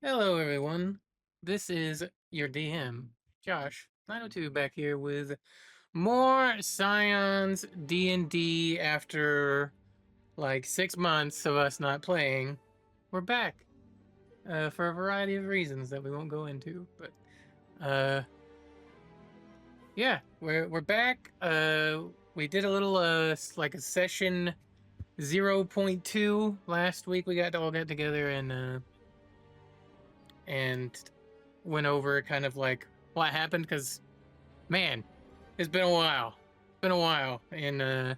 Hello, everyone. This is your DM, Josh 902, back here with more Scions D&D after like 6 months of us not playing. We're back for a variety of reasons that we won't go into, but uh, yeah, we're back. We did a little like a session 0.2 last week. We all got together and went over kind of like what happened because man, it's been a while. It's been a while, and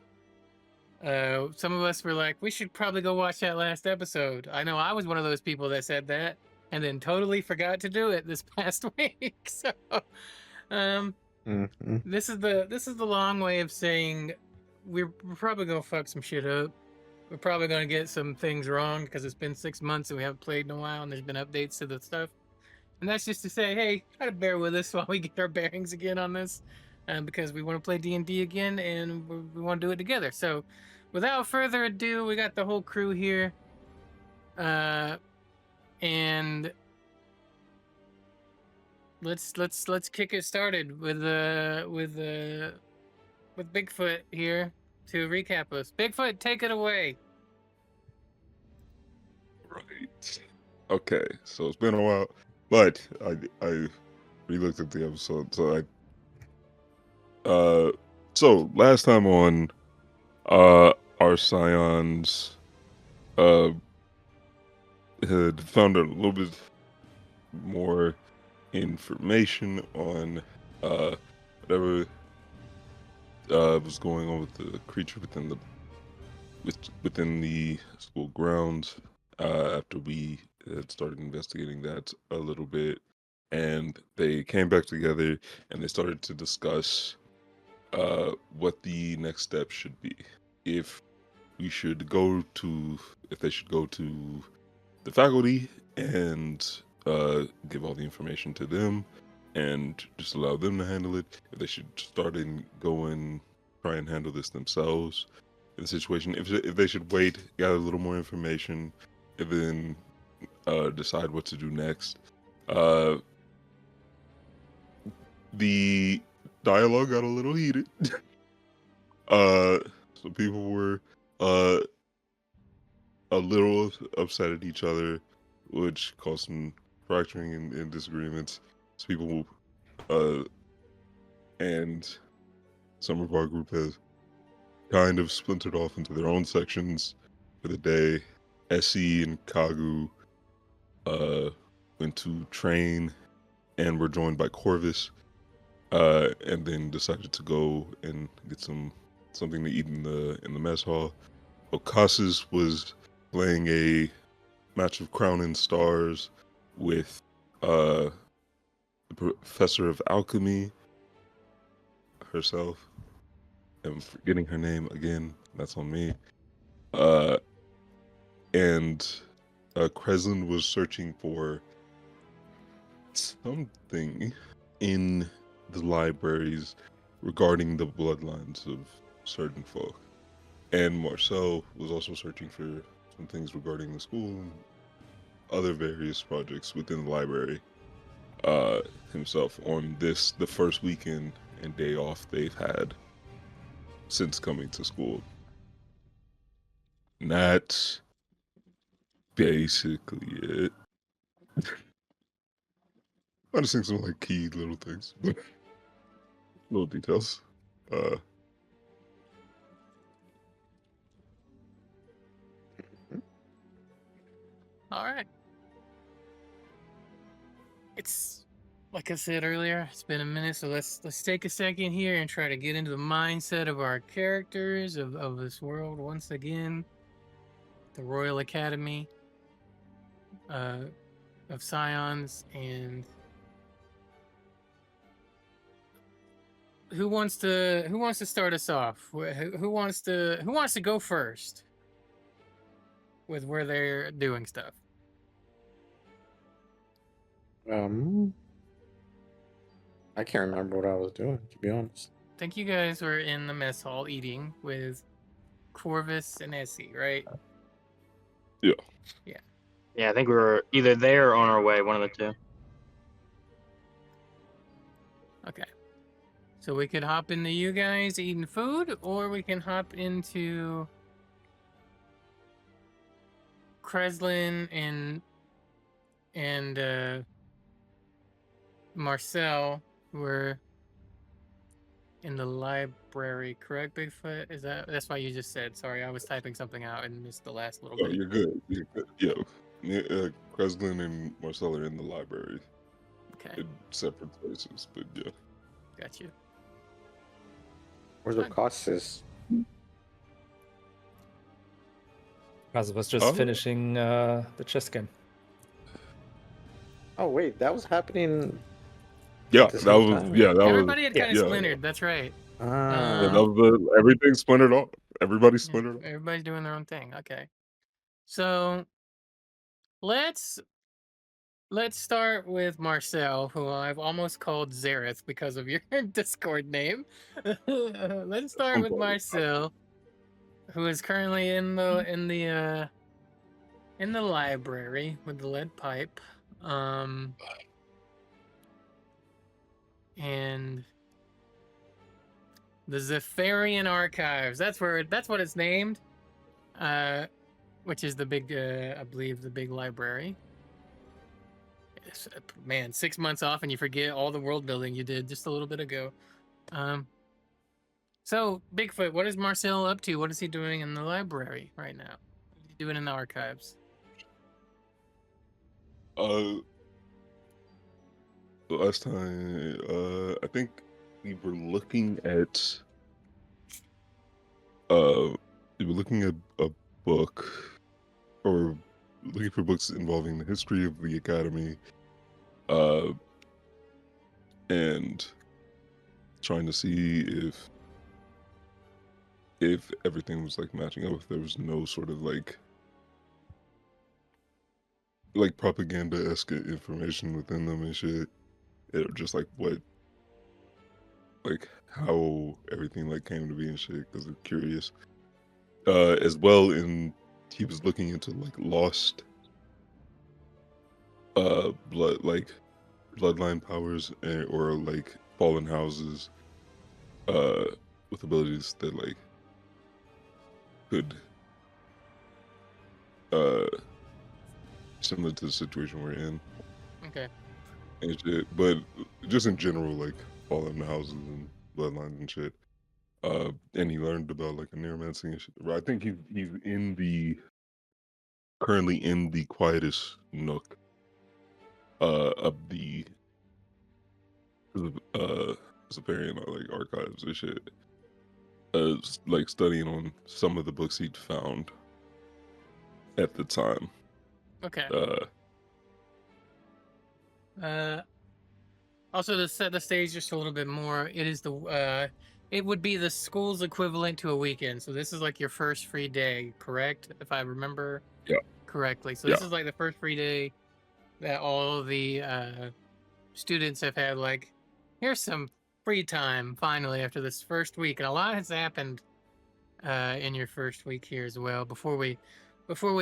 some of us were like, we should probably go watch that last episode. I know I was one of those people that said that, and then totally forgot to do it this past week. So, um, Mhm. this is the long way of saying we're probably gonna fuck some shit up. We're probably gonna get some things wrong because it's been 6 months and we haven't played in a while, and there's been updates to the stuff. And that's just to say, hey, try to bear with us while we get our bearings again on this, because we want to play D&D again and we want to do it together. So, without further ado, we got the whole crew here, uh, and let's kick it started with Bigfoot here to recap us. Bigfoot, take it away. Right. Okay, so it's been a while, but I re-looked at the episode. So last time on, our scions uh had found out a little bit more information on whatever was going on with the creature within the school grounds. After we had started investigating that a little bit, and they came back together and they started to discuss what the next step should be. If we should go to, if they should go to the faculty and give all the information to them and just allow them to handle it. If they should start and go and try and handle this themselves in the situation. If they should wait, gather a little more information, and then decide what to do next. Uh, the dialogue got a little heated. Some people were uh a little upset at each other, which caused some fracturing and disagreements. Some people, uh, and some of our group has kind of splintered off into their own sections for the day. Essie and Kagu went to train and were joined by Corvus, and then decided to go and get something to eat in the mess hall. Okasis was playing a match of Crown and Stars with the professor of alchemy herself. I'm forgetting her name again. That's on me. Uh, and Kreslin was searching for something in the libraries regarding the bloodlines of certain folk. And Marcel was also searching for some things regarding the school and other various projects within the library. Himself on the first weekend and day off they've had since coming to school. And that's basically it. I'm just think some like key little things, little details. Uh, All right. It's like I said earlier, it's been a minute, so let's take a second here and try to get into the mindset of our characters of this world once again. The Royal Academy uh, of Scions, and who wants to start us off? Who wants to go first with where they're doing stuff? Um, I can't remember what I was doing, to be honest. I think you guys were in the mess hall eating with Corvus and Essie, right? yeah. Yeah. Yeah, I think we were either there or on our way, one of the two. Okay. So we could hop into you guys eating food, or we can hop into Kreslin and Marcel, who are in the library, correct, Bigfoot? That's why you just said? Sorry, I was typing something out and missed the last little Oh, bit. you're good. You're good. Yeah. Kreslin and Marcel are in the library Okay, in separate places, but yeah. got you. Where's the Costas? Kaz was just Oh. finishing the chess game. Oh wait, that was happening. Yeah, At the that same was time? yeah, that Everybody had was kind of yeah, splintered. That's right. yeah, Ah, that was everything splintered off. Everybody splintered off. Everybody's doing their own thing. Okay, so let's start with Marcel, who I've almost called Zareth because of your Discord name. Let's start with Marcel, who is currently in the library with the lead pipe, and the Xantharian Archives. That's what it's named. Which is the big, I believe, the big library. Man, 6 months off and you forget all the world building you did just a little bit ago. So Bigfoot, what is Marcel up to? What is he doing in the library right now? What is he doing in the archives? The last time, I think we were looking at, a book, or looking for books involving the history of the academy, and trying to see if everything was like matching up, if there was no sort of like propaganda-esque information within them and shit. It just like how everything like came to be and shit, because I'm curious. As well, and he was looking into like lost bloodline powers, or like fallen houses with abilities that like could similar to the situation we're in Okay. and shit, but just in general, like fallen houses and bloodlines and shit. And he learned about like a neuromancy and shit. I think he's currently in the quietest nook of the Xantharian like archives and shit. Like studying on some of the books he'd found at the time. Okay. Also, to set the stage just a little bit more, it would be the school's equivalent to a weekend. So this is like your first free day, correct? If I remember correctly. So this is like the first free day that all of the students have had. Like, here's some free time finally after this first week, and a lot has happened in your first week here as well. Before we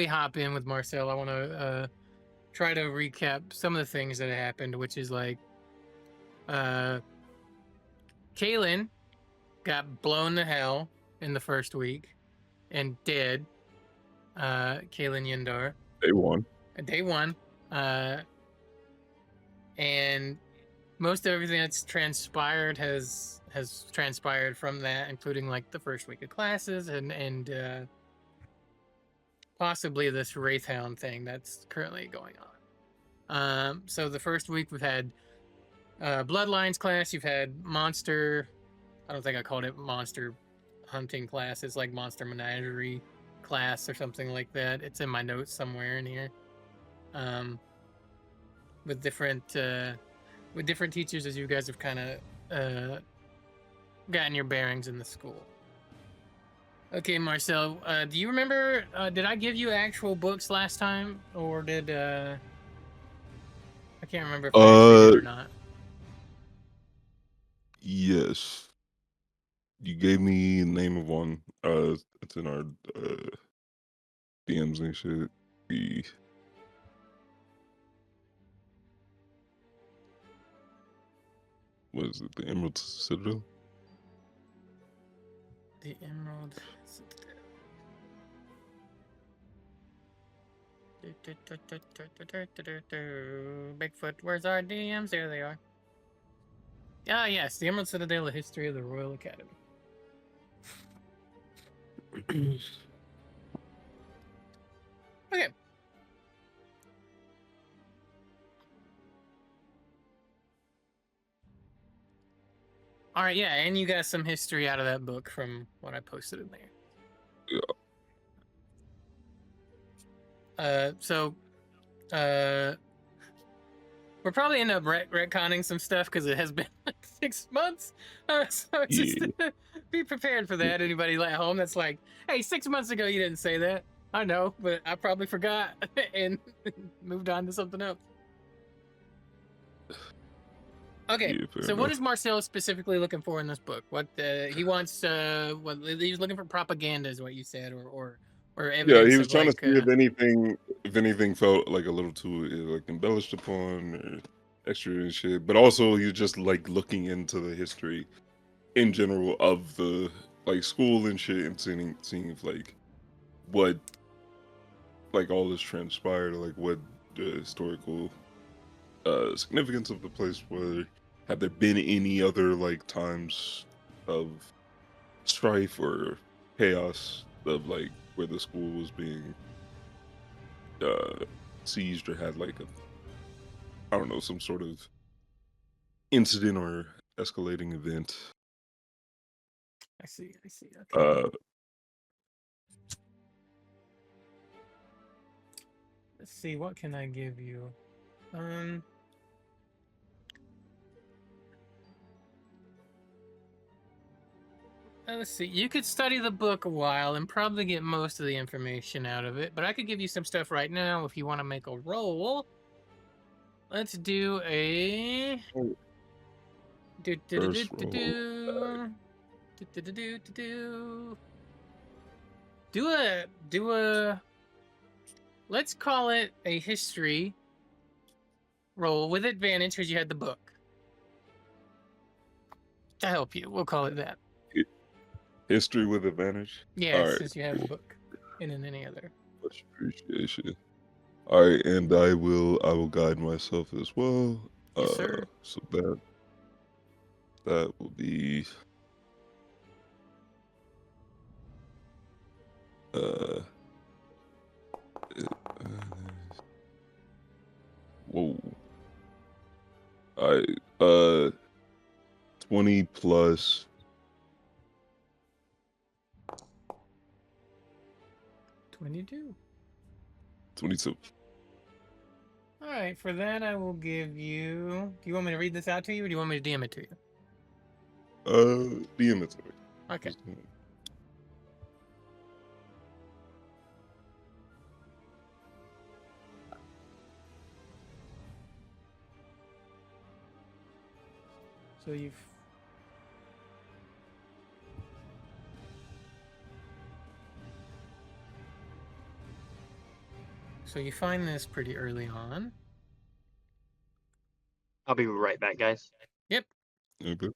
hop in with Marcel, I want to try to recap some of the things that happened, which is like Kaylin got blown to hell in the first week and dead. Kaylin Yendar. Day one. And most of everything that's transpired has transpired from that, including like the first week of classes and possibly this Wraithhound thing that's currently going on. So the first week we've had Bloodlines class. You've had monster. I don't think I called it monster hunting class. It's like monster menagerie class or something like that. It's in my notes somewhere in here. With different teachers, as you guys have kind of gotten your bearings in the school. Okay, Marcel, do you remember? Did I give you actual books last time, or did I can't remember if I actually did or not. Yes. You gave me the name of one. It's in our DMs and shit. what is it? The Emerald Citadel. The Emerald Citadel. Bigfoot, where's our DMs? There they are. Ah, yes, the Emerald Citadel, a history of the Royal Academy. Okay. All right, yeah, and you got some history out of that book from what I posted in there. We're probably end up retconning some stuff because it has been like 6 months. So just be prepared for that. Anybody at home that's like, hey, 6 months ago you didn't say that. I know, but I probably forgot and moved on to something else. Okay, so what is Marcel specifically looking for in this book? What he wants? What he's looking for propaganda is what you said, or evidence. Yeah, he was of, trying like, to see if anything felt like a little too like embellished upon or extra and shit. But also, he's just like looking into the history in general of the like school and shit, and seeing if like what like all this transpired, or like what the historical significance of the place was. Have there been any other like times of strife or chaos of like where the school was being sieged or had like I don't know, some sort of incident or escalating event? I see. Okay. Let's see. What can I give you? Let's see. You could study the book a while and probably get most of the information out of it, but I could give you some stuff right now if you want to make a roll. Let's do a First roll. do a let's call it a history roll with advantage because you had the book. To help you, we'll call it that. History with advantage? Yeah, All right. since you have the book. And then any other. Much appreciation. All right, and I will guide myself as well. Yes, sir. So that will be whoa. All right, 20 plus 22. 22. All right, for that I will give you. Do you want me to read this out to you, or do you want me to DM it to you? DM it to me. Okay. So you find this pretty early on. I'll be right back, guys. Yep. Okay.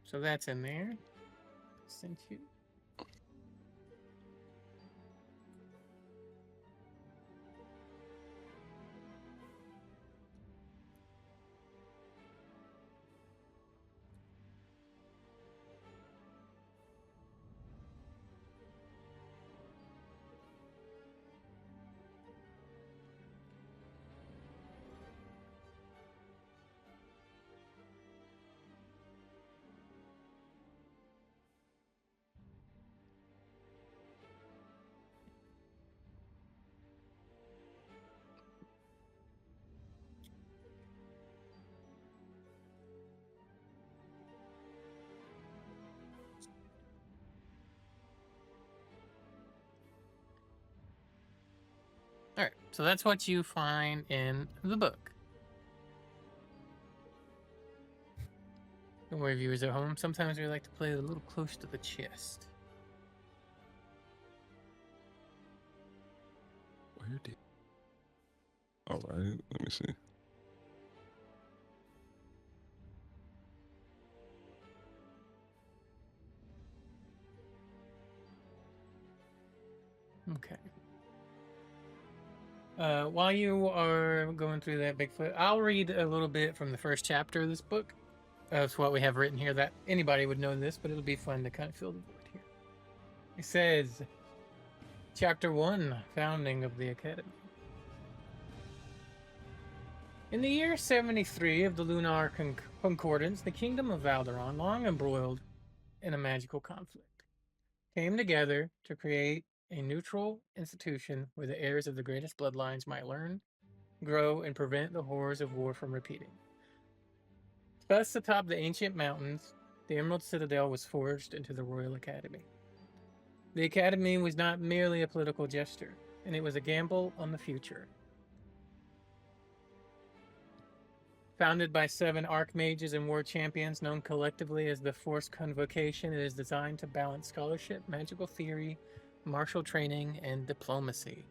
So that's in there. Sent you. All right, so that's what you find in the book. Don't worry, viewers at home. Sometimes we like to play a little close to the chest. Where did? All right, let me see. Okay. While you are going through that, Bigfoot, I'll read a little bit from the first chapter of this book. That's what we have written here. That anybody would know this, but it'll be fun to kind of fill the void here. It says, Chapter 1, Founding of the Academy. In the year 73 of the Lunar Concordance, the kingdom of Valderon, long embroiled in a magical conflict, came together to create a neutral institution where the heirs of the greatest bloodlines might learn, grow, and prevent the horrors of war from repeating. Thus, atop the ancient mountains, the Emerald Citadel was forged into the Royal Academy. The Academy was not merely a political gesture, and it was a gamble on the future. Founded by 7 archmages and war champions known collectively as the Force Convocation, it is designed to balance scholarship, magical theory, martial training, and diplomacy.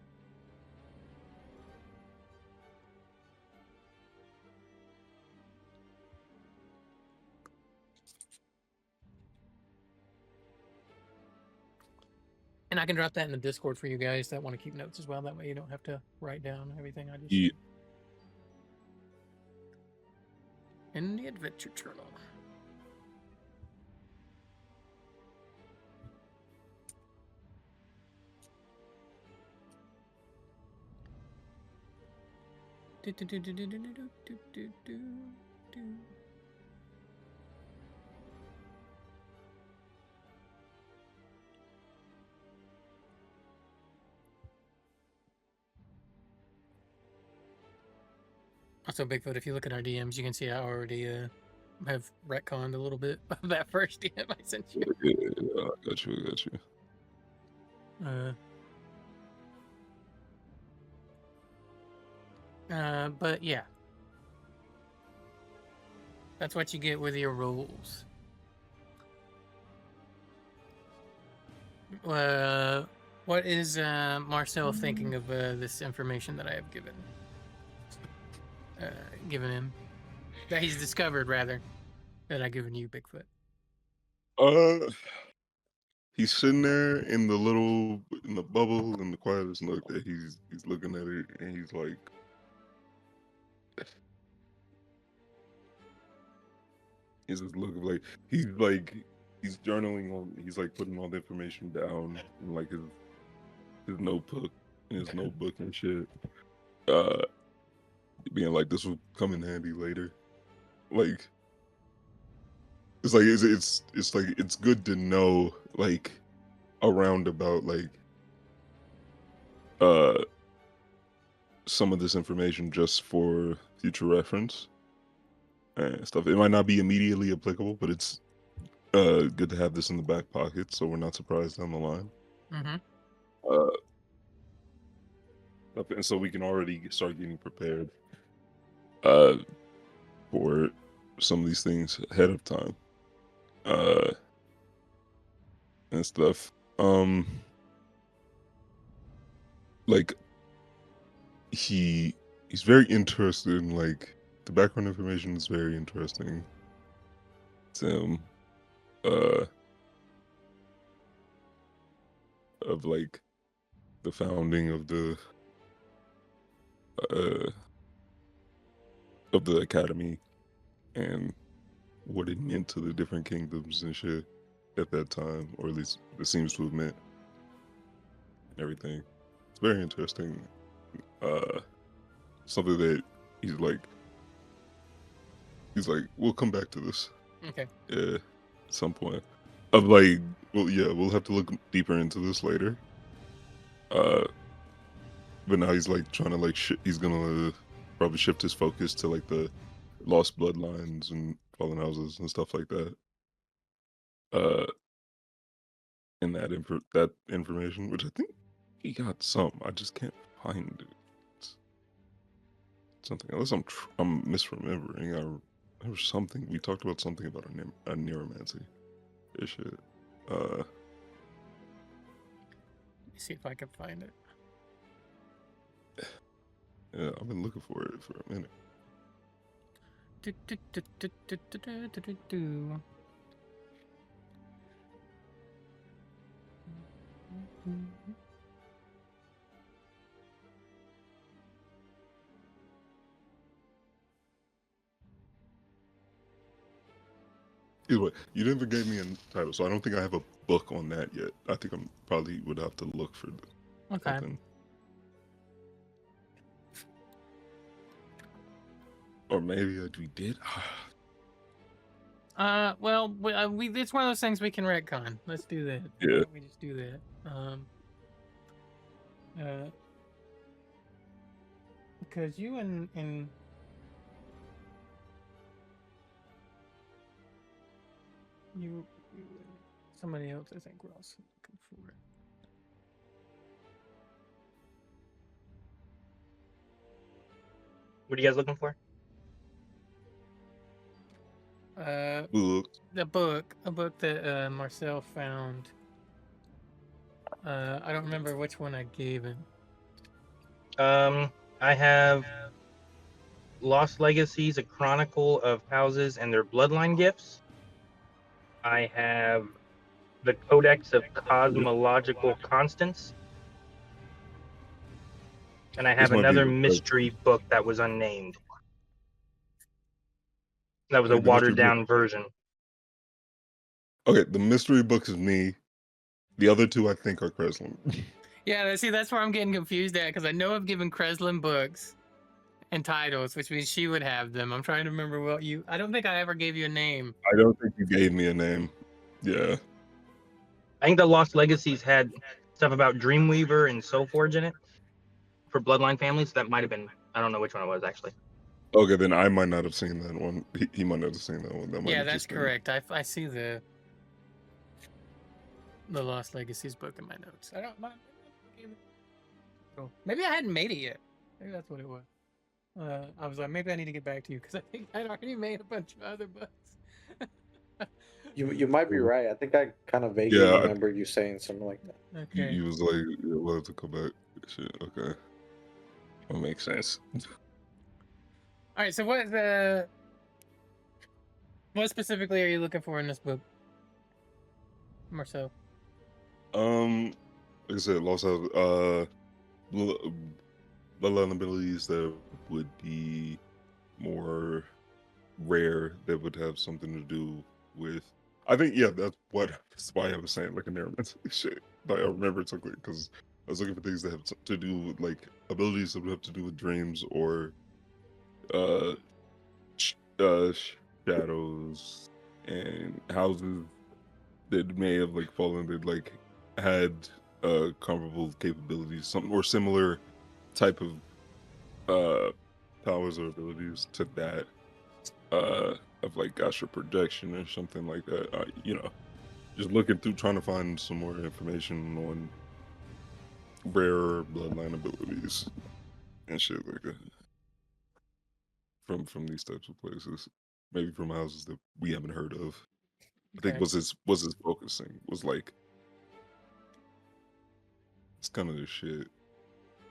And I can drop that in the Discord for you guys that want to keep notes as well. That way you don't have to write down everything I just Yeah. said. In the Adventure Journal. Also, Bigfoot, if you look at our DMs, you can see I already have retconned a little bit of that first DM I sent you. Yeah, I got you. I got you. But yeah. That's what you get with your rolls. What is Marcel thinking of this information that I have given him? That he's discovered, rather, that I've given you, Bigfoot. He's sitting there in the bubble in the quietest nook that he's looking at it, and he's like, he's just looking like he's journaling on, he's like putting all the information down in like his notebook and shit. Being like, this will come in handy later. Like, it's like it's like it's good to know like around about like some of this information just for future reference and stuff. It might not be immediately applicable, but it's good to have this in the back pocket so we're not surprised down the line. Mm-hmm. And so we can already start getting prepared for some of these things ahead of time and stuff. Like he's very interested in like the background information is very interesting to him. Of like the founding of the academy and what it meant to the different kingdoms and shit at that time, or at least it seems to have meant everything. It's very interesting. Something that he's like, we'll come back to this. Okay. Yeah, at some point. Of like, well, yeah, we'll have to look deeper into this later. But now he's like trying to like he's gonna probably shift his focus to like the lost bloodlines and fallen houses and stuff like that. And that information, which I think he got some. I just can't find it. It's something unless I'm misremembering. There was something we talked about, something about a neuromancy. Shit. Let me see if I can find it. Yeah, I've been looking for it for a minute. Do, do, do, do, do, do, do, do, do, do. Either way, you never gave me a title, so I don't think I have a book on that yet. I think I'm probably would have to look for Okay. something. Or maybe we did. Well, we it's one of those things we can retcon. Let's do that. Yeah. We just do that. Because you and you and somebody else, I think, we're also looking for it. What are you guys looking for? Look. A book that Marcel found. I don't remember which one I gave him. I have Lost Legacies, a chronicle of houses and their bloodline gifts. I have the Codex of Cosmological Constants. And I have This might be another the- mystery book that was unnamed. That was I a think the mystery watered down version. Okay, the mystery book is me. The other two, I think, are Kreslin. Yeah, see, that's where I'm getting confused at, because I know I've given Kreslin books and titles, which means she would have them. I'm trying to remember what you... I don't think I ever gave you a name. I don't think you gave me a name. Yeah. I think the Lost Legacies had stuff about Dreamweaver and Soulforge in it for Bloodline families. That might have been, I don't know which one it was actually. Okay, then I might not have seen that one. He might not have seen that one. That might Yeah, have that's just been- correct. I see the Lost Legacies book in my notes. I don't... Maybe I hadn't made it yet. Maybe that's what it was. I was like, maybe I need to get back to you, because I think I'd already made a bunch of other books. You might be right. I think I kind of vaguely Yeah, remember you saying something like that. Okay. You was like, yeah, we'll have to come back. Shit, okay. That makes sense. All right, so what specifically are you looking for in this book, Marcel? Like I said, Lost House, bloodline abilities that would be more rare, that would have something to do with... I think, yeah, that's why I was saying, like, environment shit. Like, I remember it quickly, because I was looking for things that have to do with, like, abilities that would have to do with dreams, or shadows, and houses that may have, like, fallen, that, like, had comparable capabilities, something or similar type of powers or abilities to that, of like astral projection or something like that. Just looking through, trying to find some more information on rare bloodline abilities and shit like that from these types of places, maybe from houses that we haven't heard of. I think Okay. was his focusing was like, it's kind of the shit.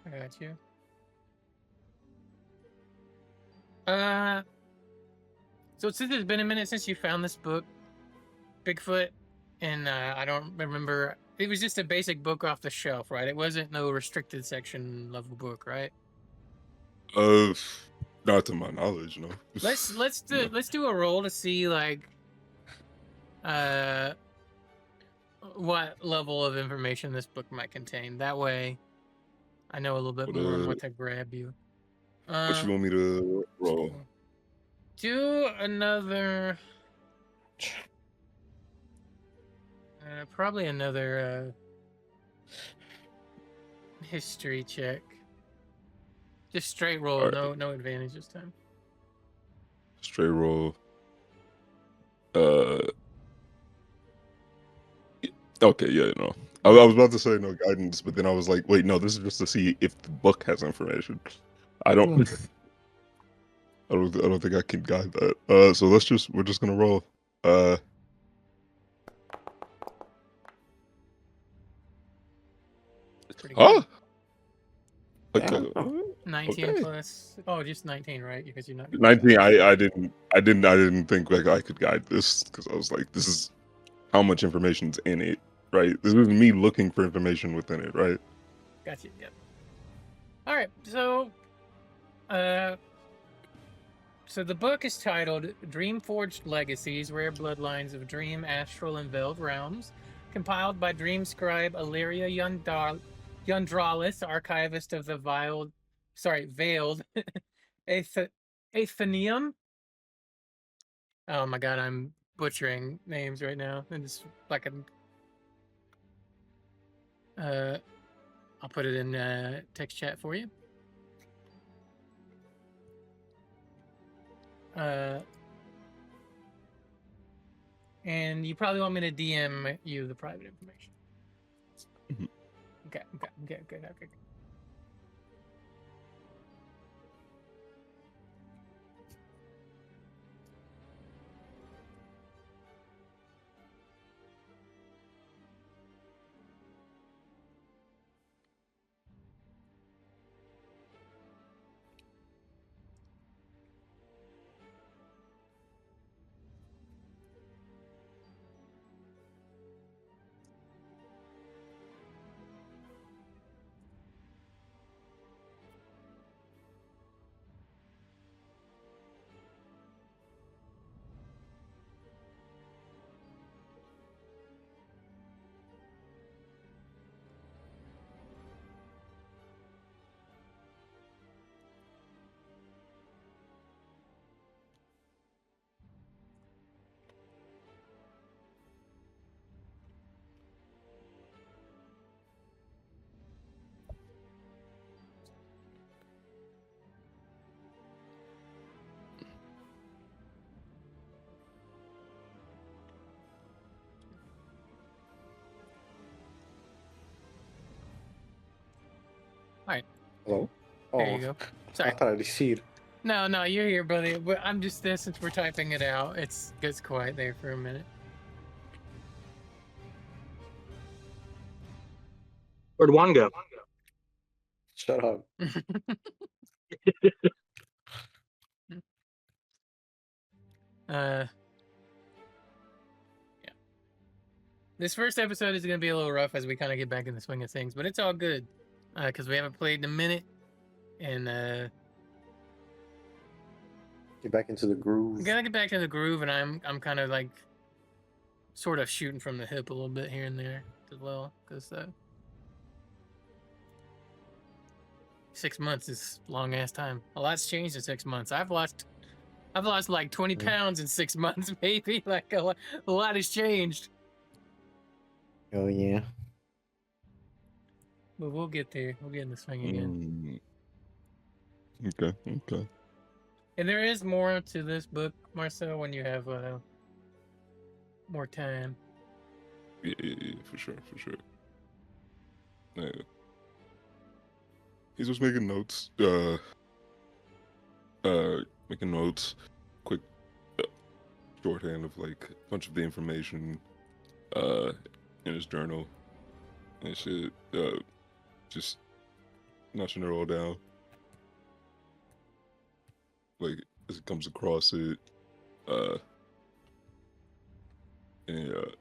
I got you. So since it's been a minute since you found this book, Bigfoot, and I don't remember, it was just a basic book off the shelf, right? It wasn't no restricted section level book, right? Not to my knowledge, no. Let's do a roll to see like what level of information this book might contain. That way I know a little bit more on what to grab you. What you want me to roll? Do another probably another history check. Just straight roll, Alright. no advantage this time. Straight roll. Okay, yeah, no. I was about to say no guidance, but then I was like, wait, no, this is just to see if the book has information. I don't think I can guide that. So we're just gonna roll. Pretty Huh? good. Okay. Yeah. 19 Okay. plus. Oh, just 19, right? Because you're not. 19. I didn't think like I could guide this because I was like, this is how much information's in it, right? This is me looking for information within it, right? Gotcha. Yep. All right. So, uh, so the book is titled "Dreamforged Legacies: Rare Bloodlines of Dream, Astral, and Veiled Realms," compiled by Dream Scribe Illyria Yundralis, archivist of the Veiled Athenaeum. Oh my God, I'm butchering names right now, and it's like I'll put it in text chat for you. And you probably want me to DM you the private information. Mhm. Okay. Hello? There you go. I Sorry. thought I received. No, you're here, buddy. But I'm just this since we're typing it out. It gets quiet there for a minute. Where'd Juan go? Shut up. Yeah. This first episode is going to be a little rough as we kind of get back in the swing of things, but it's all good because we haven't played in a minute, and Get back into the groove. I'm gonna get back to the groove, and I'm kind of like sort of shooting from the hip a little bit here and there as well because 6 months is long ass time. A lot's changed in 6 months. I've lost like 20 pounds in 6 months, maybe. Like a lot has changed. Oh yeah. But we'll get there. We'll get in the swing again. Okay. And there is more to this book, Marcel, when you have more time. Yeah, for sure. Yeah. He's just making notes. Making notes. Quick shorthand of like a bunch of the information in his journal and shit. Just notching it all down. Like as it comes across it. And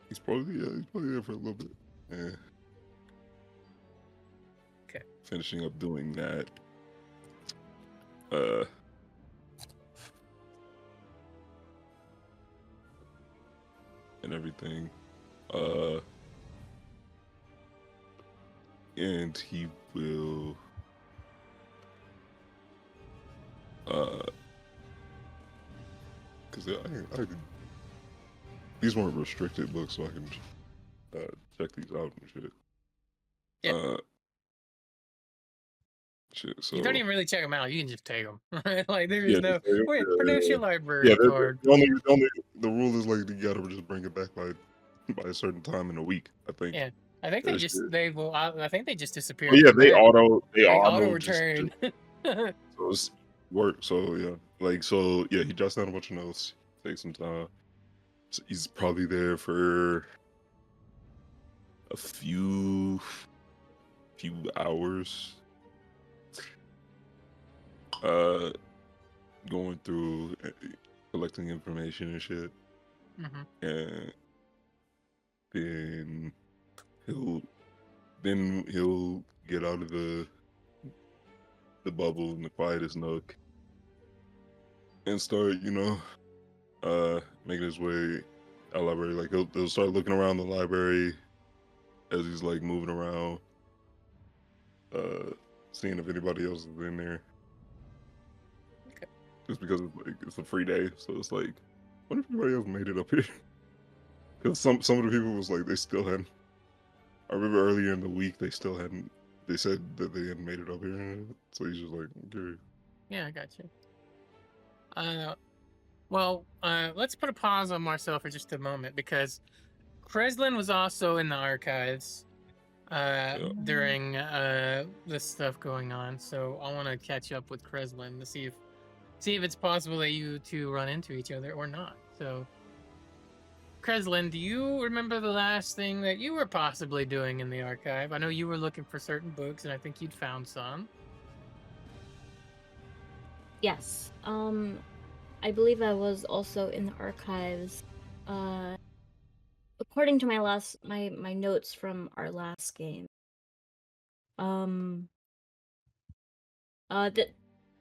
he's probably there for a little bit. Yeah. Okay. Finishing up doing that. And everything. And he will because I could, these weren't restricted books, so I can check these out and shit. Yeah. Shit, so You don't even really check them out. You can just take them. Like there is yeah, no. just take 'em, Wait, yeah, produce yeah. your library Yeah, card. the only the rule is like you gotta just bring it back by a certain time in a week, I think. Yeah, I think they just they will. I think they just disappear. Oh, yeah, and come they back. auto return. So it's work. So yeah, he jots down a bunch of notes. Takes some time. So he's probably there for a few hours. going through, collecting information and shit, Mm-hmm. and then he'll get out of the bubble in the quietest nook and start, making his way out of the library. Like he'll start looking around the library as he's like moving around, seeing if anybody else is in there. Okay. Just because it's a free day, so it's like, what if anybody else made it up here? Because some of the people was like they still hadn't. I remember earlier in the week they still hadn't. They said that they hadn't made it up here, so he's just like, okay. Yeah, I got you. Well, let's put a pause on Marcel for just a moment because Kreslin was also in the archives during this stuff going on. So I want to catch up with Kreslin to see if it's possible that you two run into each other or not. So, Kreslin, do you remember the last thing that you were possibly doing in the archive? I know you were looking for certain books, and I think you'd found some. Yes. I believe I was also in the archives. According to my notes from our last game.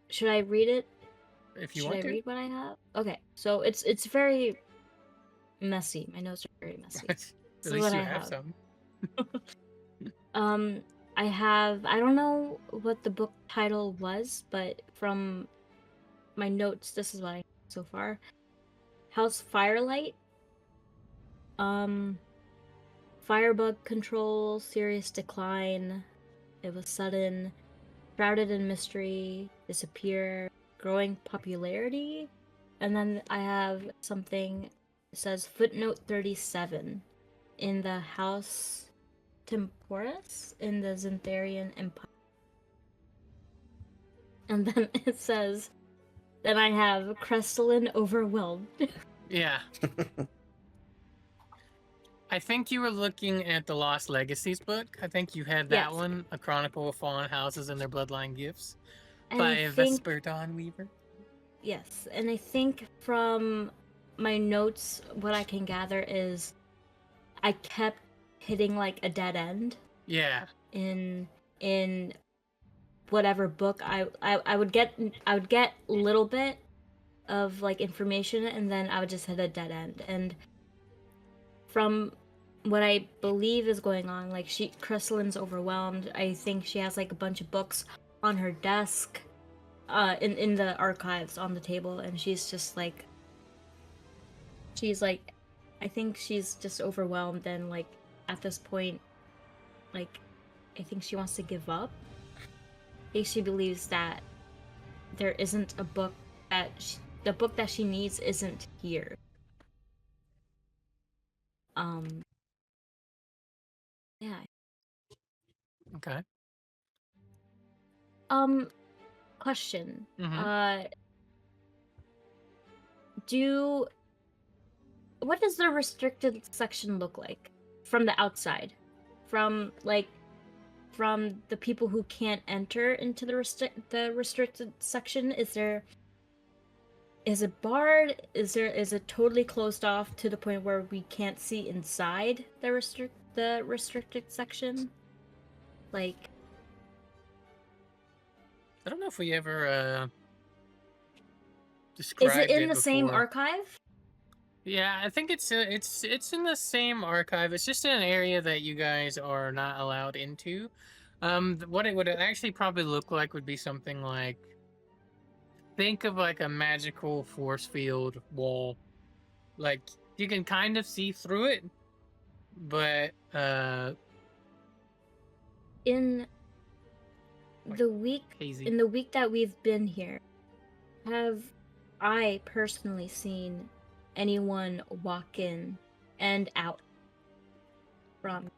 Should I read it? If you Should want I to. read what I have? Okay, so it's very messy. My notes are very messy. At This is least what you I have have. some. I don't know what the book title was, but from my notes, this is what I have so far. House Firelight. Firebug control, serious decline. It was sudden. Shrouded in mystery, disappear, growing popularity. And then I have something that says footnote 37 in the House Temporis in the Xantharian Empire. And then it says, then I have Crystalline Overwhelmed. Yeah. I think you were looking at the Lost Legacies book. I think you had that Yes. one, A Chronicle of Fallen Houses and Their Bloodline Gifts, And by I think, Vesper Dawnweaver. yes, and I think from my notes, what I can gather is I kept hitting like a dead end Yeah. in whatever book I would get a little bit of like information, and then I would just hit a dead end. And from what I believe is going on, like Crystalline's overwhelmed. I think she has like a bunch of books on her desk, in the archives on the table, and she's like, I think she's just overwhelmed, and like at this point, like I think she wants to give up. I think she believes that there isn't a book that the book that she needs isn't here. Yeah. Okay. Question. Mhm. What does the restricted section look like from the outside? From the people who can't enter into the restricted section? Is it barred? Is it totally closed off to the point where we can't see inside the restricted section? Like, I don't know if we ever is described it in the same before. archive? Yeah, I think it's in the same archive. It's just in an area that you guys are not allowed into. What it would actually probably look like would be something like, think of like a magical force field wall. Like you can kind of see through it, but In Like the week hazy. in the week that we've been here, have I personally seen anyone walk in and out from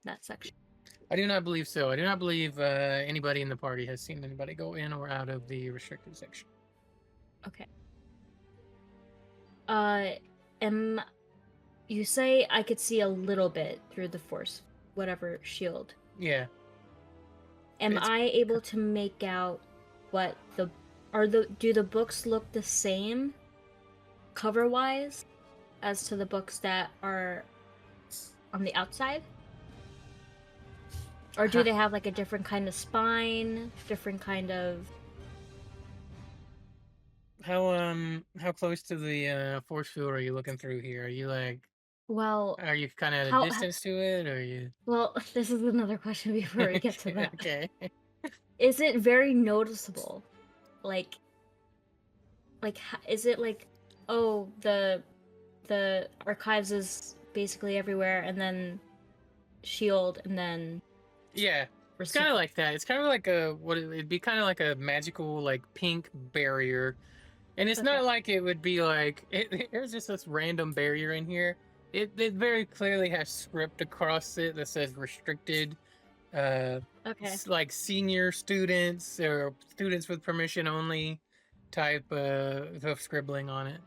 that section? I do not believe so. I do not believe anybody in the party has seen anybody go in or out of the restricted section. Okay. You say I could see a little bit through the whatever shield. Yeah. Am It's- I able to make out what do the books look the same cover wise as to the books that are on the outside? Or do they have like a different kind of spine, different kind of... How close to the force field are you looking through here? Are you like, Well, are you kind of at a how- distance to it, or are you? well, this is another question before we get to that. Okay. Is it very noticeable? Like, is it like, oh, the archives is basically everywhere, and then shield, and then Yeah, it's kind of like that. It's kind of like it'd be kind of like a magical like pink barrier, and it's not Okay. like it would be like there's just this random barrier in here. It very clearly has script across it that says restricted. Okay. Like senior students or students with permission only type of scribbling on it.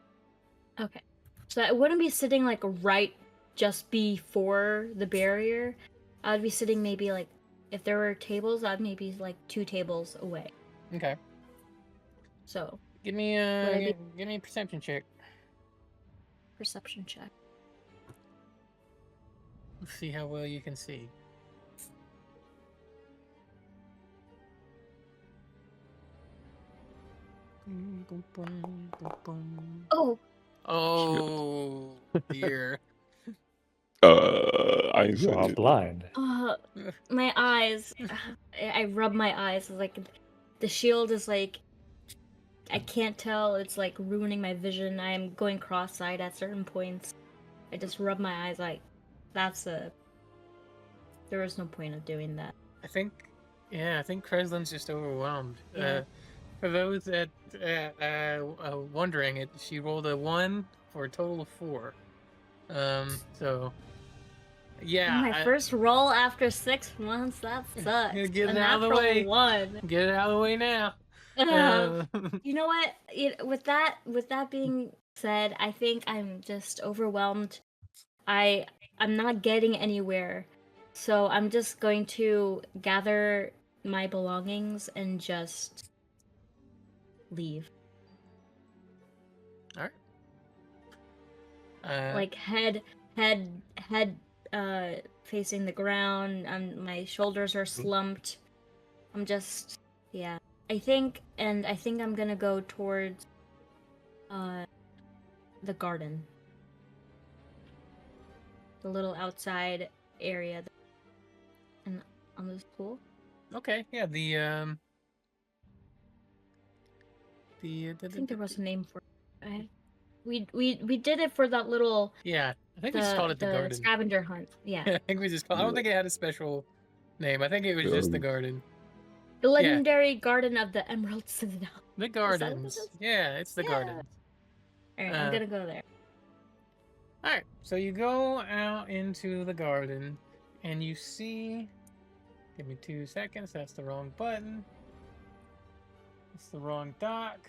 Okay. So I wouldn't be sitting like right just before the barrier. I'd be sitting maybe like, if there were tables, I'd maybe like 2 tables away. Okay. So Give me give me a perception check. perception check. Let's see how well you can see. Oh, Oh dear. I ain't You said are it. blind. my eyes. I rub my eyes. It's like the shield is like, I can't tell. It's like ruining my vision. I'm going cross-eyed at certain points. I just rub my eyes like, there was no point of doing that. I think Kreslin's just overwhelmed. Yeah. For those that wondering, she rolled a 1 for a total of 4. So yeah, My first roll after 6 months. That sucks. Get it A out of the natural way. 1. Get it out of the way now. You know what? With that being said, I think I'm just overwhelmed. I'm not getting anywhere, so I'm just going to gather my belongings and just leave. All right. Like head facing the ground. My shoulders are slumped. I'm just, yeah. I think I'm gonna go towards the garden, the little outside area, and on this pool. Okay. Yeah. I think there was a name for it. We did it for that little Yeah, I think we just called it the garden. scavenger hunt. Yeah. I think we just called. I don't think it had a special name. I think it was just the garden. The legendary garden of the Emerald Citadel. The Is that what gardens. it is? Yeah, it's the Yeah. garden. Alright, I'm gonna go there. All right, so you go out into the garden, and you see. Give me 2 seconds. That's the wrong button. It's the wrong dock.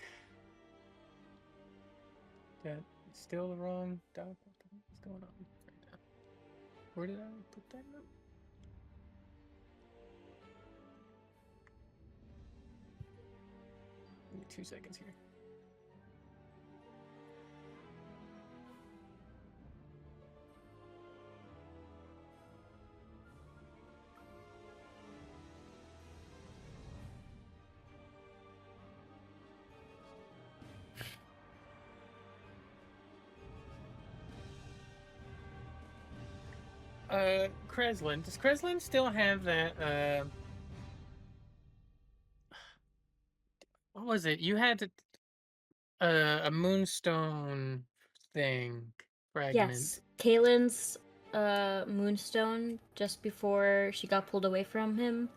That's still the wrong dock. What the heck is going on right now? Where did I put that up? Give me 2 seconds here. Kreslin. Does Kreslin still have that, what was it? You had a moonstone thing fragment. Yes, Kaylin's moonstone just before she got pulled away from him.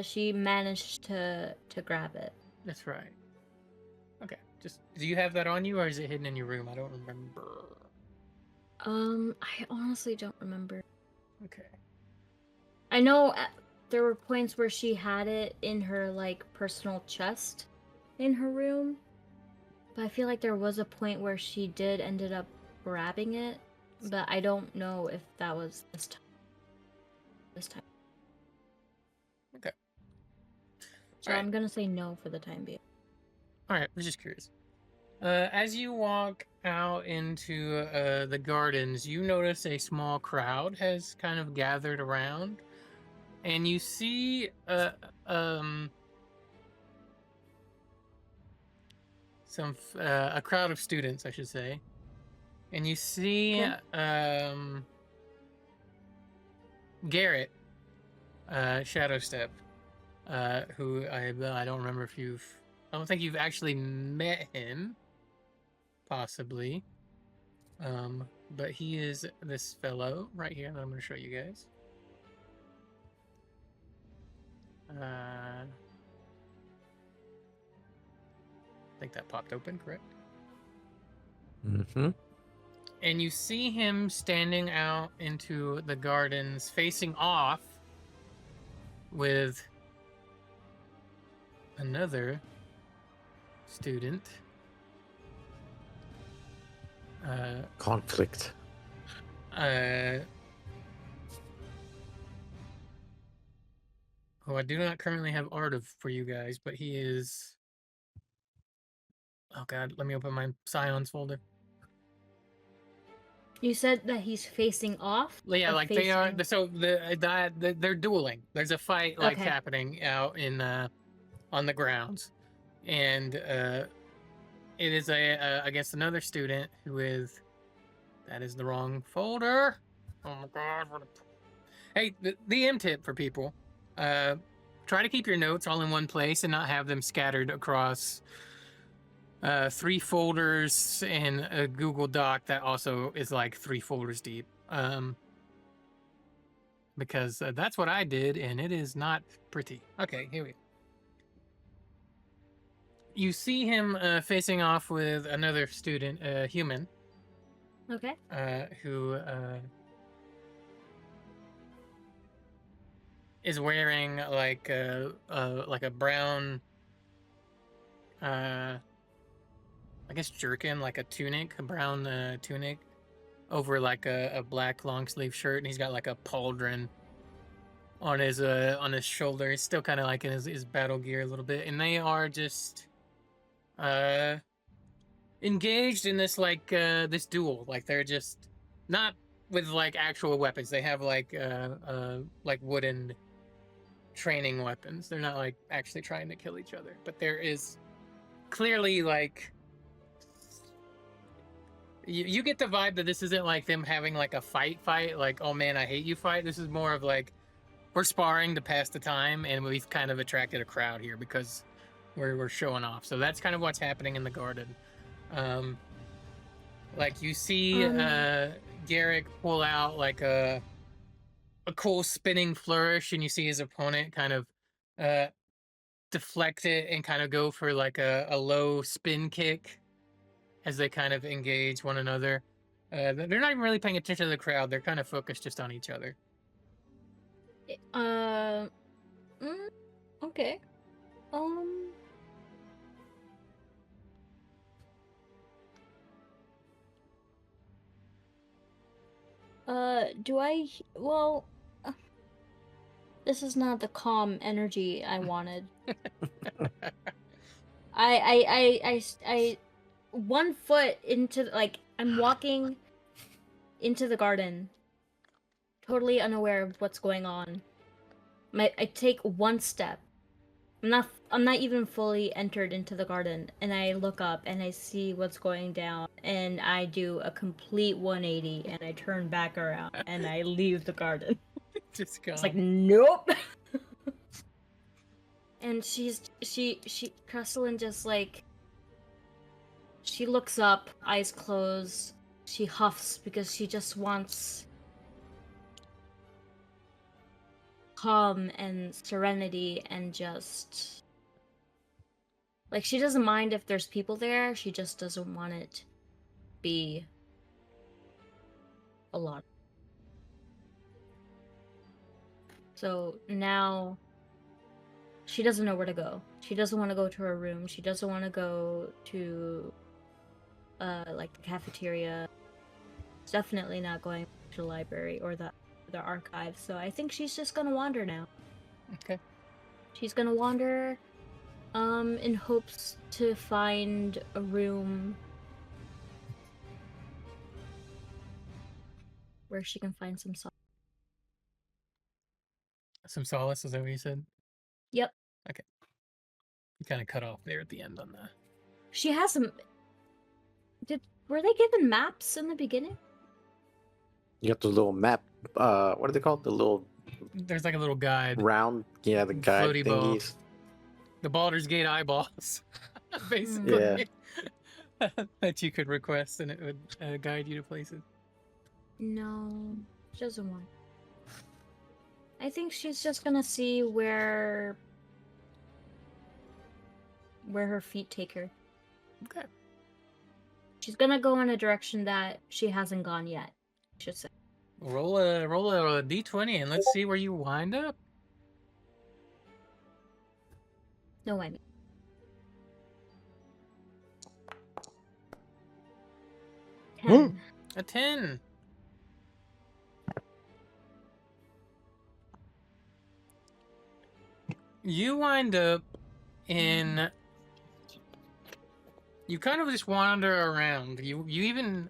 She managed to grab it. That's right. Okay. Just do you have that on you, or is it hidden in your room? I don't remember. I honestly don't remember. Okay. I know there were points where she had it in her like personal chest in her room, but I feel like there was a point where she did ended up grabbing it, but I don't know if that was this time. Okay. So Alright. I'm gonna say no for the time being. All right, we're just curious. As you walk out into the gardens, you notice a small crowd has kind of gathered around, and you see a crowd of students, I should say, and you see Okay. Garrett, Shadowstep, who I don't remember if I don't think you've actually met him, possibly. But he is this fellow right here that I'm going to show you guys. I think that popped open, correct? Mm-hmm. And you see him standing out into the gardens, facing off with another student. Conflict. Who I do not currently have art of for you guys, but he is. Oh God, let me open my Scions folder. You said that he's facing off. Yeah, or like they are. facing- So they're dueling. There's a fight like Okay. happening out in on the grounds, and it is I guess another student who is. That is the wrong folder. Oh my God! Hey, the M tip for people: try to keep your notes all in one place and not have them scattered across 3 folders in a Google Doc that also is like 3 folders deep. Because that's what I did, and it is not pretty. Okay, here we go. You see him facing off with another student, human, Okay. who is wearing like a brown, I guess jerkin, like a tunic, a brown tunic, over like a black long sleeve shirt, and he's got like a pauldron on his shoulder. He's still kind of like in his battle gear a little bit, and they are just engaged in this like this duel. Like they're just not with like actual weapons. They have like wooden training weapons. They're not like actually trying to kill each other, but there is clearly like you get the vibe that this isn't like them having like a fight like, oh man, I hate you fight. This is more of like we're sparring to pass the time, and we've kind of attracted a crowd here because we're showing off. So that's kind of what's happening in the garden. Like you see Garrick pull out like a cool spinning flourish, and you see his opponent kind of deflect it and kind of go for like a low spin kick as they kind of engage one another. They're not even really paying attention to the crowd. They're kind of focused just on each other. Okay. Do I? Well, this is not the calm energy I wanted. I 1 foot into like I'm walking into the garden, totally unaware of what's going on. I take 1 step. I'm not even fully entered into the garden, and I look up and I see what's going down, and I do a complete 180 and I turn back around and I leave the garden. Just go. It's like nope. And she Crystalline just like she looks up, eyes closed, she huffs because she just wants calm and serenity, and just like she doesn't mind if there's people there, she just doesn't want it to be a lot. So now she doesn't know where to go. She doesn't want to go to her room. She doesn't want to go to like the cafeteria. It's definitely not going to the library or the archive. So I think she's just gonna wander now. Okay. She's gonna wander In hopes to find a room where she can find some solace. Some solace, is that what you said? Yep. You kind of cut off there at the end on that. She has some. Were they given maps in the beginning? You got the little map. What are they called? The little There's like a little guide. round. Yeah, the guide Floaty ball. thingies. The Baldur's Gate eyeballs, basically. That you could request and it would guide you to places. No, she doesn't want. I think she's just gonna see where her feet take her. Okay. She's gonna go in a direction that she hasn't gone yet. I should say. Roll a d20 and let's see where you wind up. No, I mean. Huh. 10. A 10. You wind up in. You kind of just wander around. You even,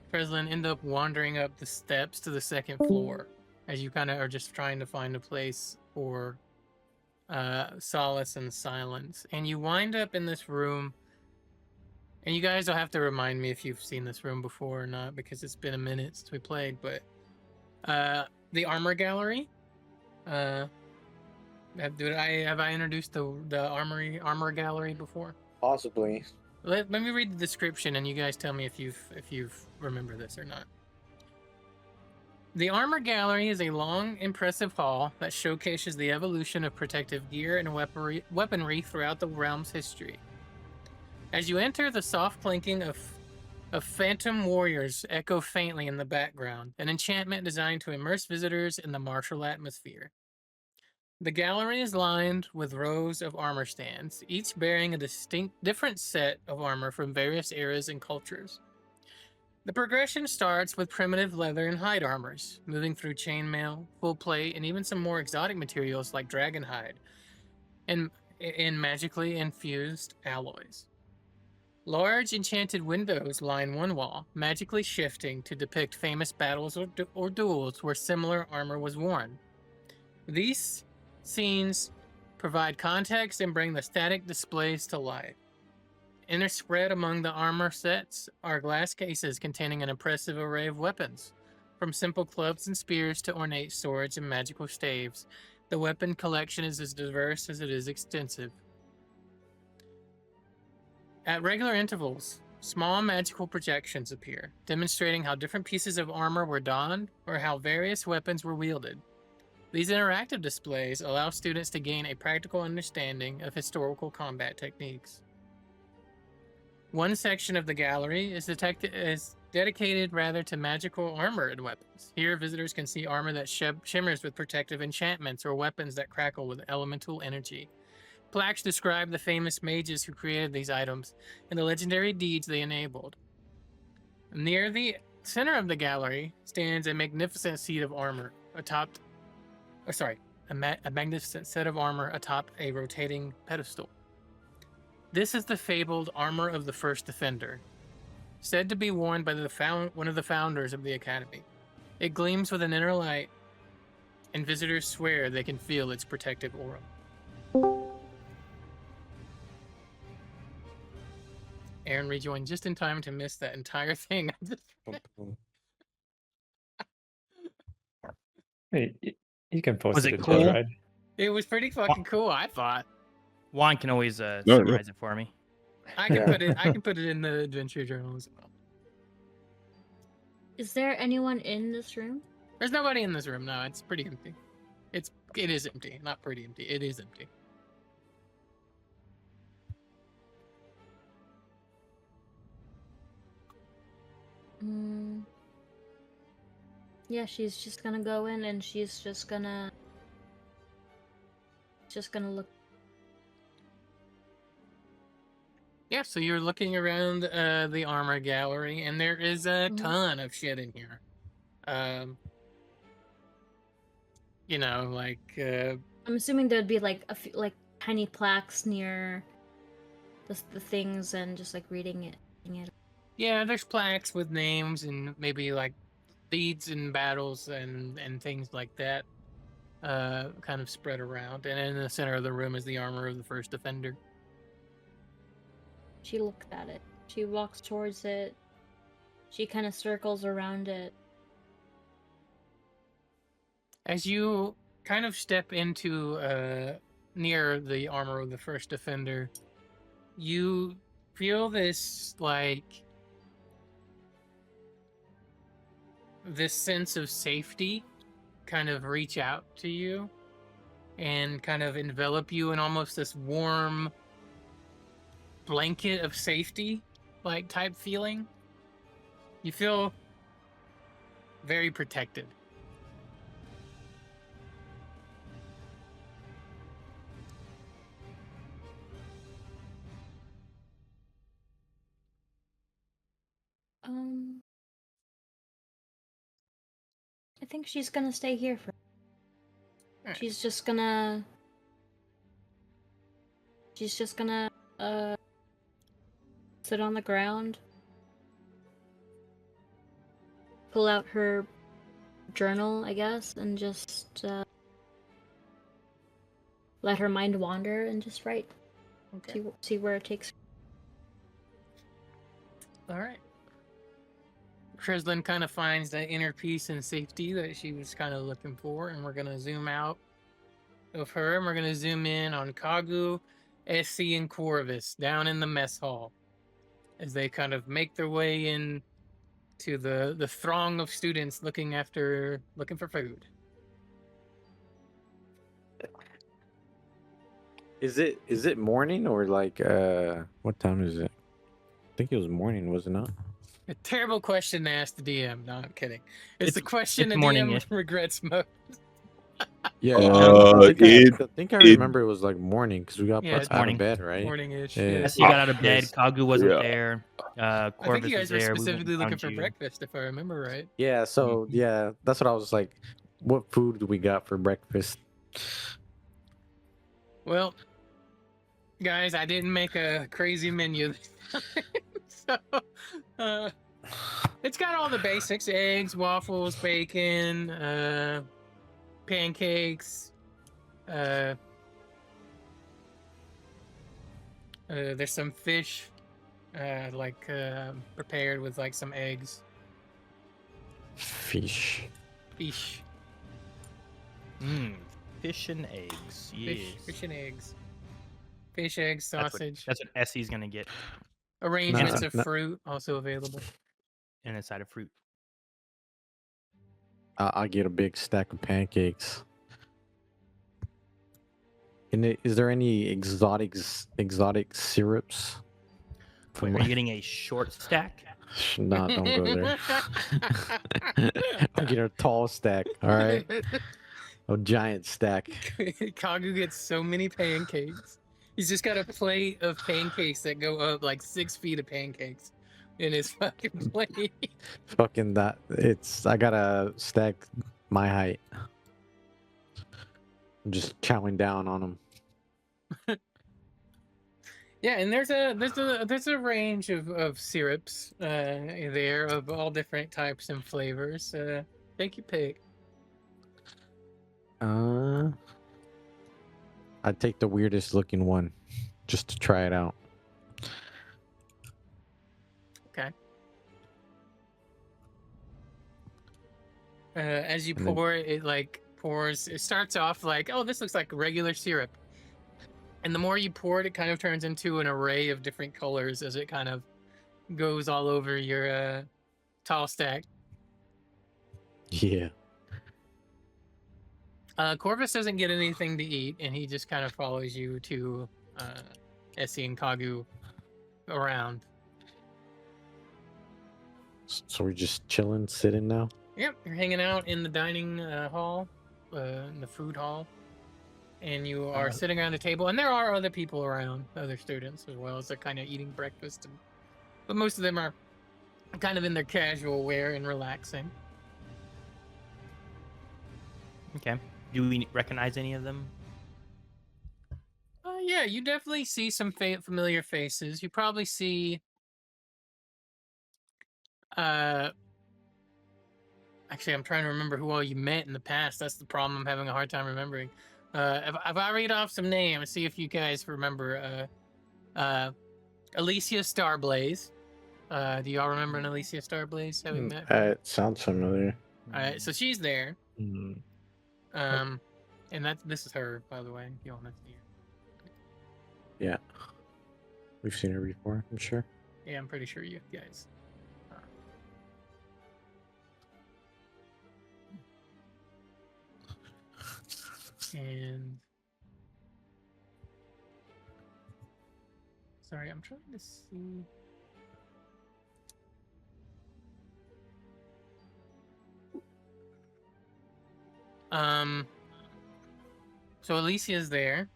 Preslin, end up wandering up the steps to the second floor as you kind of are just trying to find a place for solace and silence. And you wind up in this room. And you guys will have to remind me if you've seen this room before or not, because it's been a minute since we played. But the armor gallery. Have I introduced the armor gallery before? Possibly. Let me read the description, and you guys tell me if you've remember this or not. The armor gallery is a long, impressive hall that showcases the evolution of protective gear and weaponry throughout the realm's history. As you enter, the soft clinking of phantom warriors echo faintly in the background, an enchantment designed to immerse visitors in the martial atmosphere. The gallery is lined with rows of armor stands, each bearing a different set of armor from various eras and cultures. The progression starts with primitive leather and hide armors, moving through chainmail, full plate, and even some more exotic materials like dragon hide, and in magically infused alloys. Large enchanted windows line one wall, magically shifting to depict famous battles or duels where similar armor was worn. These scenes provide context and bring the static displays to life. Interspread among the armor sets are glass cases containing an impressive array of weapons, from simple clubs and spears to ornate swords and magical staves. The weapon collection is as diverse as it is extensive. At regular intervals, small magical projections appear, demonstrating how different pieces of armor were donned or how various weapons were wielded. These interactive displays allow students to gain a practical understanding of historical combat techniques. One section of the gallery is dedicated to magical armor and weapons. Here, visitors can see armor that shimmers with protective enchantments or weapons that crackle with elemental energy. Plaques describe the famous mages who created these items and the legendary deeds they enabled. Near the center of the gallery stands a magnificent seat of armor a magnificent set of armor atop a rotating pedestal. This is the fabled armor of the First Defender, said to be worn by one of the founders of the Academy. It gleams with an inner light, and visitors swear they can feel its protective aura. Aaron rejoined just in time to miss that entire thing. Hey, you can post Was it it in cool? chat, right? It was pretty fucking cool, I thought. Juan can always no. summarize it for me. I can Yeah. put it in the adventure journal as well. Is there anyone in this room? There's nobody in this room. No, it's pretty empty. It is empty, not pretty empty. It is empty. Yeah, she's just gonna go in and she's just gonna look. Yeah, so you're looking around the armor gallery, and there is a ton of shit in here. I'm assuming there'd be like tiny plaques near the things and just like reading it. Yeah, there's plaques with names and maybe like deeds and battles and things like that, kind of spread around. And in the center of the room is the armor of the first defender. She looks at it. She walks towards it. She kind of circles around it. As you kind of step into near the armor of the first defender, you feel this this sense of safety kind of reach out to you and kind of envelop you in almost this warm blanket of safety like type feeling. You feel very protected. I think she's gonna stay here for. Alright. She's just gonna sit on the ground, pull out her journal, I guess, and just let her mind wander and just write. Okay. See where it takes her. All right. Kreslin kind of finds that inner peace and safety that she was kind of looking for, and we're going to zoom out of her, and we're going to zoom in on Kagu, SC, and Corvus down in the mess hall as they kind of make their way in to the throng of students looking for food. Is it morning or like what time is it? I think it was morning, was it not? A terrible question to ask the DM. No, I'm kidding. It's the question it's the DM morning-ish. regrets most. Yeah, I think I remember it was like morning because we got Yeah, put it's out morning. of bed, right? Morning-ish. Yeah. Yeah. SC got out of bed. Yes. Kagu wasn't Yeah. there. I think Corvus you was guys were there. We went specifically and looking found for you. breakfast, if I remember right. Yeah, so yeah, that's what I was like. What food do we got for breakfast? Well, guys, I didn't make a crazy menu this time. So, it's got all the basics: eggs, waffles, bacon, pancakes. There's some fish, prepared with like some eggs. Fish. Fish. Fish and eggs. Yes. Fish and eggs. Fish, eggs, sausage. That's what SC's gonna get. Arrangements of No. fruit also available. And a side of fruit. I'll get a big stack of pancakes. And is there any exotic syrups? Wait, are you getting a short stack? No, don't go there. I'm getting a tall stack. All right, a giant stack. Kagu gets so many pancakes. He's just got a plate of pancakes that go up like 6 feet of pancakes in his fucking plate. Fucking that. I got a stack my height. I'm just chowing down on them. Yeah, and there's a range of syrups there of all different types and flavors. Take your pick. I'd take the weirdest looking one just to try it out. Okay. As you And then- pour it, it like pours. It starts off like, oh, this looks like regular syrup. And the more you pour it, it kind of turns into an array of different colors as it kind of goes all over your tall stack. Yeah. Corvus doesn't get anything to eat, and he just kind of follows you to Essie and Kagu around. So we're just chilling, sitting now? Yep, you're hanging out in the dining hall, in the food hall. And you are sitting around a table, and there are other people around, other students as well, as they're kind of eating breakfast. But most of them are kind of in their casual wear and relaxing. Okay. Do we recognize any of them? yeah, you definitely see some familiar faces. You probably see. Actually, I'm trying to remember who all you met in the past. That's the problem. I'm having a hard time remembering. If I read off some names, see if you guys remember. Alicia Starblaze. Do y'all remember an Alicia Starblaze having met? It sounds familiar. Alright, so she's there. Mm. And this is her, by the way. If you want to see her. Yeah. We've seen her before, I'm sure. Yeah, I'm pretty sure you guys. And sorry, I'm trying to see. So Alicia's there.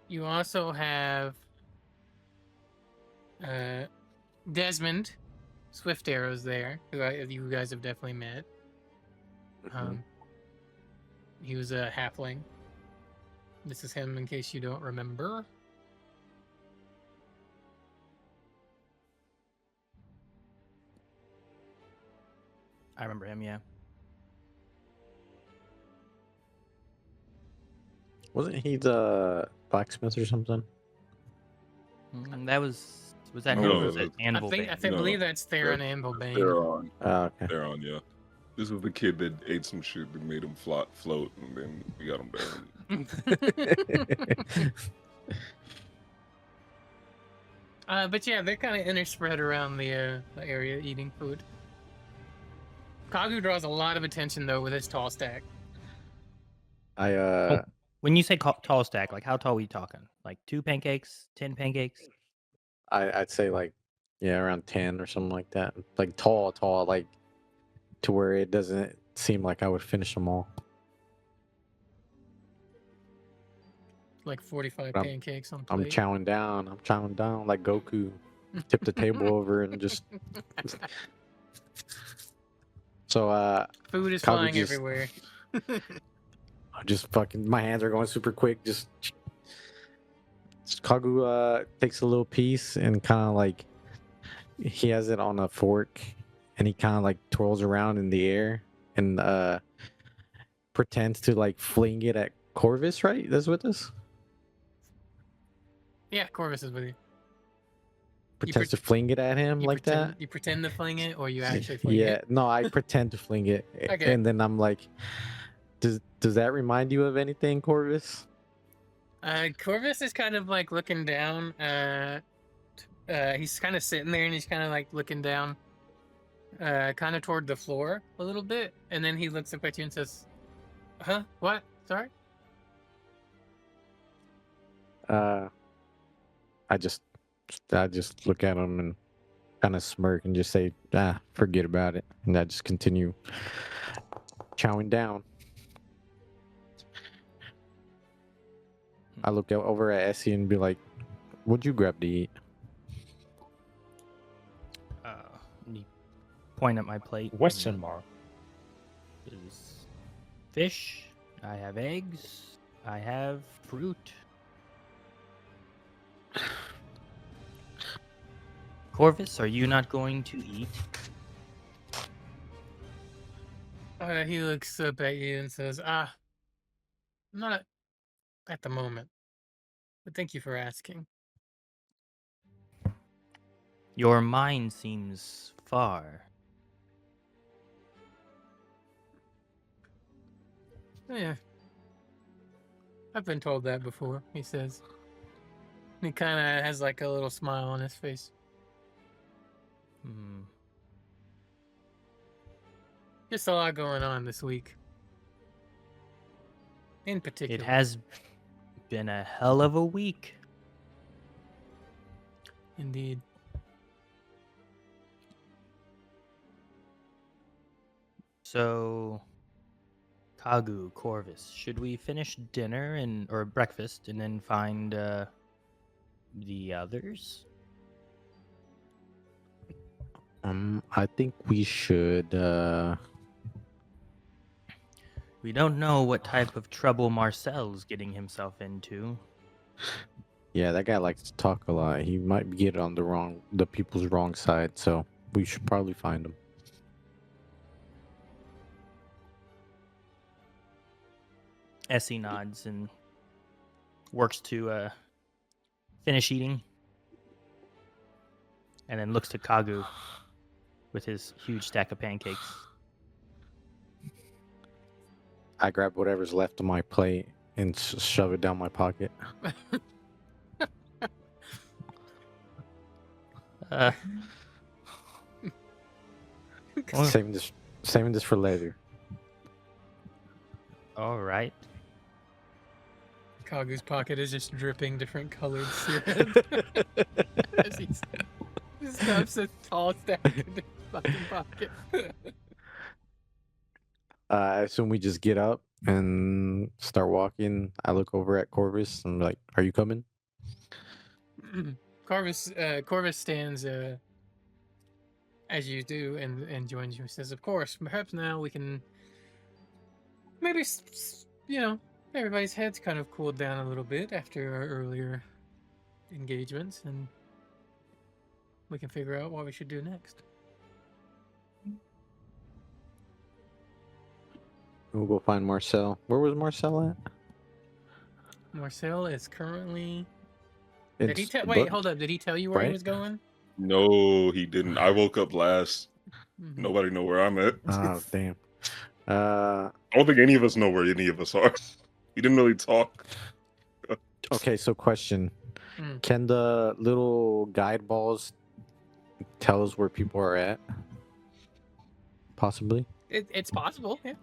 You also have Desmond Swift Arrow's there, who you guys have definitely met. He was a halfling. This is him in case you don't remember. I remember him, yeah. Wasn't he the blacksmith or something? That was that No, him? Or no, was that Anvil I Bane? believe that's Theron Anvilbane. Valderon. Oh, okay. Valderon, yeah. This was the kid that ate some shit that made him float, and then we got him buried. But yeah, they're kind of interspread around the area eating food. Kagu draws a lot of attention though with his tall stack. When you say tall stack, like how tall are we talking? Like 2 pancakes, 10 pancakes? I'd say like, yeah, around 10 or something like that. Like tall, like to where it doesn't seem like I would finish them all. Like 45 I'm- pancakes on I'm plate. chowing down like Goku. Tip the table over and just. So Food is Kagu flying just- everywhere. just fucking my hands are going super quick. Just Kagu takes a little piece and kind of like he has it on a fork and he kind of like twirls around in the air and pretends to like fling it at Corvus, right? That's with us. Yeah, Corvus is with you. Pretends to fling it at him like that. You pretend to fling it, or you actually fling Yeah, it? no, I pretend to fling it, Okay. and then I'm like, does that remind you of anything, Corvus? Corvus is kind of like looking down. He's kind of sitting there and he's kind of like looking down, kind of toward the floor a little bit, and then he looks up at you and says, "Huh? What? Sorry." I just look at him and kind of smirk and just say, forget about it, and I just continue chowing down. I look over at Essie and be like, "What'd you grab to eat?" You point at my plate. Question mark. Is fish. I have eggs. I have fruit. Corvus, are you not going to eat? He looks up at you and says, not at the moment, but thank you for asking." Your mind seems far. Yeah. I've been told that before, he says. He kind of has like a little smile on his face. Just a lot going on this week. In particular. It has been a hell of a week. Indeed. So, Kagu, Corvus, should we finish dinner or breakfast and then find the others? I think we should. We don't know what type of trouble Marcel's getting himself into. Yeah, that guy likes to talk a lot. He might get on the people's wrong side, so we should probably find him. Essie nods and works to finish eating, and then looks to Kagu with his huge stack of pancakes. I grab whatever's left of my plate and shove it down my pocket. Uh, well, Saving this for later. all right. Kagu's pocket is just dripping different colored syrup. As he stuffs a tall stack in his fucking pocket. I assume we just get up and start walking. I look over at Corvus and I'm like, "Are you coming?" Corvus stands as you do and joins you. Says, "Of course, perhaps now we can maybe everybody's heads kind of cooled down a little bit after our earlier engagements, and we can figure out what we should do next." We'll go find Marcel. Where was Marcel at? Marcel is currently. It's Wait, booked, hold up. Did he tell you where he right? was going? No, he didn't. I woke up last. Mhm. Nobody know where I'm at. Oh, damn. I don't think any of us know where any of us are. We didn't really talk. Okay, so question. Mm. Can the little guide balls tell us where people are at? Possibly. It's possible, yeah.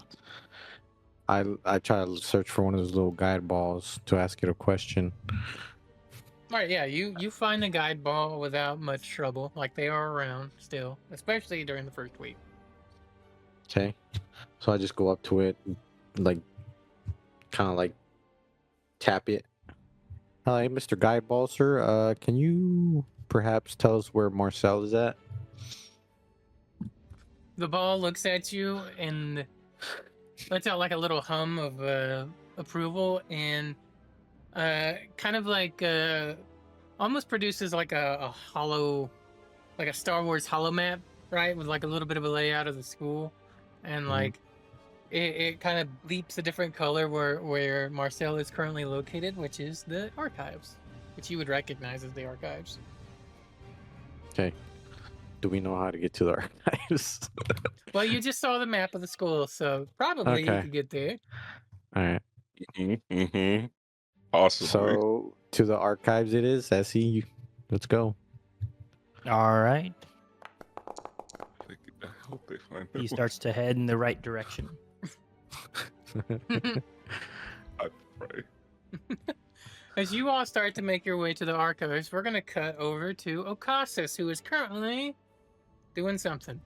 I try to search for one of those little guide balls to ask it a question. All right, yeah, you find the guide ball without much trouble. Like, they are around still, especially during the first week. Okay. So I just go up to it, like, kind of like tap it. Hi, Mr. Guide Ball, sir. Can you perhaps tell us where Marcel is at? The ball looks at you and lets out like a little hum of approval, and kind of like almost produces like a hollow, like a Star Wars hollow map, right, with like a little bit of a layout of the school, and like it kind of leaps a different color where Marcel is currently located, which is the archives, which you would recognize as the archives. Okay. Do we know how to get to the archives? Well, you just saw the map of the school, so probably you Okay. could get there. All right. Mm-hmm. Possibly. So to the archives it is. Essie, let's go. All right. I hope they find He it. starts to head in the right direction. I pray. As you all start to make your way to the archives, we're going to cut over to Okasis, who is currently doing something.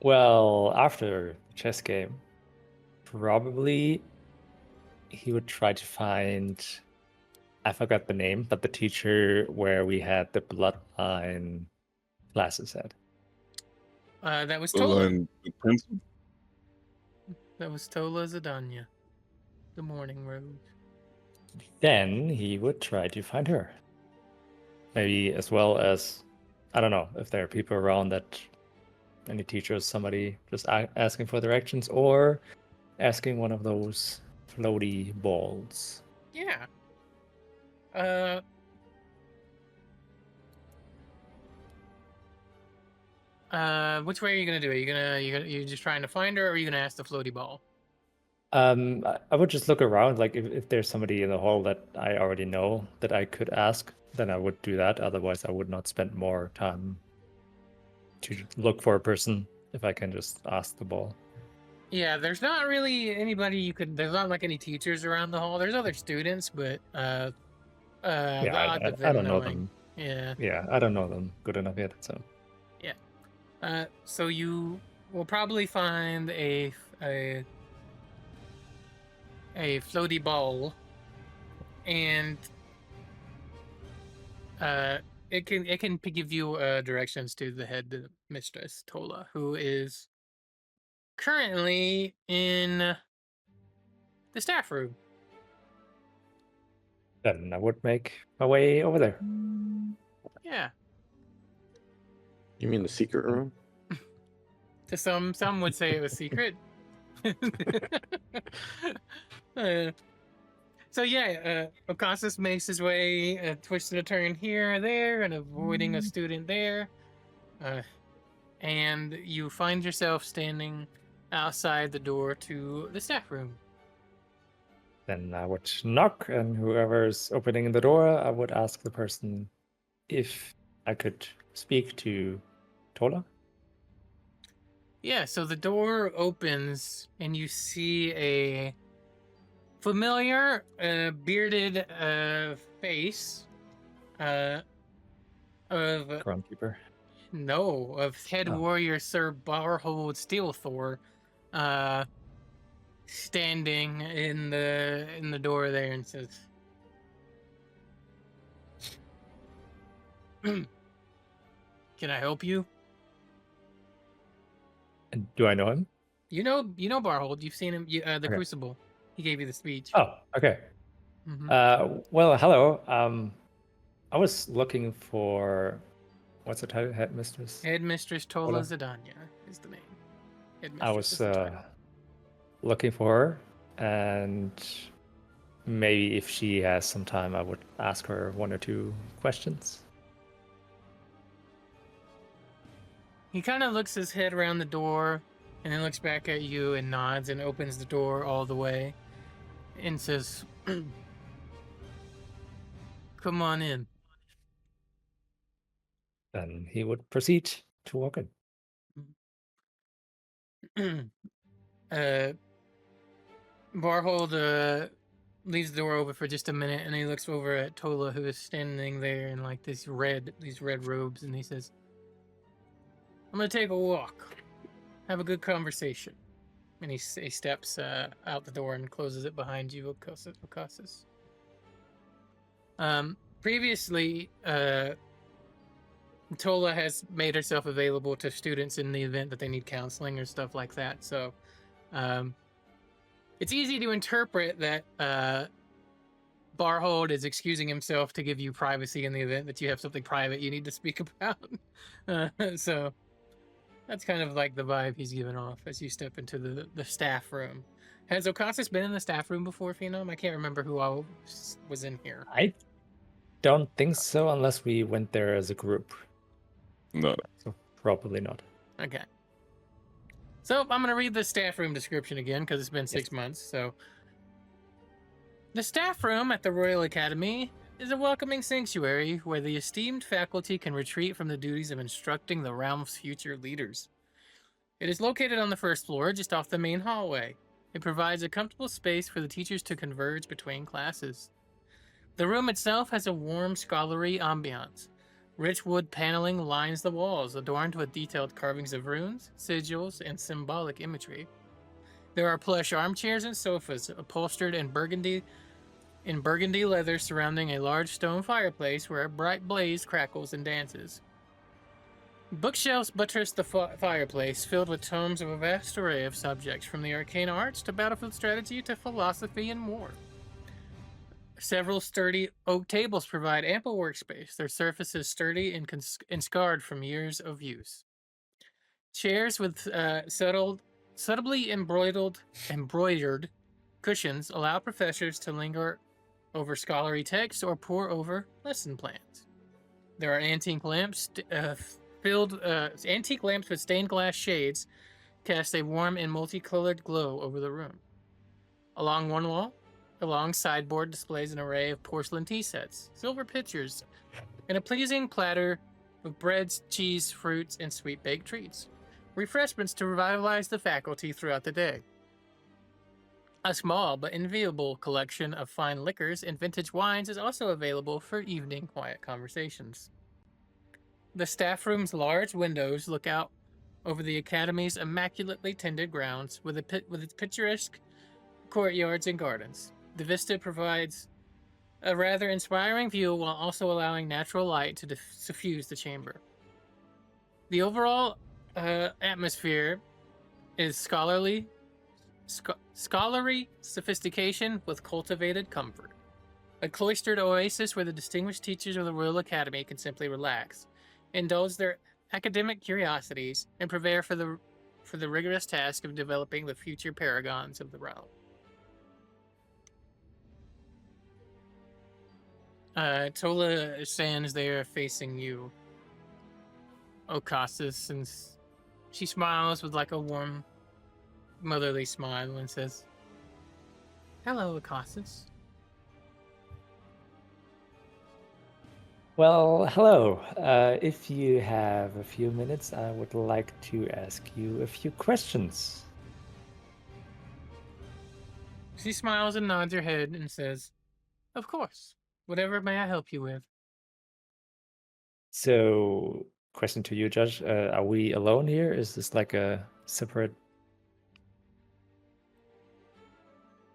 Well, after the chess game, probably he would try to find, I forgot the name, but the teacher where we had the bloodline classes at. That was Well, Tola. and the prince. That was Tola Zadanya. The Morning Road. Then he would try to find her. Maybe as well as, I don't know, if there are people around that, any teachers, somebody just asking for directions, or asking one of those floaty balls. Yeah. Which way are you gonna do it? You just trying to find her, or are you gonna ask the floaty ball? I would just look around, like if there's somebody in the hall that I already know that I could ask, then I would do that. Otherwise, I would not spend more time to look for a person if I can just ask the ball. Yeah, there's not really anybody you could. There's not like any teachers around the hall. There's other students, but the odds of them I don't know knowing. them. Yeah. Yeah, I don't know them good enough yet. So So you will probably find a floaty ball, and it can give you directions to the head mistress Tola, who is currently in the staff room. Then I would make my way over there. Yeah. You mean the secret room? To some would say it was secret. So yeah, Ocasas makes his way, twisting a turn here or there, and avoiding a student there. And you find yourself standing outside the door to the staff room. Then I would knock, and whoever's opening the door, I would ask the person if I could speak to Tola. Yeah, so the door opens, and you see a familiar, bearded face of Groundkeeper. head Oh. warrior Sir Barhold Steelthor, standing in the door there and says, "Can I help you? And do I know him? You know Barhold. You've seen him. The Okay. Crucible. He gave you the speech. Oh, okay. Mhm. Well, hello. I was looking for what's the title? Headmistress. Headmistress Tola Tola. Zadanya is the name. I Headmistress was is the title. looking for her, and maybe if she has some time, I would ask her one or two questions. He kind of looks his head around the door, and then looks back at you and nods and opens the door all the way, and says, "Come on in." Then he would proceed to walk in. Barhold leaves the door open for just a minute, and he looks over at Tola, who is standing there in like these red robes, and he says, "I'm gonna take a walk, have a good conversation." And he steps out the door and closes it behind you, Ocasas. Previously, Tola has made herself available to students in the event that they need counseling or stuff like that. So, it's easy to interpret that Barhold is excusing himself to give you privacy in the event that you have something private you need to speak about. So that's kind of like the vibe he's giving off as you step into the staff room. Has Ocasas been in the staff room before, Phenom? I can't remember who all was in here. I don't think so, unless we went there as a group. No. So probably not. Okay. So I'm going to read the staff room description again because it's been 6 Yes. months. So the staff room at the Royal Academy is a welcoming sanctuary where the esteemed faculty can retreat from the duties of instructing the realm's future leaders. It is located on the first floor, just off the main hallway. It provides a comfortable space for the teachers to converge between classes. The room itself has a warm, scholarly ambiance. Rich wood paneling lines the walls, adorned with detailed carvings of runes, sigils, and symbolic imagery. There are plush armchairs and sofas, upholstered in burgundy leather, surrounding a large stone fireplace where a bright blaze crackles and dances. Bookshelves buttress the fireplace, filled with tomes of a vast array of subjects, from the arcane arts to battlefield strategy to philosophy and more. Several sturdy oak tables provide ample workspace, their surfaces sturdy and scarred from years of use. Chairs with subtly embroidered cushions allow professors to linger over scholarly texts or pore over lesson plans. There are antique lamps antique lamps with stained glass shades cast a warm and multicolored glow over the room. Along one wall, a long sideboard displays an array of porcelain tea sets, silver pitchers, and a pleasing platter of breads, cheese, fruits, and sweet baked treats. Refreshments to revitalize the faculty throughout the day. A small but enviable collection of fine liquors and vintage wines is also available for evening quiet conversations. The staff room's large windows look out over the academy's immaculately tended grounds with its picturesque courtyards and gardens. The vista provides a rather inspiring view while also allowing natural light to suffuse the chamber. The overall atmosphere is scholarly sophistication with cultivated comfort. A cloistered oasis where the distinguished teachers of the Royal Academy can simply relax, indulge their academic curiosities, and prepare for the rigorous task of developing the future paragons of the realm. Tola stands there facing you, Ocastus, and she smiles with like a warm, motherly smile and says, "Hello, Ocastus." Well, hello. If you have a few minutes, I would like to ask you a few questions. She smiles and nods her head and says, "Of course. Whatever may I help you with?" So, question to you, Judge. Are we alone here? Is this like a separate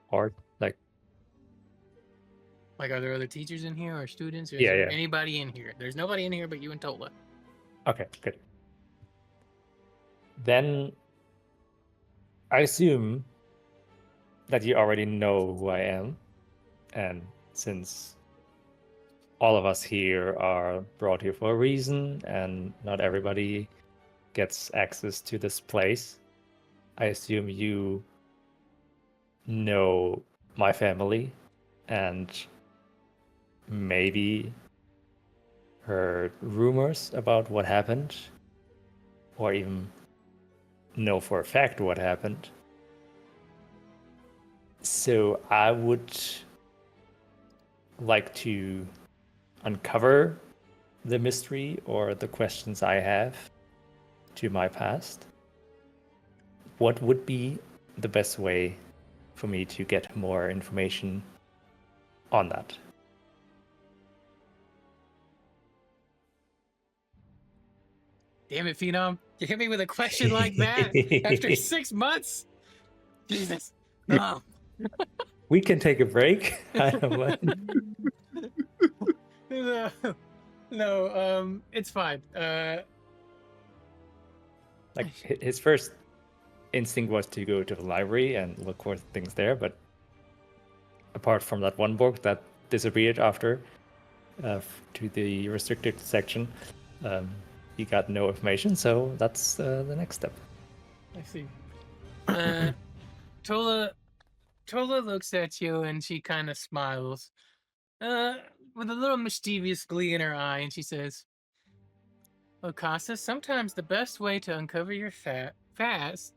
part? Like, are there other teachers in here or students? Or is Yeah, there yeah. anybody in here? There's nobody in here but you and Tola. Okay, good. Then I assume that you already know who I am. And since all of us here are brought here for a reason, and not everybody gets access to this place, I assume you know my family and maybe heard rumors about what happened, or even know for a fact what happened. So I would like to uncover the mystery or the questions I have to my past. What would be the best way for me to get more information on that? Damn it, Phenom. You hit me with a question like that after 6 months? Jesus. No. We can take a break. I don't mind. No, it's fine. Like his first instinct was to go to the library and look for things there, but apart from that one book that disappeared after to the restricted section, he got no information. So that's the next step. I see. Tola looks at you and she kind of smiles, with a little mischievous glee in her eye, and she says, "Okasa, sometimes the best way to uncover your past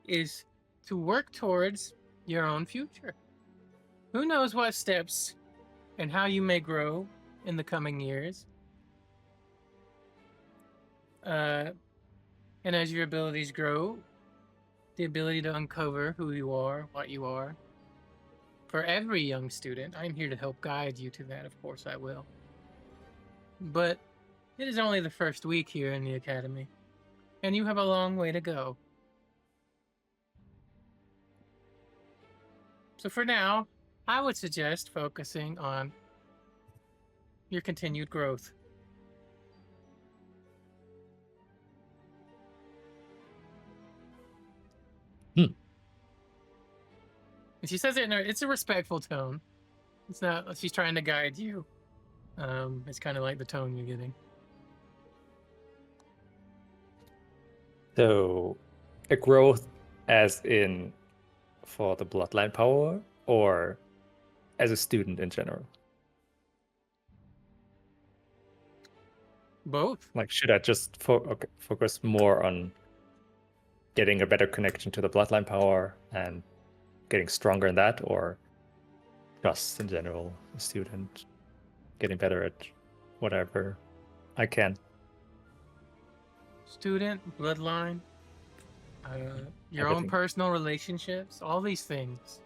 is to work towards your own future. Who knows what steps and how you may grow in the coming years. And as your abilities grow, the ability to uncover who you are, what you are. For every young student, I'm here to help guide you to that, of course I will. But it is only the first week here in the academy, and you have a long way to go. So for now, I would suggest focusing on your continued growth. And she says it it's a respectful tone. It's not, she's trying to guide you. It's kind of like the tone you're getting. So, a growth as in for the bloodline power, or as a student in general? Both. Like, should I just focus more on getting a better connection to the bloodline power and getting stronger in that, or just in general, a student getting better at whatever I can? Student, bloodline, your own Everything. personal relationships, all these things.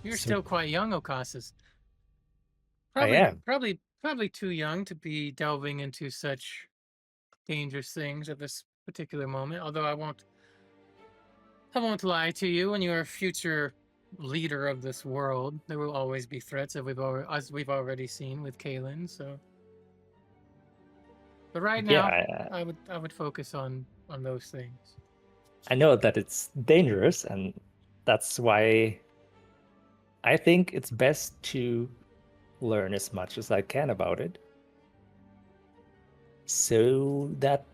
You're So- still quite young, Okasas. I am. Probably too young to be delving into such dangerous things at this particular moment. Although I won't lie to you. When you're a future leader of this world, there will always be threats, as we've already seen with Kaylin. So But right Yeah, now, I would focus on those things. I know that it's dangerous, and that's why I think it's best to learn as much as I can about it, so that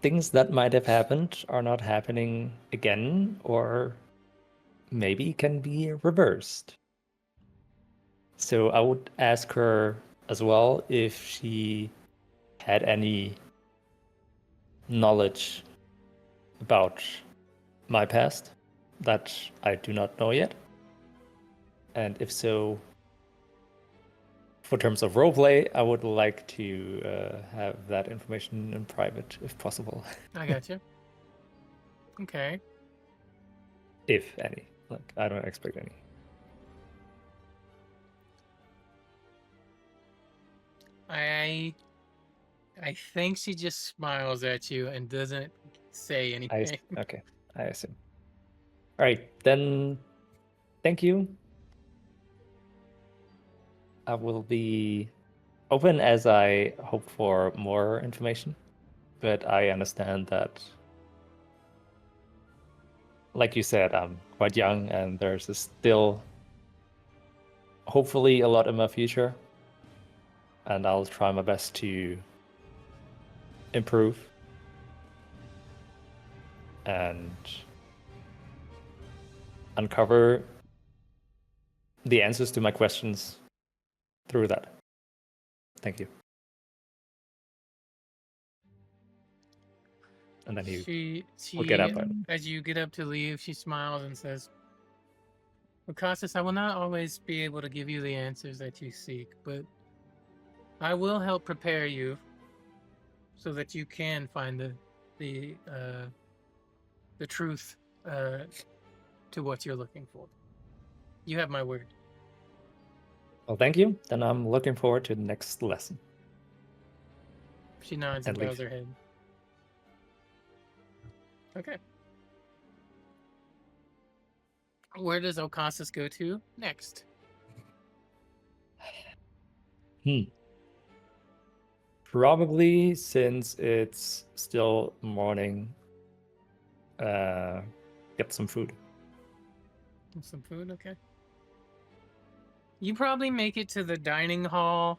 things that might have happened are not happening again, or maybe can be reversed. So I would ask her as well if she had any knowledge about my past that I do not know yet. And if so, for terms of roleplay, I would like to have that information in private if possible. I got you. Okay. If any. Like, I don't expect any. I think she just smiles at you and doesn't say anything. Okay, I assume. All right, then thank you. I will be open as I hope for more information, but I understand that, like you said, I'm quite young and there's still hopefully a lot in my future, and I'll try my best to improve and uncover the answers to my questions through that. Thank you. And then he will get up. As you get up to leave, she smiles and says, Ocasas, I will not always be able to give you the answers that you seek, but I will help prepare you so that you can find the truth to what you're looking for. You have my word. Well, thank you. Then I'm looking forward to the next lesson. She nods and bows her head. Okay. Where does Ocasas go to next? Probably, since it's still morning, get some food. Some food, okay. You probably make it to the dining hall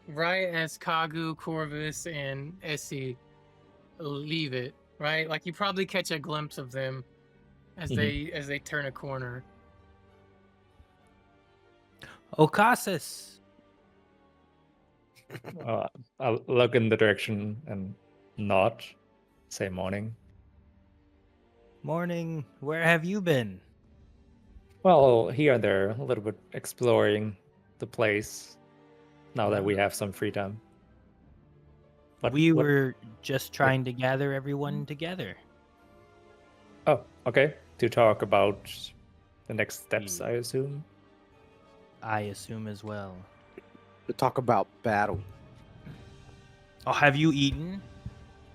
right as Kagu, Corvus, and Essie leave it, right? Like you probably catch a glimpse of them as they turn a corner. Ocasas. I'll look in the direction and nod, say morning. Morning. Where have you been? Well, here and there, a little bit exploring the place now that we have some free time. But we were just trying to gather everyone together. Oh, okay. To talk about the next steps, I assume. I assume as well. To talk about battle. Oh, have you eaten?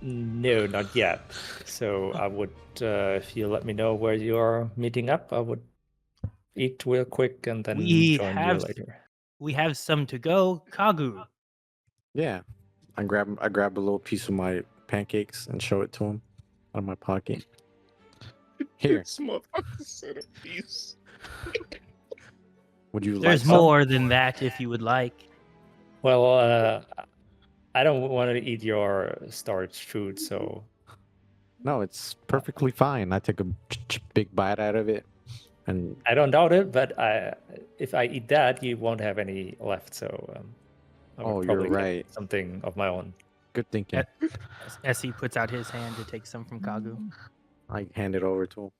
No, not yet. So I would, if you let me know where you are meeting up, I would eat real quick and then join you later. We have some to go. Kagu. Yeah. I grab a little piece of my pancakes and show it to him out of my pocket. Here. This motherfucker said a piece. Would you There's like more than that if you would like. Well, I don't want to eat your storage food, so... No, it's perfectly fine. I take a big bite out of it. And I don't doubt it, but if I eat that, you won't have any left, so... I would probably you're right. get something of my own. Good thinking. Essie puts out his hand to take some from Kagu. I hand it over to him.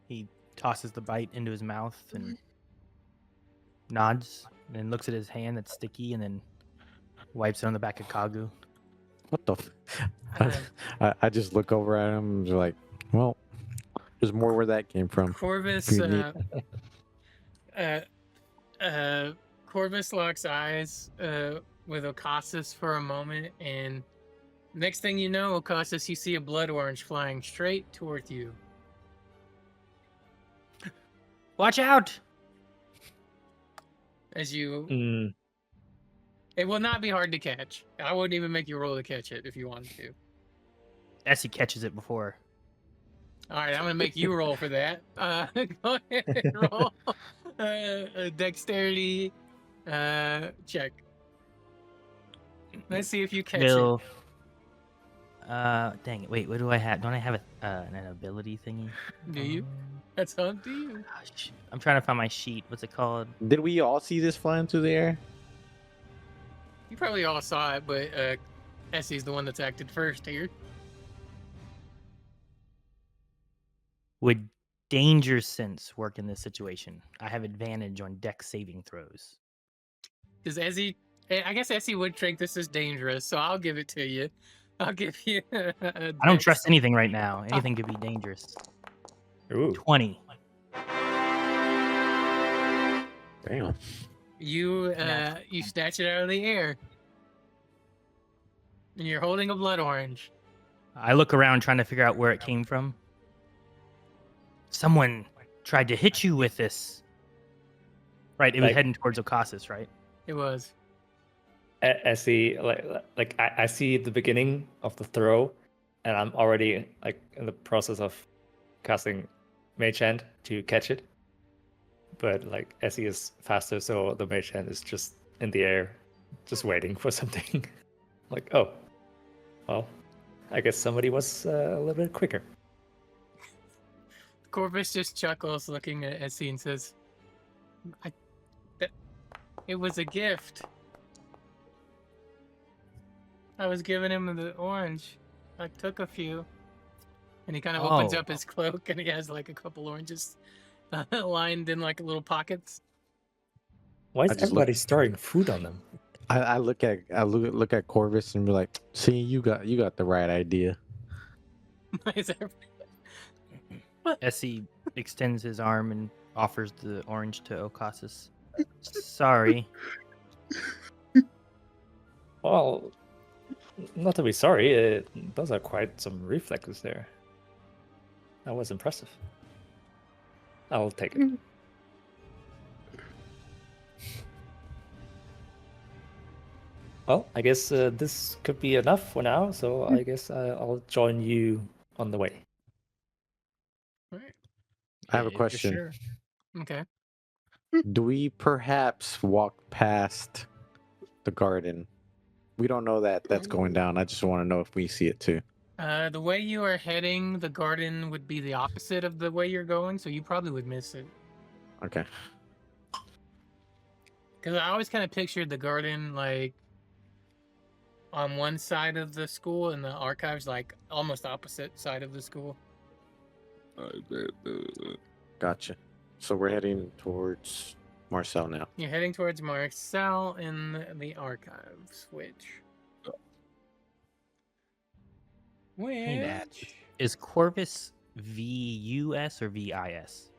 He tosses the bite into his mouth and nods, and then looks at his hand that's sticky, and then wipes it on the back of Kagu. What the? I just look over at him and be like, well, there's more where that came from. Corvus, Corvus locks eyes with Ocasas for a moment, and next thing you know, Ocasas, you see a blood orange flying straight towards you. Watch out! As you It will not be hard to catch. I wouldn't even make you roll to catch it if you wanted to. Essie catches it before. All right, I'm gonna make you roll for that. Go ahead and roll a dexterity check. Let's see if you catch Will. Dang it. Wait, what do I have? Don't I have an ability thingy? it. Do you? That's up to you. Oh, shoot. I'm trying to find my sheet. What's it called? Did we all see this flying through the air? You probably all saw it, but Essie's the one that's acted first here. Would danger sense work in this situation? I have advantage on dex saving throws. Does Essie? I guess Essie would think this is dangerous, so I'll give it to you. I'll give you. I don't trust anything right now. Anything could be dangerous. Ooh. 20. Damn. You you snatch it out of the air, and you're holding a blood orange. I look around trying to figure out where it came from. Someone tried to hit you with this. Right, it was Like- heading towards Ocassus, right? It was. I see, I see the beginning of the throw, and I'm already like in the process of casting Mage Hand to catch it. But like Essie is faster, so the Mage Hand is just in the air, just waiting for something. Like, oh, well, I guess somebody was a little bit quicker. Corvus just chuckles, looking at Essie, and says, "It was a gift. I was giving him the orange. I took a few." And he kind of opens Oh. up his cloak, and he has like a couple oranges lined in like little pockets. Why is I just everybody storing food on them? I look at Corvus and be like, "See, you got the right idea." Is that- Essie extends his arm and offers the orange to Ocassus. Sorry. Well, not to be sorry, those are quite some reflexes there. That was impressive. I'll take it. Well, I guess this could be enough for now, so I guess I'll join you on the way. Alright, I have a Yeah, for question. sure. okay. Do we perhaps walk past the garden? We don't know that that's going down. I just want to know if we see it too. The way you are heading, the garden would be the opposite of the way you're going, so you probably would miss it. Okay. Because I always kind of pictured the garden like on one side of the school, and the archives like almost opposite side of the school. I bet. Gotcha. So we're heading towards Marcel now. You're heading towards Marcel in the archives, which Hey, Nat. Is Corvus VUS or VIS?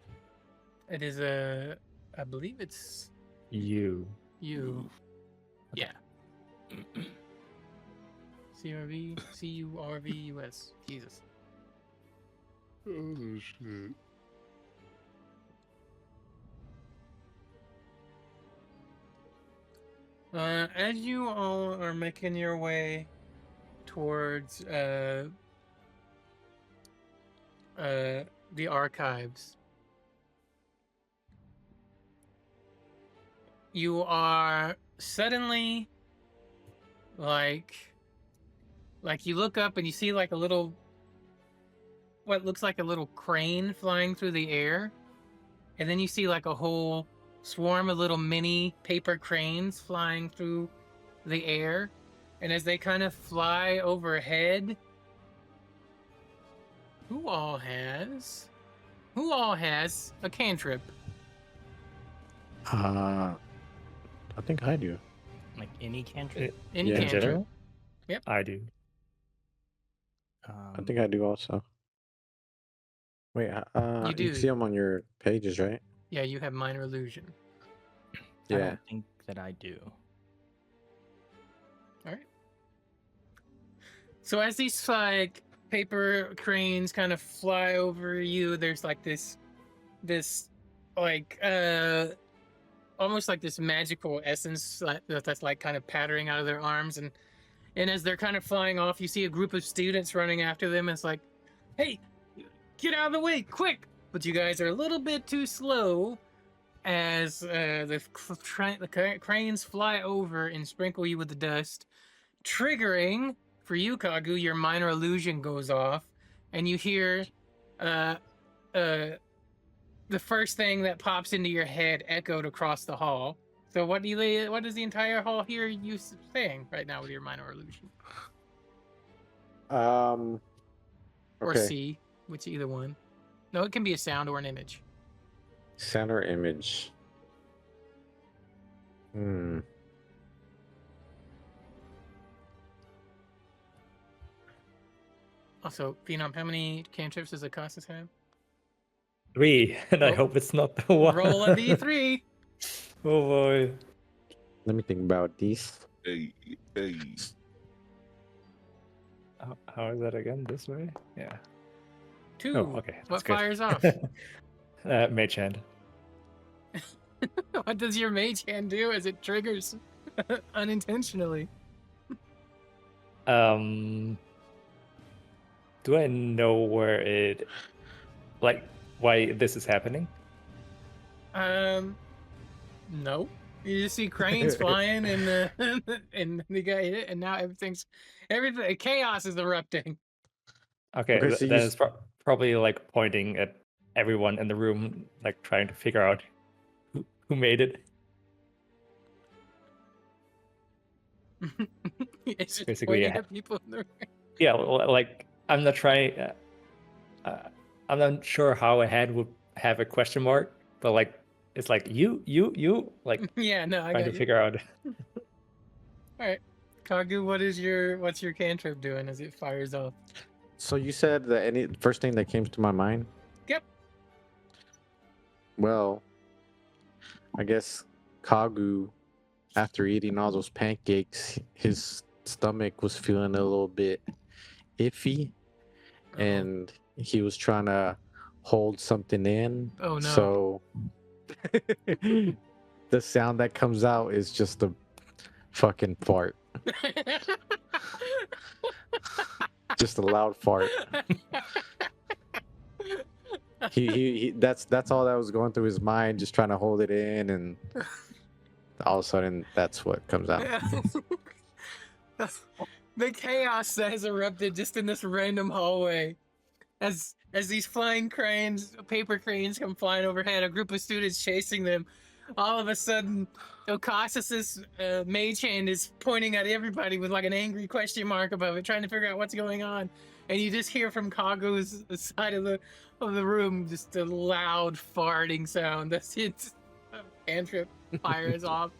it is I believe it's You. you. Yeah. CRV, CURVUS. Jesus. Oh shit. As you all are making your way towards the archives, you are suddenly like you look up and you see like a little, what looks like a little crane flying through the air, and then you see like a whole swarm of little mini paper cranes flying through the air, and as they kind of fly overhead, who all has a cantrip? I think I do. Like any cantrip? Any Yeah. In cantrip? general? Yep. I do. I think I do also. Wait, You do. you see them on your pages, right? Yeah, you have minor illusion. I Yeah. don't think that I do. All right. So as these like paper cranes kind of fly over you, there's like this like almost like this magical essence that's like kind of pattering out of their arms, and as they're kind of flying off, you see a group of students running after them. It's like, hey, get out of the way, quick! But you guys are a little bit too slow as the cranes fly over and sprinkle you with the dust, triggering, for you, Kagu, your minor illusion goes off, and you hear the first thing that pops into your head echoed across the hall. So what does the entire hall hear you saying right now with your minor illusion? Okay. Or see, which either one. No, it can be a sound or an image. Center image. Also, Phenom, how many cantrips does Akasas have? 3, and I Oh. hope it's not the one. Roll a d3. Oh boy. Let me think about these. Hey. How is that again? This way? Yeah. 2. Oh, okay. What That's good. fires off? Mage hand. What does your mage hand do as it triggers unintentionally? Do I know where it, like, why this is happening? No. You just see cranes flying and and they got hit, and now everything chaos is erupting. Okay, Okay, so then you it's probably like pointing at everyone in the room, like trying to figure out who made it. It's just Basically, pointing yeah. at people in the Yeah, like I'm not trying. I'm not sure how a hand would have a question mark, but like it's like you, like Yeah, no, I trying got to you. figure out. All right, Kagu, what's your cantrip doing as it fires off? So you said that first thing that came to my mind? Yep. Well, I guess Kagu, after eating all those pancakes, his stomach was feeling a little bit iffy, and he was trying to hold something in. Oh, no. So the sound that comes out is just a fucking fart. Just a loud fart. He that's all that was going through his mind, just trying to hold it in, and all of a sudden that's what comes out. The chaos that has erupted just in this random hallway. As these flying cranes, paper cranes, come flying overhead, a group of students chasing them. All of a sudden, Okasis's mage hand is pointing at everybody with like an angry question mark above it, trying to figure out what's going on. And you just hear from Kagu's side of the room just a loud farting sound. That's it. Cantrip fires off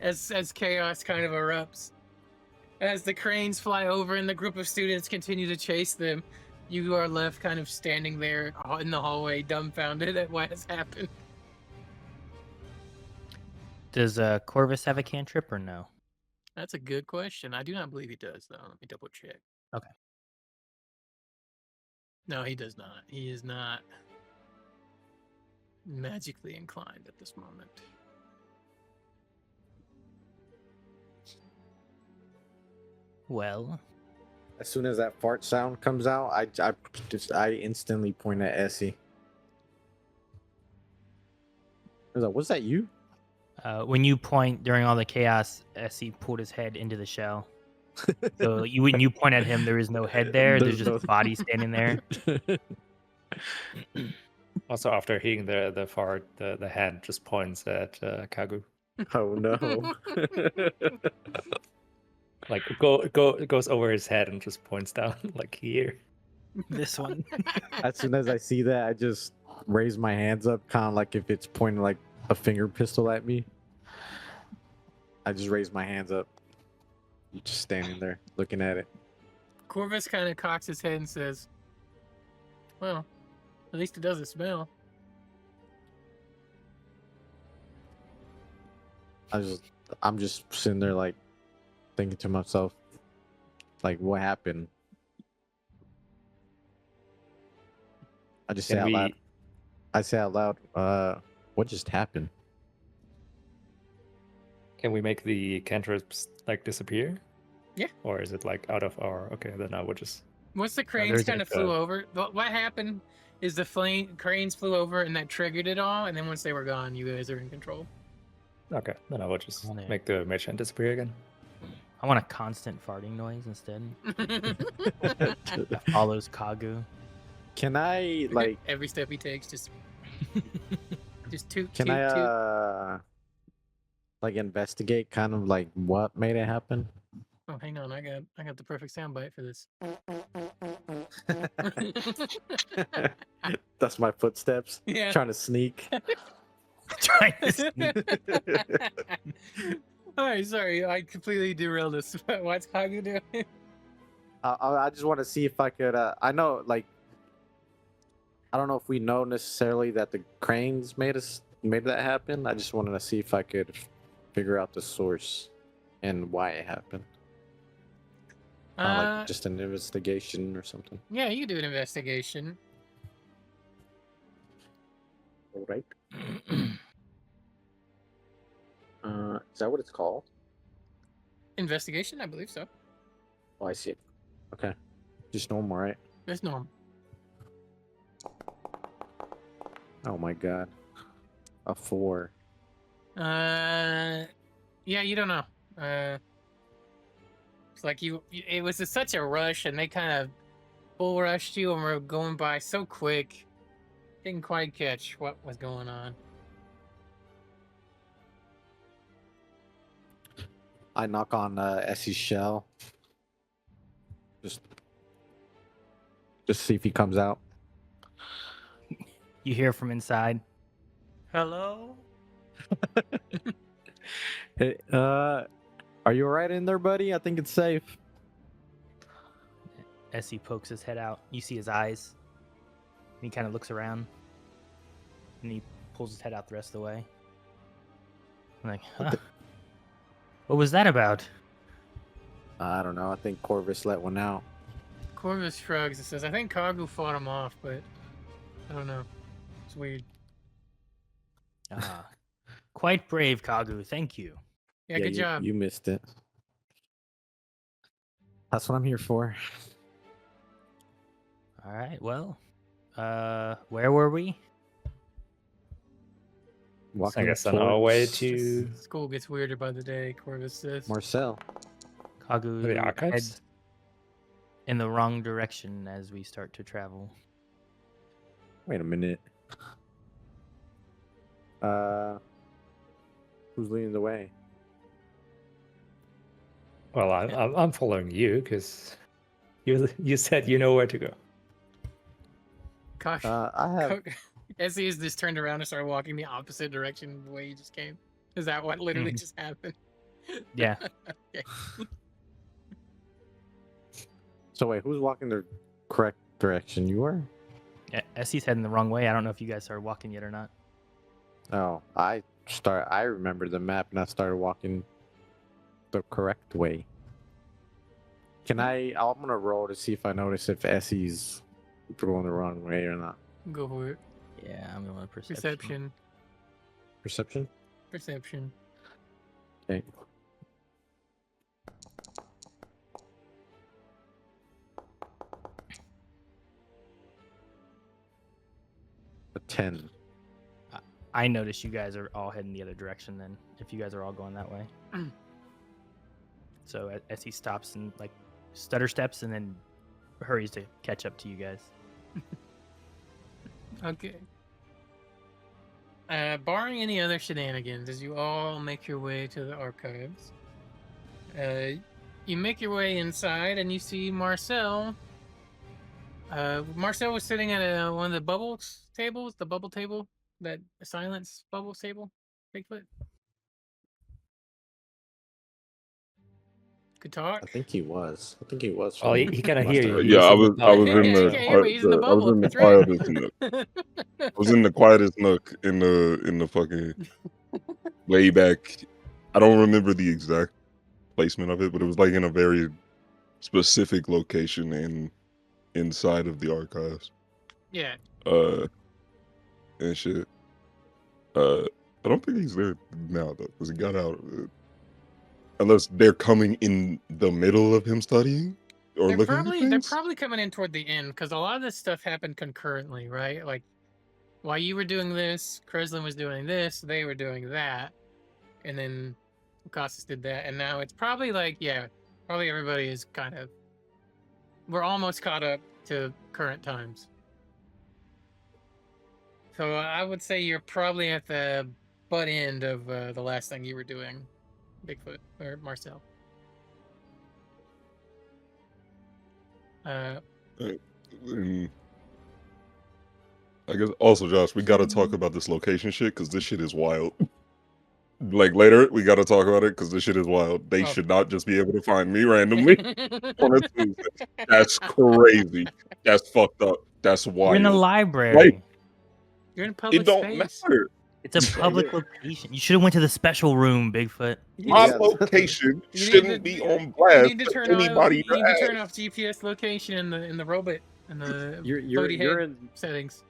as chaos kind of erupts. As the cranes fly over and the group of students continue to chase them, you are left kind of standing there in the hallway, dumbfounded at what has happened. Does Corvus have a cantrip or no? That's a good question. I do not believe he does, though. Let me double check. Okay. No, he does not. He is not magically inclined at this moment. Well, As soon as that fart sound comes out, I instantly point at Essie. I was like, "Was that you?" when you point during all the chaos, Essie pulled his head into the shell. So when you point at him, there is no head there. There's just a body standing there. Also, after hearing the fart, the hand just points at Kagu. Oh no! Like it goes over his head and just points down like here. This one. As soon as I see that, I just raise my hands up, kind of like if it's pointing like a finger pistol at me. I just raise my hands up, just standing there looking at it. Corvus kind of cocks his head and says, "Well, at least it doesn't smell." I'm just sitting there like thinking to myself, like, what happened? I just say out loud. I say out loud, what just happened? Can we make the cantrips like disappear? Yeah. Or is it like out of our? Okay, then I would just. Once the No, cranes there's kind of like flew a- over, what happened is the cranes flew over and that triggered it all, and then once they were gone, you guys are in control. Okay, then I would just On it. make the mage hand disappear again. I want a constant farting noise instead. That follows Kagu. Can I like? Every step he takes, just toot, Can toot, I like investigate kind of like what made it happen? Oh, hang on, I got the perfect soundbite for this. That's my footsteps. Yeah. Trying to sneak. Trying to sneak. All right, sorry, I completely derailed this. What's Kagu doing? I just want to see if I could. I know, like, I don't know if we know necessarily that the cranes made that happen. I just wanted to see if I could figure out the source and why it happened. Like just an investigation or something. Yeah, you do an investigation. All right. Is that what it's called? Investigation, I believe so. Oh, I see. Okay. Just normal, right? That's normal. Oh my god. A 4. Yeah, you don't know. It's like it was such a rush, and they kind of bull rushed you, and were going by so quick, didn't quite catch what was going on. I knock on Essie's shell. Just see if he comes out. You hear from inside. Hello? Hey, are you alright in there, buddy? I think it's safe. Essie pokes his head out. You see his eyes. And he kind of looks around. And he pulls his head out the rest of the way. I'm like, huh? What was that about? I don't know. I think Corvus let one out. Corvus shrugs and says, I think Kagu fought him off, but I don't know. It's weird. Ah, quite brave, Kagu. Thank you. Yeah, good job. You missed it. That's what I'm here for. All right, well, where were we? Walking I guess on our way towards to School gets weirder by the day, Corvus says. Marcel. Kagu the archives. heads in the wrong direction as we start to travel. Wait a minute. Who's leading the way? Well, I'm following you because you said you know where to go. Gosh, I have. Essie is just turned around and started walking the opposite direction the way you just came. Is that what literally Mhm. just happened? Yeah. Okay. So wait, who's walking the correct direction? You are? Yeah, Essie's heading the wrong way. I don't know if you guys are walking yet or not. Oh, I remember the map and I started walking the correct way. I'm gonna roll to see if I notice if Essie's going the wrong way or not. Go for it. Yeah, I'm going to Perception. Perception? Perception. Okay. A 10. I notice you guys are all heading the other direction then, if you guys are all going that way. So Essie stops and like stutter steps and then hurries to catch up to you guys. Okay. Barring any other shenanigans, as you all make your way to the archives, you make your way inside and you see Marcel. Marcel was sitting at one of the bubble table, that silence bubble table. Bigfoot. Could talk. I think he was. Oh, he cannot last hear I you. heard. Yeah, I was in Yeah, the you can't hear me, he's in the I was bubble, in the that's right. quietest nook. I was in the quietest nook in the fucking way back. I don't remember the exact placement of it, but it was like in a very specific location inside of the archives. Yeah. And shit. I don't think he's there now though, because he got out of it. unless they're coming in the middle of him studying or They're looking at they're things. probably coming in toward the end because a lot of this stuff happened concurrently, right? Like while you were doing this, Kreslin was doing this, they were doing that, and then Casas did that, and now it's probably like probably everybody is kind of we're almost caught up to current times. So I would say you're probably at the butt end of the last thing you were doing, Bigfoot or Marcel. And I guess also, Josh, we gotta talk about this location shit because this shit is wild. Like later, we gotta talk about it because this shit is wild. They Oh. should not just be able to find me randomly on a Tuesday. That's crazy. That's fucked up. That's wild. We're in the library. Like, You're in public it don't space. matter. It's a public location. You should have went to the special room, Bigfoot. My Yeah. location You need shouldn't to- be on You blast need to to turn off. anybody. You need to turn off GPS location in the robot and the You're floaty head in settings.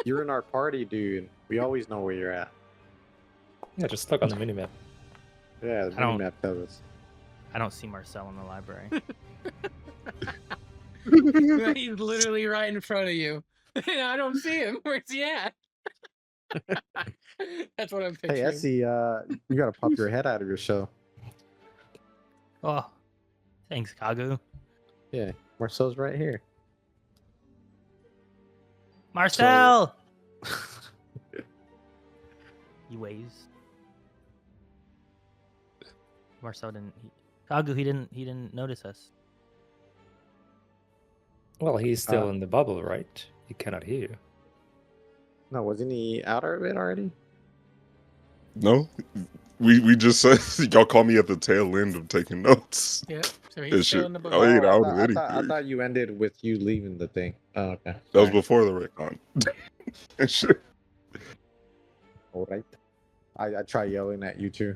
you're in our party, dude. We always know where you're at. Yeah, just look on the minimap. Yeah, the I don't- minimap tells us. I don't see Marcel in the library. He's literally right in front of you. I don't see him. Where's he at? That's what I'm picturing. Hey, Essie, you gotta pop your head out of your shell. Oh, thanks, Kagu. Yeah, Marcel's right here. Marcel! He waves. Marcel didn't. Kagu, he didn't notice us. Well, he's still Uh, in the bubble, right? He cannot hear you. No, wasn't he out of it already? No, we just said y'all call me at the tail end of taking notes. Yep. So That he's still shit- in the I boat. ain't out of I anything. thought you ended with you leaving the thing. Oh, okay. That was Alright. before the recon. And shit. All right. I try yelling at you too.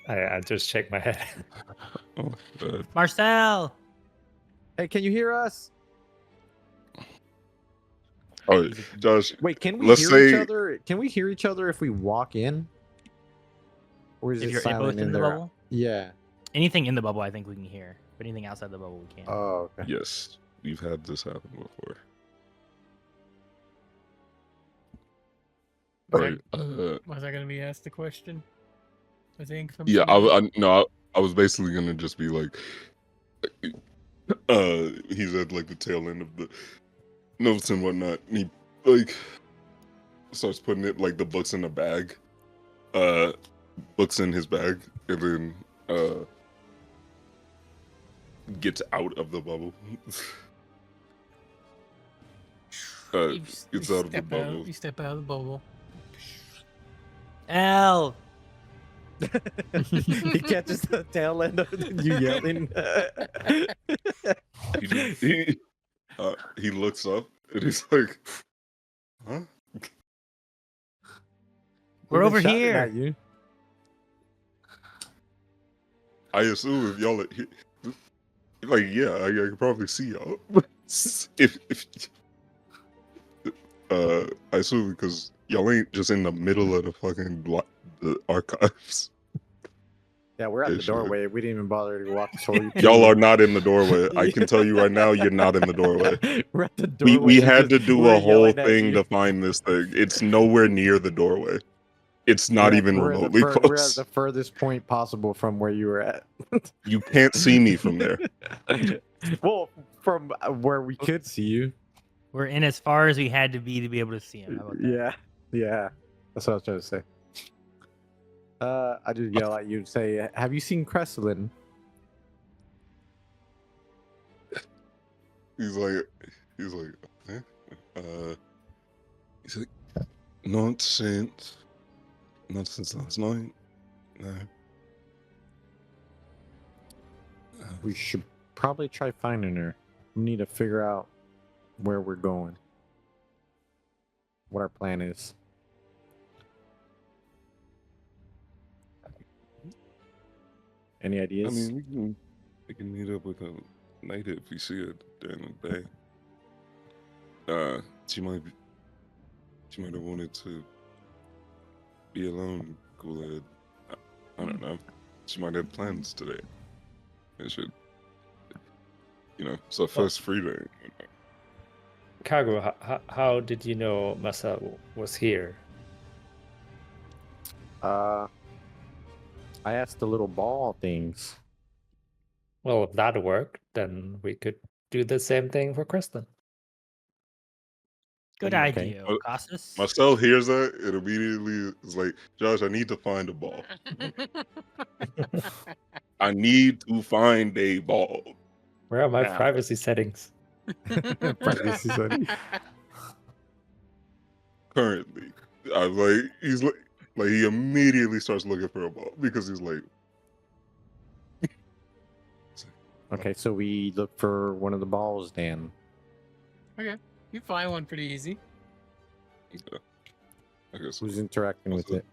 I just shake my head. Oh, God. Marcel! Hey, can you hear us? All right, Josh. Wait, can we Let's hear each say- other? Can we hear each other if we walk in? Or is If it you're silent both in the there? bubble, Yeah. anything in the bubble, I think we can hear. But anything outside the bubble, we can't. Oh, okay. Yes, we've had this happen before. Was, All right. was I going to be asked the question? I think. from Yeah, somebody? I was basically gonna just be like, he's at like the tail end of the notes and whatnot. And he like starts putting it like the books in a bag, books in his bag, and then gets out of the bubble. You Gets out of the step bubble. You step out of the bubble. L! He catches the tail end of you yelling. He looks up and he's like, huh? We're We've over been shouting here. at you. I assume if y'all are here, like, yeah, I can probably see y'all. if I assume because y'all ain't just in the middle of the fucking the archives. Yeah, we're at Yeah, the sure. doorway. We didn't even bother to walk toward you. Y'all are not in the doorway. I can tell you right now, you're not in the doorway. We're at the doorway. We and had to just- do we're a whole yelling at thing you. to find this thing. It's nowhere near the doorway. It's not Yeah, even we're at the remotely We're at close. the furthest point possible from where you were at. You can't see me from there. Well, from where we could see you. We're in as far as we had to be able to see him. How about that? Yeah. That's what I was trying to say. I just yell at you and say, "Have you seen Kreslin?" He's like, eh? He's like, not since last night. No. We should probably try finding her. We need to figure out where we're going. What our plan is. Any I ideas? mean, we can meet up with a native if we see her during the day. She might have wanted to be alone, Cool Head. I don't know. She might have plans today. It should, it's our first free day. Kago, how did you know Marcel was here? I asked the little ball things. Well, if that worked, then we could do the same thing for Kristen. Good Okay. idea, Ocassus. Marcel hears that and immediately is like, Josh, I need to find a ball. I need to find a ball. Where are my Yeah. privacy settings? Privacy setting. Currently. I'm like, he's like he immediately starts looking for a ball because he's like, Okay, so we look for one of the balls, Dan. Okay, you find one pretty easy. yeah. I guess Who's interacting with it?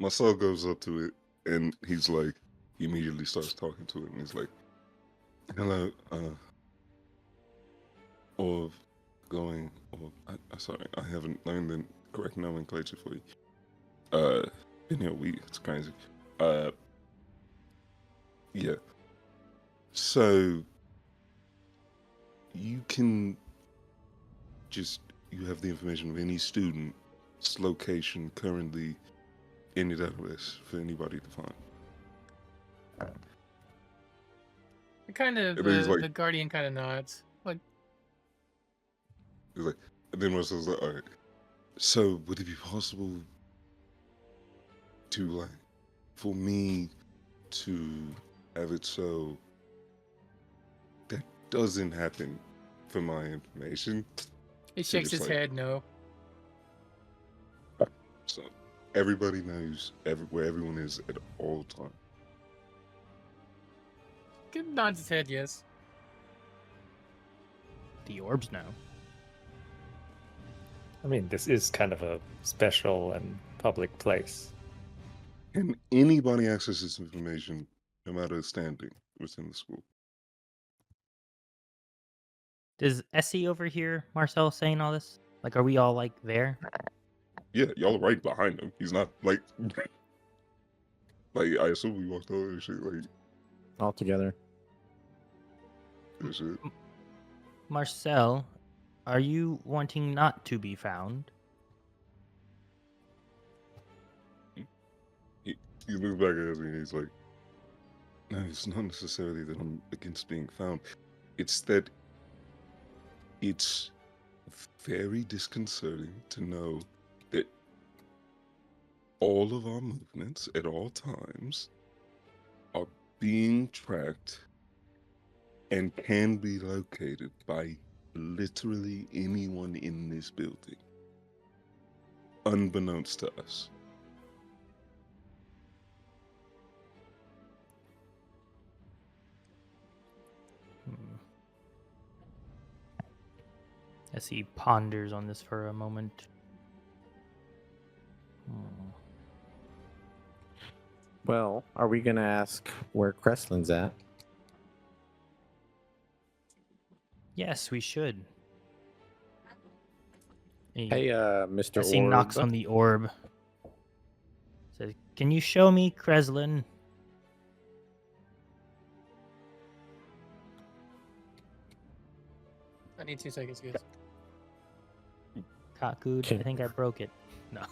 Marcel goes up to it and he's like, he immediately starts talking to it and he's like, hello, sorry, I haven't learned the correct nomenclature for you. Been here a week, it's crazy. Yeah. So, you have the information of any student's location currently in the database for anybody to find. And then he's like- The guardian kind of nods. Like, He's like, and then Marcel's like, all right. So would it be possible to for me to have it so that doesn't happen for my information? he shakes just his like- head, no. So everybody knows where everyone is at all times. Nods his head, yes. The orbs know. I mean, this is kind of a special and public place. Can anybody access this information no matter standing within the school? Does Essie overhear Marcel saying all this? Like, are we all like there? Yeah, y'all are right behind him. He's not like I assume we walked over and shit All together. and shit. Marcel, are you wanting not to be found? He looks back at me and he's like, no, it's not necessarily that I'm against being found. It's that it's very disconcerting to know that all of our movements at all times are being tracked and can be located by literally anyone in this building, unbeknownst to us. Essie ponders on this for a moment. Hmm. Well, are we gonna ask where Crestlin's at? Yes, we should. Hey, Mr. Essie Orb. knocks on the orb. Says, "Can you show me Kreslin?" I need 2 seconds, guys. Kakud, Okay. I think I broke it. No.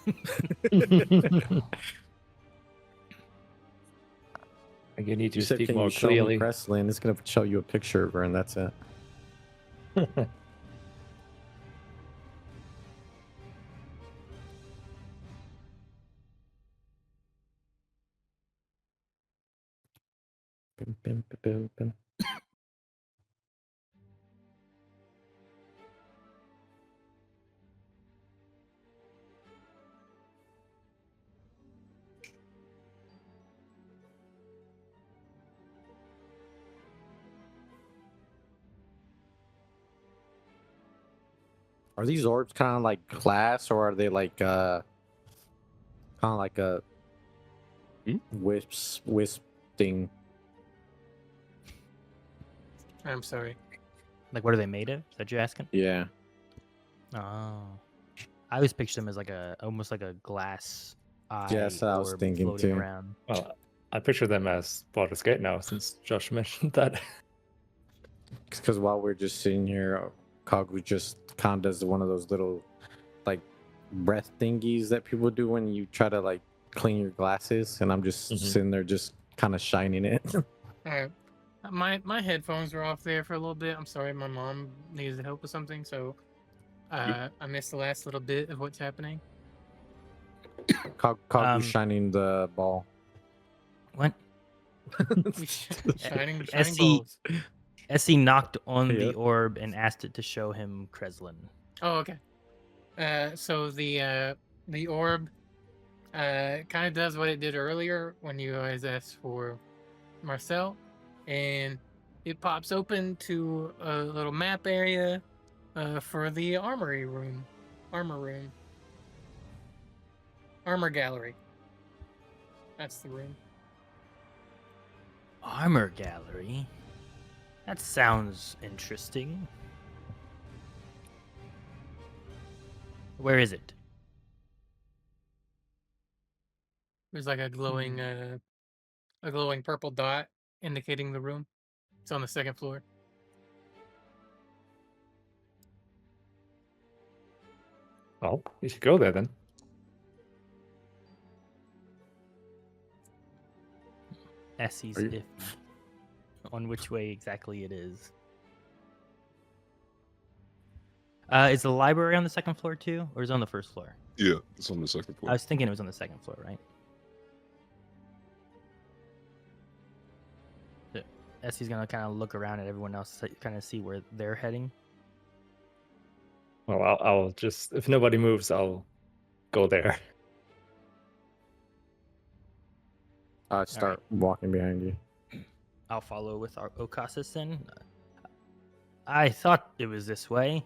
You need to You said, speak can more you show me clearly. Cresslin? It's gonna show you a picture of her, and that's it. Bim, bim, bim, bim, bim. Are these orbs kind of like glass, or are they like kind of like a wisp thing? I'm sorry. Like, what are they made of? Is that what you're asking? Yeah. Oh. I always picture them as like almost like a glass Yes, I was orb thinking floating too. around. Well, I picture them as Baldur's Gate now, since Josh mentioned that. Because while we're just sitting here, Kagu just kind of does one of those little like breath thingies that people do when you try to like clean your glasses, and I'm just Mhm. sitting there just kind of shining it. All right. My headphones were off there for a little bit. I'm sorry, my mom needed help with something, so I missed the last little bit of what's happening. Kagu shining the ball. What? shining SC balls. Essie knocked on the Yep. orb and asked it to show him Kreslin. Oh, okay. So the orb kind of does what it did earlier when you guys asked for Marcel, and it pops open to a little map area for the armor room, armor gallery. That's the room. Armor gallery? That sounds interesting. Where is it? There's like a glowing purple dot indicating the room. It's on the second floor. Well, you should go there then. Essie's Are you- iffy on which way exactly it is. Is the library on the second floor too, or is it on the first floor? Yeah, it's on the second I floor. was thinking it was on the second floor, right? So Essie's gonna kind of look around at everyone else, kind of see where they're heading. Well, I'll just, if nobody moves, I'll go there. I start walking behind you. I'll follow with our Okasis then. I thought it was this way.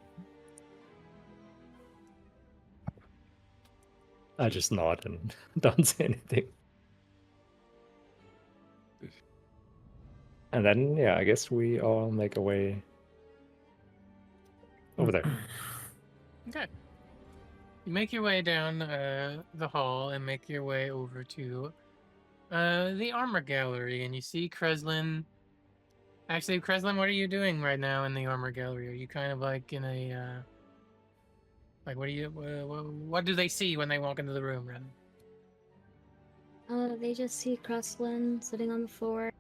I just nod and don't say anything. And then, yeah, I guess we all make our way over there. Okay. You make your way down the hall and make your way over to the armor gallery, and you see Kreslin. Actually, Kreslin, what are you doing right now in the armor gallery? Are you kind of like in a like what do they see when they walk into the room, rather? They just see Kreslin sitting on the floor.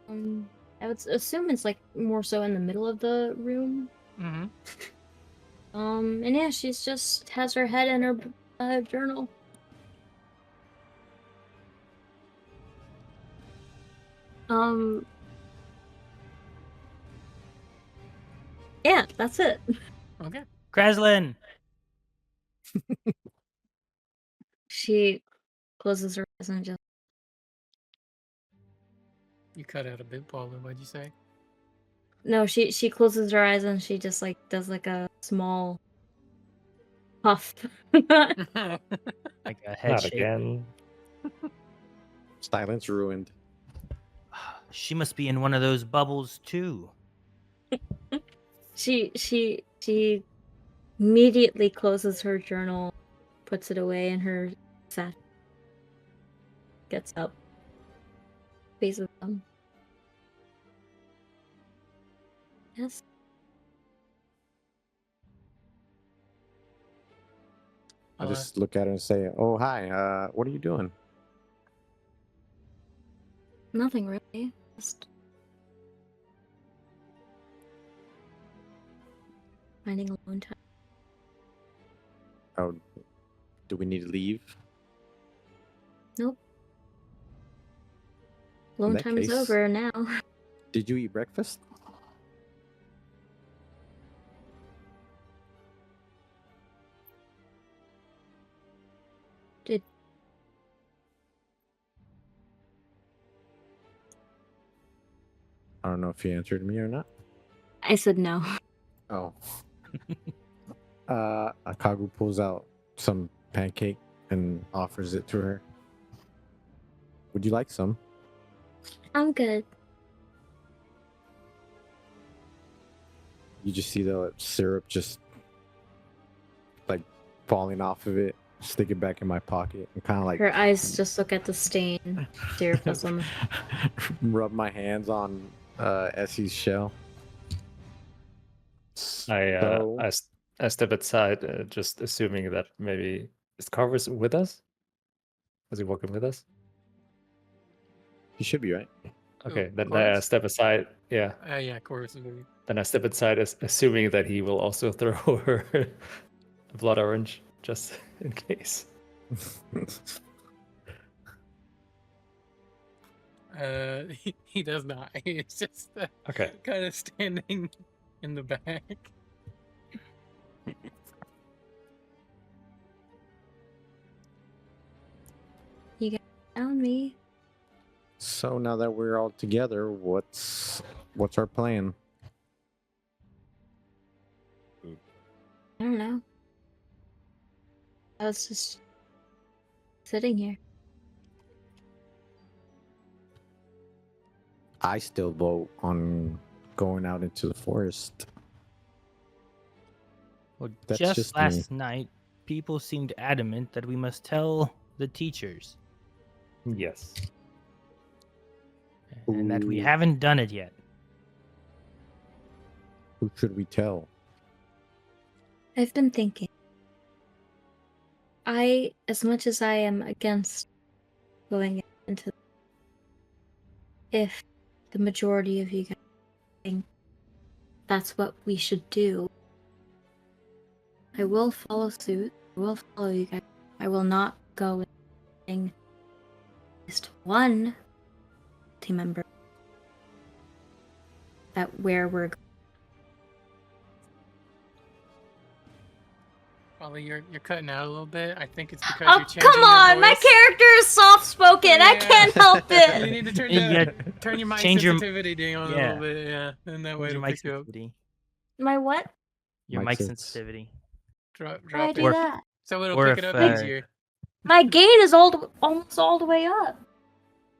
I would assume it's like more so in the middle of the room. Mm-hmm. And yeah, she's just has her head in her journal. Yeah, that's it. Okay. Kreslin! She closes her eyes and just. You cut out a bit, Paula. What'd you say? No, she closes her eyes and she just like does like a small puff. Like a head Not shake. again. Silence ruined. She must be in one of those bubbles too. She immediately closes her journal, puts it away in her sack, gets up, faces them. Yes. I just look at her and say, "Oh, hi. What are you doing?" Nothing really. Just finding alone time. Oh, do we need to leave? Nope. Alone that time is case- over now. Did you eat breakfast? Did I don't know if you answered me or not. I said no. Oh. Akagu pulls out some pancake and offers it to her. Would you like some? I'm good. You just see the syrup just like falling off of it stick it back in my pocket, and kind of like Her eyes just look at the stain. Dear bosom. rub my hands on Essie's shell. So, I step aside, just assuming that maybe is Carver's with us. Was he walking with us? you should be right. Okay, then I Corvus? step aside. Yeah, Yeah, Corvus is with you. then I step aside, assuming that he will also throw her a blood orange, just in case. He does not. He's just Okay. kind of standing in the back. You guys found me. So now that we're all together, what's our plan? I don't know. I was just sitting here. I still vote on going out into the forest. Well, That's just just me. last night, people seemed adamant that we must tell the teachers, Yes. and that we Ooh. haven't done it yet. Who should we tell? I've been thinking. As much as I am against going into, if the majority of you guys think that's what we should do, I will follow suit. I will follow you guys. I will not go in at least one team member that where we're going. Probably you're cutting out a little bit. I think it's because Oh, you're changing come on! your My voice. character is soft spoken. I Yeah. can't help You it. need to turn You the, gotta turn your mic change your- sensitivity down a yeah. little bit, yeah, and that way Where's it'll your mic pick you up. sensitivity? My what? Your Mic mic sens- sensitivity. Drop How do I it, do Or- that? so it'll or pick it if, up easier. My gain is almost all the way up.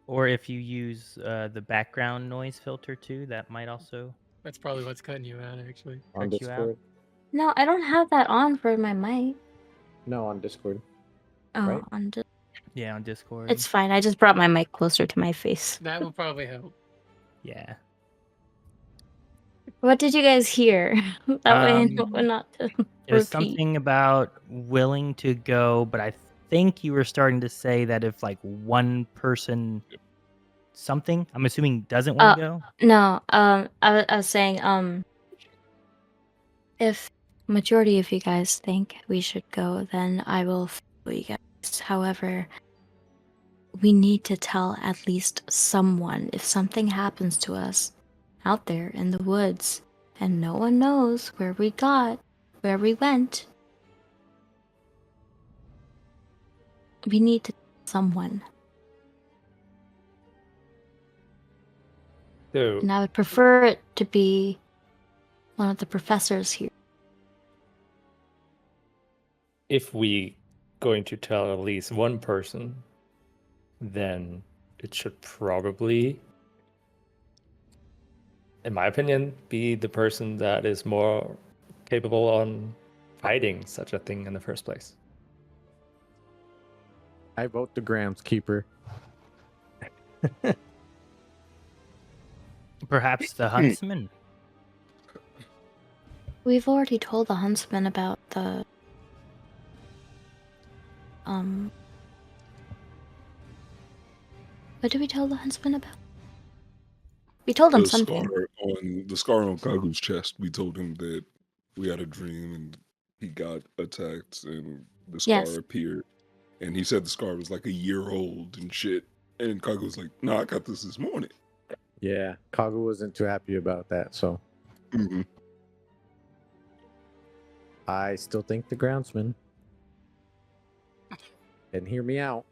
Or if you use the background noise filter too, that might also. That's probably what's cutting you out, actually. On Cut you out? Discord? No, I don't have that on for my mic. No, on Discord. Oh, Right? on Yeah, on Discord. it's fine. I just brought my mic closer to my face. That will probably help. Yeah. What did you guys hear? That way I know Um, not to It was repeat. something about willing to go, but I think you were starting to say that if like one person, something, I'm assuming doesn't want to go. No, I was saying, if majority of you guys think we should go, then I will follow you guys. However, we need to tell at least someone if something happens to us out there in the woods and no one knows where we went. We need to tell someone. So And I would prefer it to be one of the professors here. if we going to tell at least one person, then it should probably, in my opinion, be the person that is more capable on fighting such a thing in the first place. I vote the Grams Keeper. Perhaps the huntsman. We've already told the huntsman about the what did we tell the huntsman about? We told him something. The scar on Kagu's chest. We told him that we had a dream and he got attacked and the scar Yes. appeared. And he said the scar was like a year old and shit. And Kagu was like, "No, I got this morning." Yeah, Kagu wasn't too happy about that, so Mm-hmm. I still think the groundsman. And hear me out.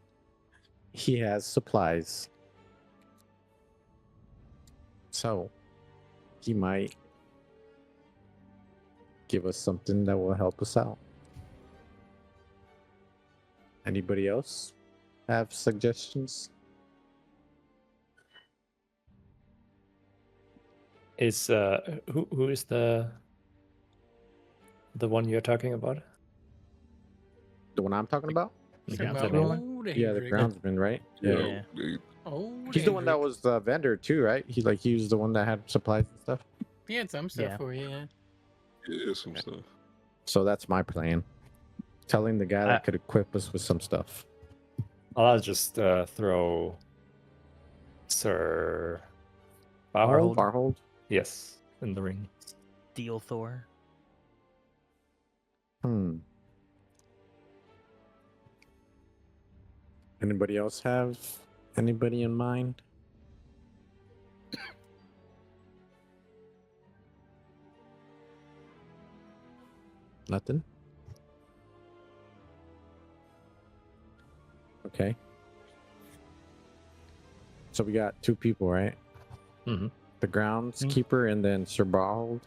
He has supplies. So, he might give us something that will help us out. Anybody else have suggestions? Is who is the one you're talking about? The one I'm talking about? The Talking groundsman about one? old Yeah, the Hendrick. groundsman, right? Yeah. Old He's the one that Hendrick. was the vendor too, right? He was the one that had supplies and stuff. He had some stuff Yeah. for you. Yeah. Yeah, some stuff. So that's my plan. Telling the guy that could equip us with some stuff. I'll just throw Sir Barhold. Barhold? Yes, in the ring. Steel Thor. Anybody else have anybody in mind? Nothing? Okay. So we got 2 people, right? Mhm. The groundskeeper and then Sir Barhold.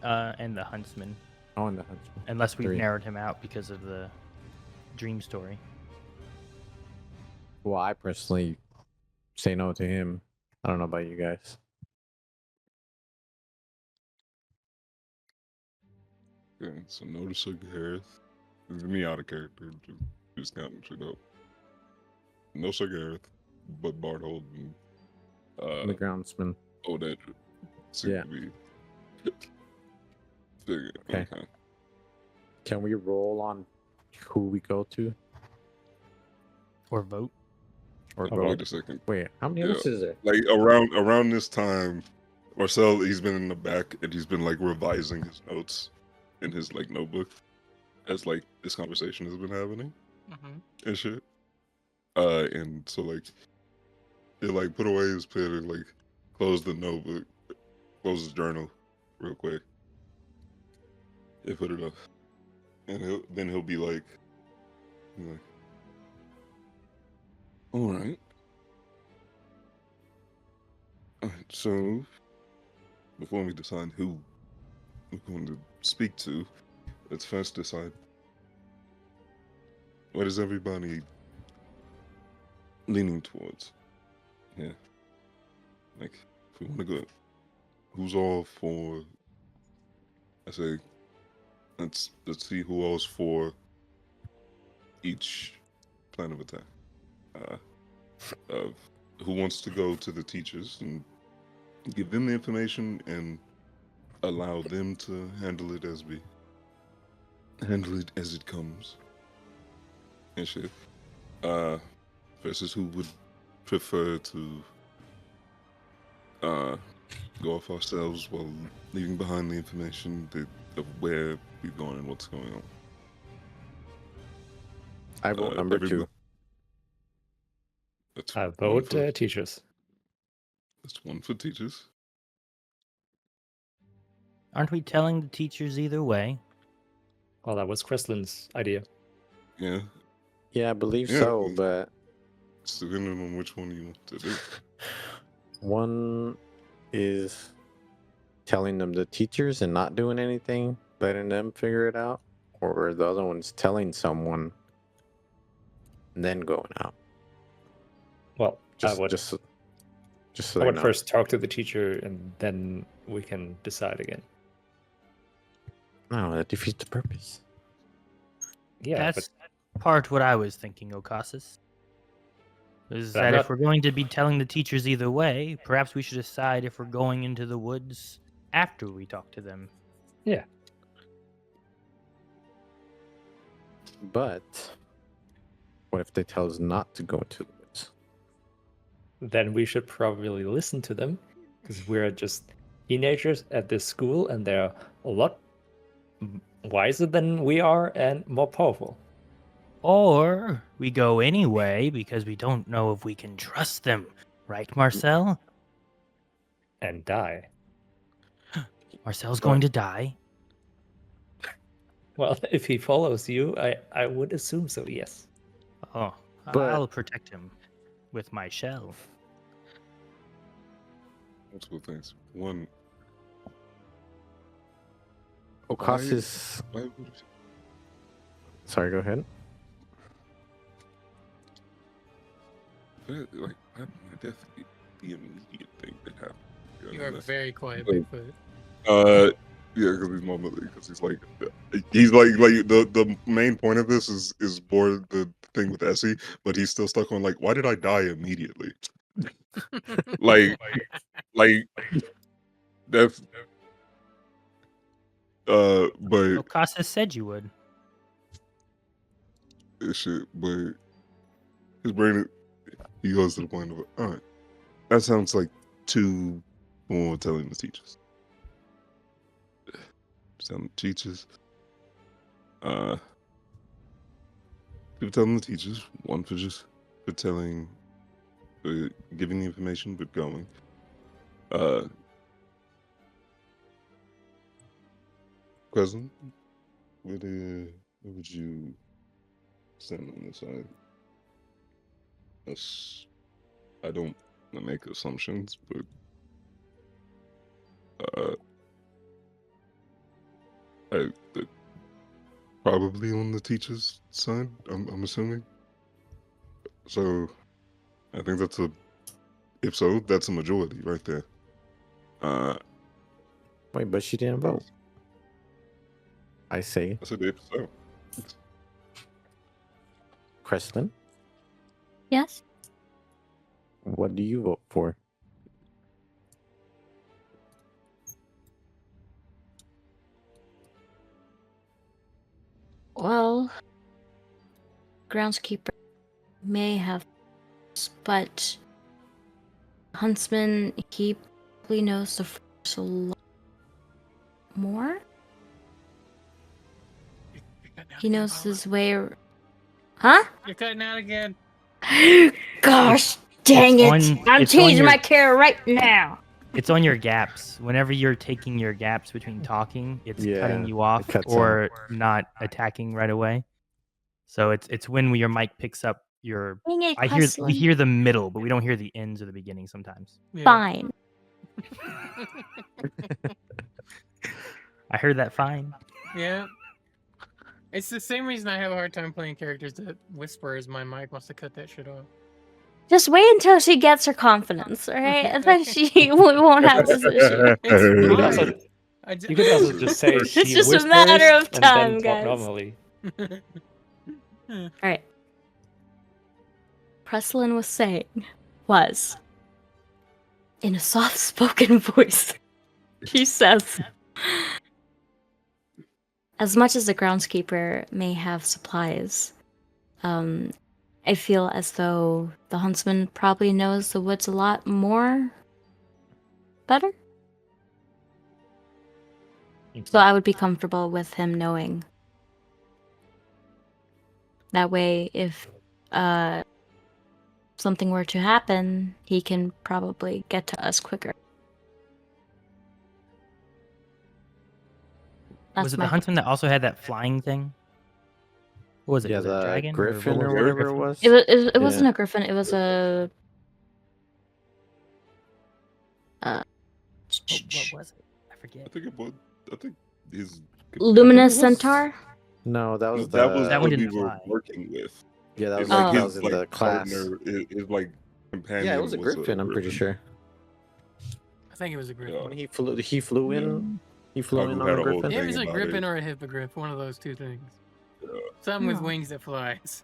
And the huntsman. Oh, and the huntsman. Unless we've 3. narrowed him out because of the dream story. Well, I personally say no to him. I don't know about you guys. Okay, so notice of Gareth. This is me out of character. Just counting shit up. No Sir Gareth, but Barthold and The groundsman. Odette seem Yeah. to be. Figure. Okay. Can we roll on who we go to? Or vote. Or Oh, vote? Wait a second. Wait, how many Yeah. of us is there? Like around this time, Marcel, he's been in the back and he's been like revising his notes in his like notebook as like this conversation has been happening Mm-hmm. and shit. And so like he like put away his pen and like close the notebook, close his journal real quick, and put it up. And he'll be like, all right. Alright, so before we decide who we're going to speak to, let's first decide what is everybody leaning towards. Yeah. Like, if we want to go, who's all for, I say, let's see who all's for each plan of attack. Of who wants to go to the teachers and give them the information and allow them to handle it as it comes and shit. Versus who would prefer to go off ourselves while leaving behind the information of where we're going and what's going on. I vote number 2. That's I one vote for- teachers. That's one for teachers. Aren't we telling the teachers either way? Well, that was Kristlin's idea. Yeah. Yeah, I believe Yeah. so, but It's depending on which one you want to do. one is telling them the teachers and not doing anything, letting them figure it out, or the other one's telling someone and then going out. Well, Just I would, so I they would know. first talk to the teacher and then we can decide again. No, that defeats the purpose. Yeah, That's part what I was thinking, Okasis. Is But I'm that not- if we're going to be telling the teachers either way, perhaps we should decide if we're going into the woods after we talk to them. But what if they tell us not to go into the woods? then we should probably listen to them because we're just teenagers at this school and they're a lot wiser than we are and more powerful. Or we go anyway because we don't know if we can trust them. Right, Marcel? And die. Marcel's But- going to die. Well, if he follows you, I would assume so, yes. Oh, But- I'll protect him with my shell. Multiple things. One, Okasis. why would Sorry, go ahead. like my death be the immediate thing that happened? You are very quiet, Wait. Bigfoot. Yeah, because he's normally because he's like He's like the main point of this is more the thing with Essie, but he's still stuck on like, why did I die immediately? like like that's but Okasa said you would. shit, but his brain, he goes to the point of, all right, that sounds like two more telling the teachers. Telling the teachers. People telling the teachers, one for just for telling, giving the information, but going. Cousin, what would you send on this side? I don't want to make assumptions, but probably on the teacher's side. I'm assuming. So, I think if so, that's a majority right there. Wait, but she didn't vote. I say, I said if so. Creston, Yes. what do you vote for? Well, groundskeeper may have, but huntsman, he probably knows the force a lot more. He knows his way. Huh? You're cutting out again. Gosh dang it! I'm it's on changing your- my character right now. It's on your gaps. Whenever you're taking your gaps between talking, it's cutting Yeah, you off it cuts or not attacking right away. So it's when your mic picks up your. Dang it, We Creston. hear the middle, but we don't hear the ends or the beginning sometimes. Yeah. Fine. I heard that fine. Yeah. It's the same reason I have a hard time playing characters that whisper as my mic wants to cut that shit off. Just wait until she gets her confidence, alright? And then she won't have this issue. It's could also- fine. You could also just say It's she just a whispers matter of and time, then guys. talk normally. Alright. Preslin was saying was in a soft spoken voice. He says, as much as the groundskeeper may have supplies, I feel as though the huntsman probably knows the woods a lot more better. So I would be comfortable with him knowing. That way, if something were to happen, he can probably get to us quicker. That's Was it my the huntsman that also had that flying thing? What was it? Yeah, was it a the dragon griffin or, or a whatever it griffin? was. It wasn't a griffin. It was a. What was it? I forget. I think his Luminous centaur. No, that was that was That what one we didn't were fly. working with. yeah, that was It's like like that Oh. was his in the like class. partner, his like companion. Yeah, it was a griffin. I'm pretty sure. I think it was a griffin. When he flew in. He flew Kagu in had on a a whole griffin. Yeah, it thing was a about griffin it. or a hippogriff, one of those two things. Yeah. Something with Oh. wings that flies.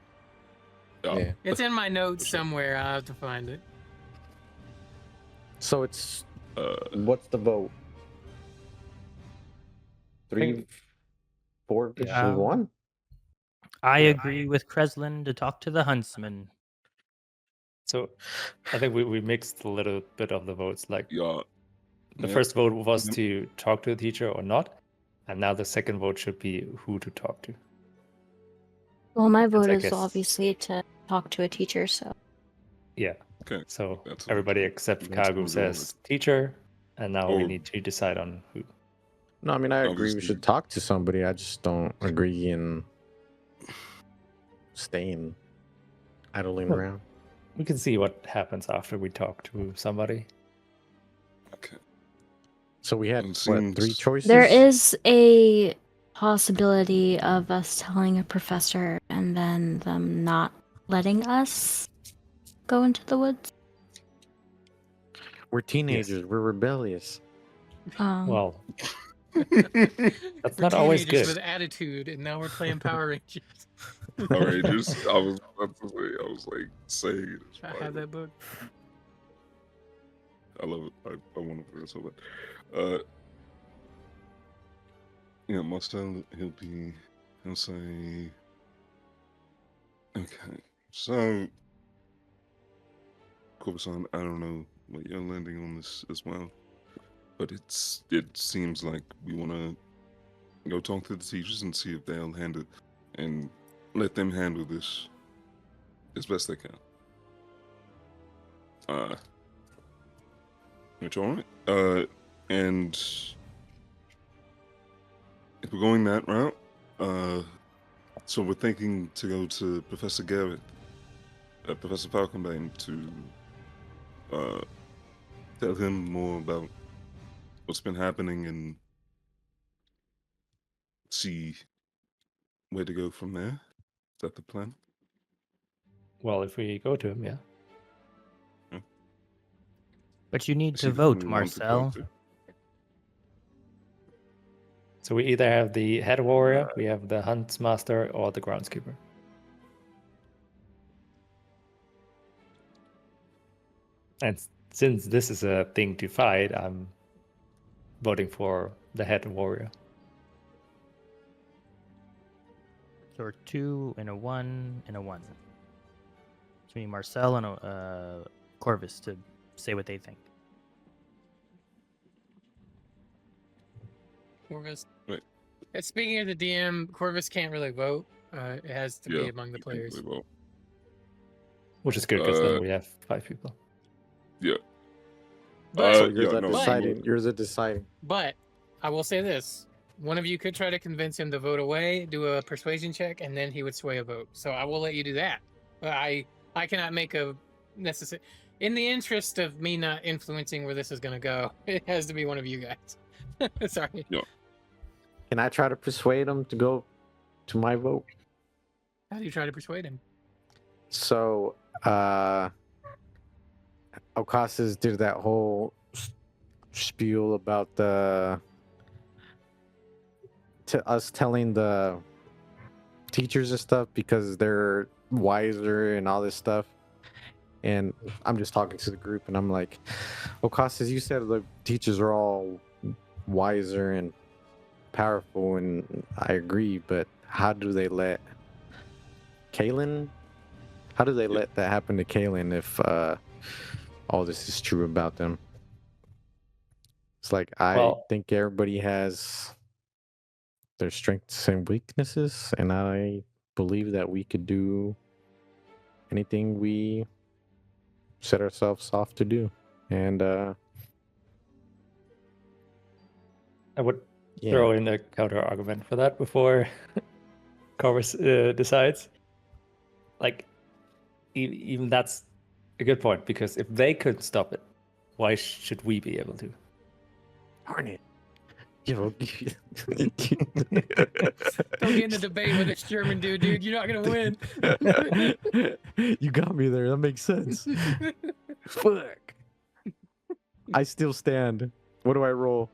Yeah. It's in my notes somewhere. I'll have to find it. So it's Uh, what's the vote? 3, 4, Yeah. 1. I agree with Kreslin to talk to the huntsman. So I think we mixed a little bit of the votes. Like yeah. the Yeah. first vote was Mhm. to talk to the teacher or not, and now the second vote should be who to talk to. Well, my vote I is guess- obviously to talk to a teacher. So Yeah. Okay. So That's everybody except that's Kagu cool, says teacher, and now we Oh. need to decide on who. No, I mean I agree we Obviously. should talk to somebody. I just don't agree in staying idling Well, around. We can see what happens after we talk to somebody. Okay. So we had It what, seems- 3 choices? there is a possibility of us telling a professor and then them not letting us go into the woods. We're teenagers. We're rebellious. Well, That's We're not always teenagers good. with attitude, and now we're playing Power Rangers. All right, just I was about to say, I was like saying it. It's I fine. have that book. I love it. I want to play it so bad. Yeah, my style, he'll say, okay, so, Corvus-san, I don't know what you're landing on this as well, but it seems like we want to go talk to the teachers and see if they'll handle, and let them handle this as best they can. Which, all right. And if we're going that route, so we're thinking to go to Professor Garrett, Professor Falconbane, to tell him more about what's been happening and see where to go from there. Is that the plan? Well, if we go to him, yeah. But you need Is he to the one vote, we want to Marcel. talk to? So we either have the head warrior, we have the hunts master, or the groundskeeper. And since this is a thing to fight, I'm voting for the head warrior. So we're 2 and a 1 and a 1. So we need Marcel and Corvus to say what they think. Corvus. Right. Speaking of the DM, Corvus can't really vote. It has to be among the you can players. play well. Which is good because then we have 5 people. Yeah. But, So yours yeah, are no, deciding. Yours are deciding. but I will say this. One of you could try to convince him to vote away, do a persuasion check, and then he would sway a vote. So I will let you do that. But I cannot make a necessary... In the interest of me not influencing where this is going to go, it has to be one of you guys. Sorry. Can I try to persuade him to go to my vote? How do you try to persuade him? So, Ocasas did that whole spiel about us telling the teachers and stuff because they're wiser and all this stuff. And I'm just talking to the group, and I'm like, Ocasas, you said the teachers are all wiser and powerful, and I agree, but how do they let Kaylin? How do they let that happen to Kaylin if all this is true about them? It's like I think everybody has their strengths and weaknesses, and I believe that we could do anything we set ourselves off to do. And I would throw in a counter argument for that before Corvus decides. Like, even that's a good point, because if they could stop it, why should we be able to? Darn it. Yo. Don't get in the debate with this German dude. You're not going to win. You got me there. That makes sense. Fuck. I still stand. What do I roll?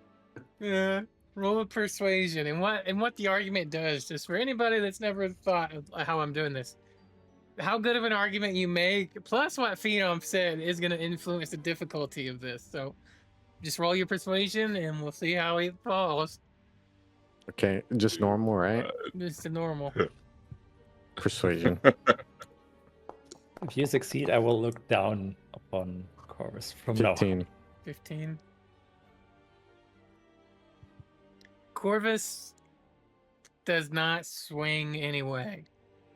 Yeah. Roll a persuasion. And what the argument does, just for anybody that's never thought of how I'm doing this, how good of an argument you make, plus what Phenom said, is going to influence the difficulty of this. So just roll your persuasion, and we'll see how it falls. Okay, just normal, right? Just a normal. Persuasion. If you succeed, I will look down upon Corvus from 15. now on. 15. Corvus does not swing anyway.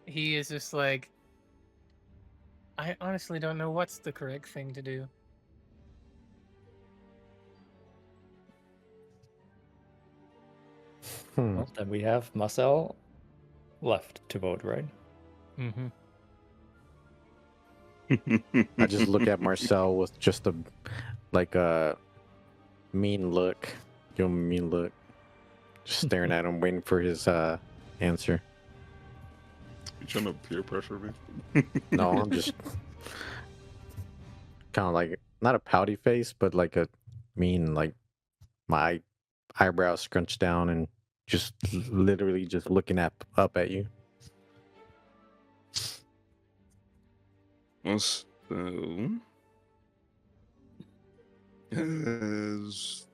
He is just like, I honestly don't know what's the correct thing to do. Well, then we have Marcel left to vote, right? Mm-hmm. I just look at Marcel with just a mean look. Give him a mean look. Just staring at him, waiting for his answer. You trying to peer pressure me? No, I'm just kind of like not a pouty face, but like a mean, like my eyebrows scrunched down and just literally just looking up at you. So, as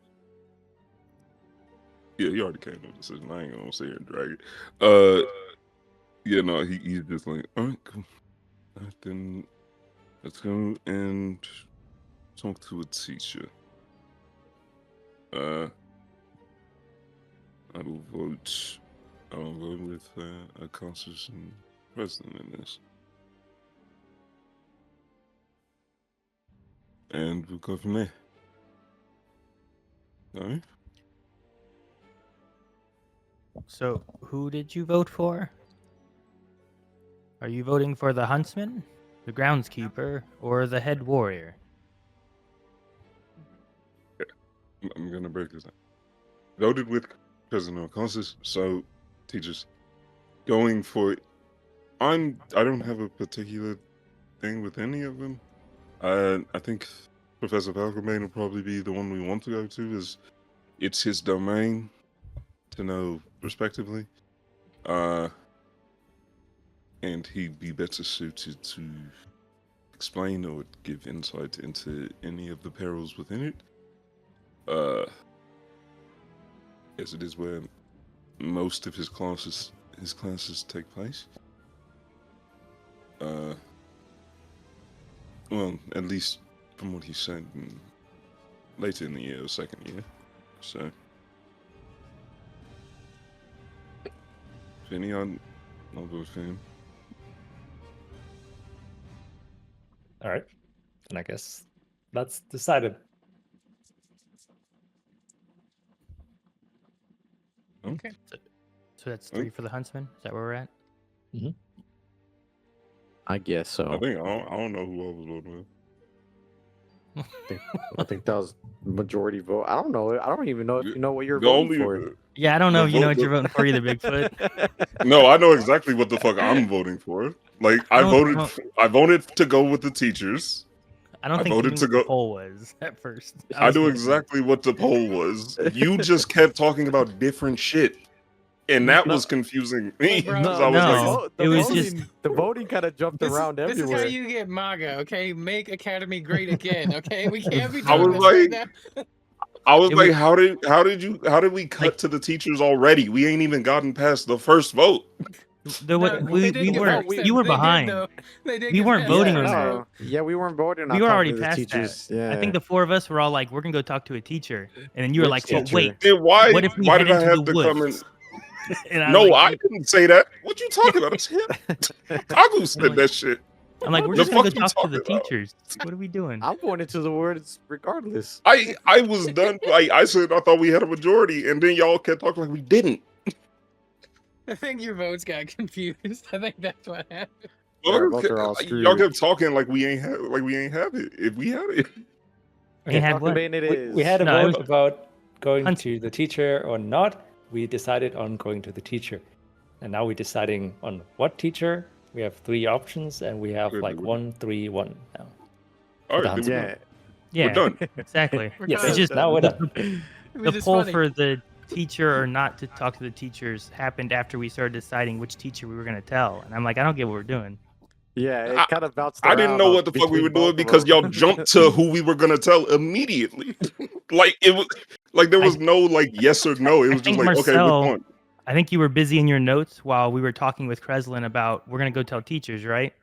yeah, he already came to a decision. I ain't gonna sit here and drag it. Yeah, no, he's just like, all right, cool. Then let's go and talk to a teacher. I will vote. I will vote with a constitution president in this, and we'll go from there. All right. So, who did you vote for? Are you voting for the huntsman, the groundskeeper, or the head warrior? I'm gonna break this down. Voted with President Consus, so teachers going for. I don't have a particular thing with any of them. I think Professor Valderon will probably be the one we want to go to, as it's his domain to know respectively. And he'd be better suited to explain or give insight into any of the perils within it. As it is where most of his classes take place. Well, at least from what he said later in the year, or second year. So, if any, I'll vote for him. All right. Then I guess that's decided. Okay. So that's 3 for the huntsman. Is that where we're at? I guess so. I think I don't know who I was voting with. I think that was majority vote. I don't know. I don't even know if you know what you're The voting only for. Yeah, I don't know The if you know vote- what you're voting for either, Bigfoot. No, I know exactly what the fuck I'm voting for. Like I voted to go with the teachers. I don't I think you voted knew to what go- the poll was at first. I was knew gonna- exactly what the poll was. You just kept talking about different shit. And that No. was confusing me. Bro, 'cause I was no. like, It was the voting kind of jumped around this everywhere. is how you get MAGA, okay? Make Academy great again, okay? We can't be I doing was this right like- now. I was It like, was- how did we cut to the teachers already? We ain't even gotten past the first vote. There was, No, we they did get weren't. past You were it. They did, behind. though. They did We get weren't past voting the on first that. vote. Yeah, we weren't voting. We were already to the past teachers. that. Yeah. I think the 4 of us were all like, "We're gonna go talk to a teacher," and then you were Which like, "Well, teacher? wait, Then why what if we why head did I into have the to come in? woods?" And I was No, like, I didn't say that. What you talking about? It's him. Kagu said that shit. I'm like, we're The just gonna go fuck you talk to the talking about? teachers. What are we doing? I'm going into the words regardless. I was done. Like I said, I thought we had a majority, and then y'all kept talking like we didn't. I think your votes got confused. I think that's what happened. Yeah, our votes are all Y'all screwed. kept talking like we ain't have it. If we had it, They had what? It is. We had a No, it vote was- about going Hunt- to the teacher or not. We decided on going to the teacher. And now we're deciding on what teacher. We have 3 options, and we have Good, like good. 1, 3, 1 now. all right, Done. then Yeah. Yeah, done. exactly. We're Yes, kind It's of- just now we're done. it was The just poll funny. for the teacher or not to talk to the teachers happened after we started deciding which teacher we were gonna tell, and I'm like, I don't get what we're doing. Yeah, I- it kind of bounced I didn't around know on- what the fuck we between were doing both of because them. y'all jumped to who we were gonna tell immediately. Like it was like there was no like yes or no. It I was just think like okay, Marcel- which one? I think you were busy in your notes while we were talking with Kreslin about we're gonna go tell teachers, right?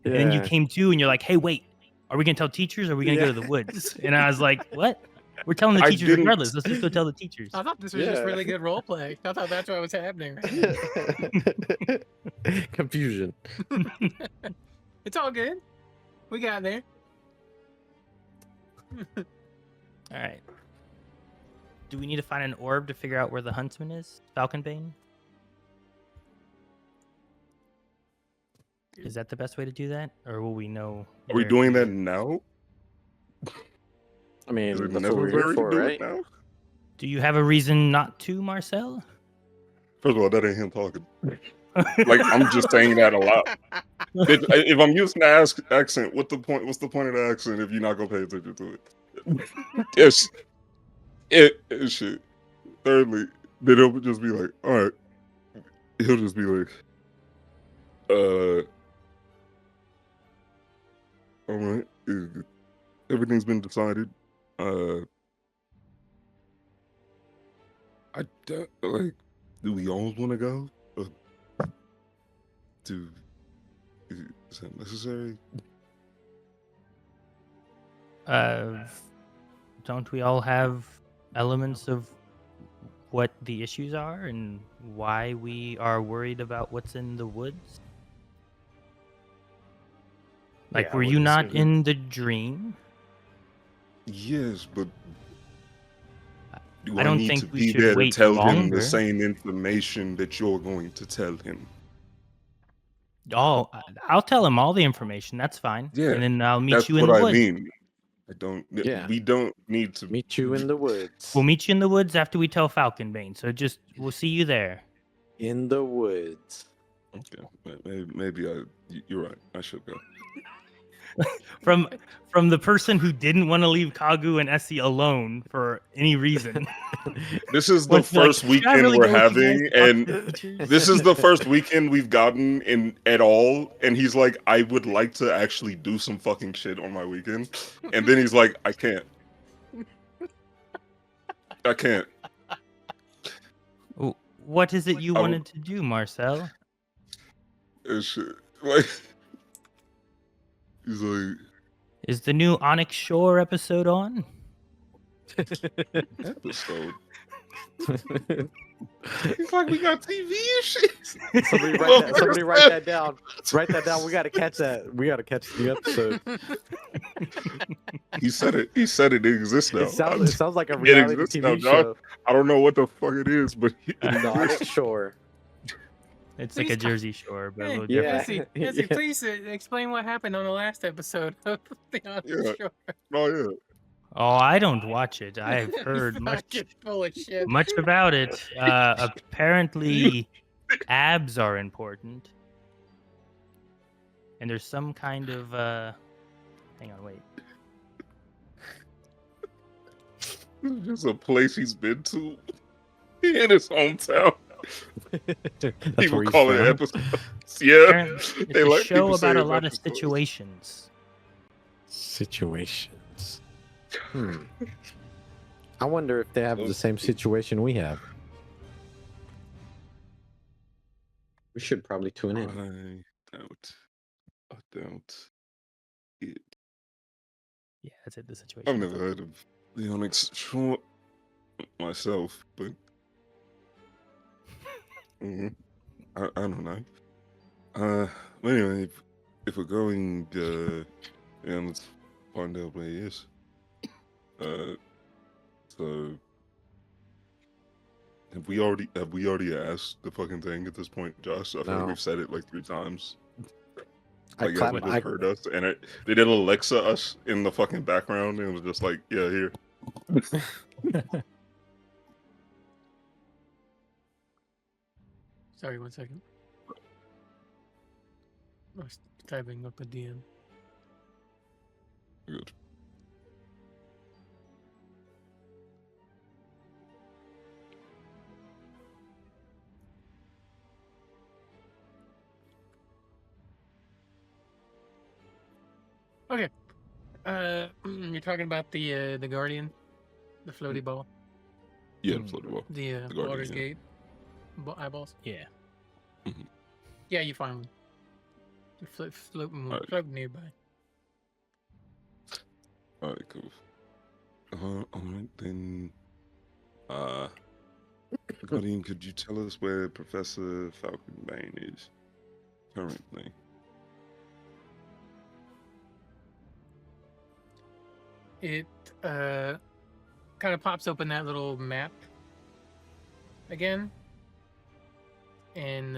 And then you Yeah. came to and you're like, hey, wait, are we gonna tell teachers or are we gonna go to the woods? And I was like, what? We're telling the I teachers didn't- regardless. Let's just go tell the teachers. I thought this was just Yeah. really good role play. I thought that's what was happening. Confusion. It's all good. We got there. All right. Do we need to find an orb to figure out where the huntsman is? Falconbane? Is that the best way to do that? Or will we know? Are we where doing he that is? now? I mean, Is it that's what we're here necessary to for, do right? it now? Do you have a reason not to, Marcel? First of all, that ain't him talking. Like I'm just saying that a lot. If I'm using the accent, what's the point? What's the point of the accent if you're not gonna pay attention to it? It's shit. thirdly, then he'll just be like, all right. He'll just be like, all right, everything's been decided. I don't like. Do we all want to go? Is that necessary? Don't we all have elements of what the issues are and why we are worried about what's in the woods? Like, Yeah, I were would you not assume. in the dream? Yes, but do I don't need think to we be should there to wait tell him longer. the same information that you're going to tell him? Oh, I'll tell him all the information. That's fine. Yeah, And then I'll meet that's you in what the I woods. mean. I don't. Yeah. We don't need to Meet you in the woods. We'll meet you in the woods after we tell Falconbane. So we'll see you there. In the woods. Okay, maybe you're right. I should go. From the person who didn't want to leave Kagu and Essie alone for any reason. This is the Wants to be like, first "Should I weekend really we're go with you guys having, to talk to and the teachers?" this is the first weekend we've gotten in at all. And he's like, I would like to actually do some fucking shit on my weekend. And then he's like, I can't. I can't. What is it you I will- wanted to do, Marcel? And shit. Like, he's like, Is the new Onyx Shore episode on? episode. He's like, we got TV and shit. Somebody write that down. Write that down. We gotta catch that. We gotta catch the episode. He said it. He said it exists now. It sounds like a It reality exists TV now, show. Josh. I don't know what the fuck it is, but it The exists. Onyx Shore. It's like a Jersey Shore, but a little Yeah. different. Essie, Yeah. please explain what happened on the last episode of the Onyx Yeah. Shore. Oh yeah. Oh, I don't watch it. I've heard much Fucking full of shit. about it. Apparently, abs are important, and there's some kind of hang on, wait. This is just a place he's been to in his hometown. That's People where he's call it from. episodes. Yeah. Apparently, it's They a like show people about saying a lot of episodes. situations. Situations. I wonder if they have the same situation we have. We should probably tune in. I doubt it. Yeah, that's it. The situation. I've never heard of the Onyx Shore myself, but I don't know. Anyway, if we're going, yeah, let's find out where he is. So have we already asked the fucking thing at this point, Josh? I feel like No. we've said it like 3 times. I Like, clap- everyone just I- heard us, and they did Alexa us in the fucking background, and it was just like, yeah, here. Sorry, 1 second. I was typing up a DM. Good. Okay. You're talking about the Guardian, the floaty ball, Yeah, floated well. the Guardian, Water's yeah. Gate eyeballs. Yeah. Yeah, you find one. They're Alright. floating nearby. All right, cool. All right then. Guardian, could you tell us where Professor Falconbane is currently? It kind of pops open that little map again, and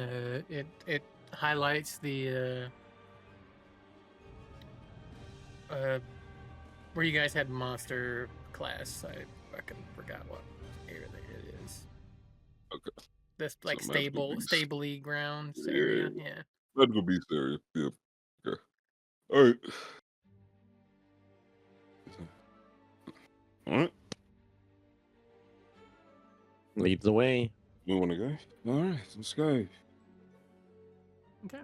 it highlights the where you guys had monster class. I fucking forgot what area it is. Okay. This like So magical beast. stable-y grounds Yeah. area. Yeah. Medical beast area. Yeah. Okay. All right. All right. Lead the way. We want to go. All right, let's go. Okay.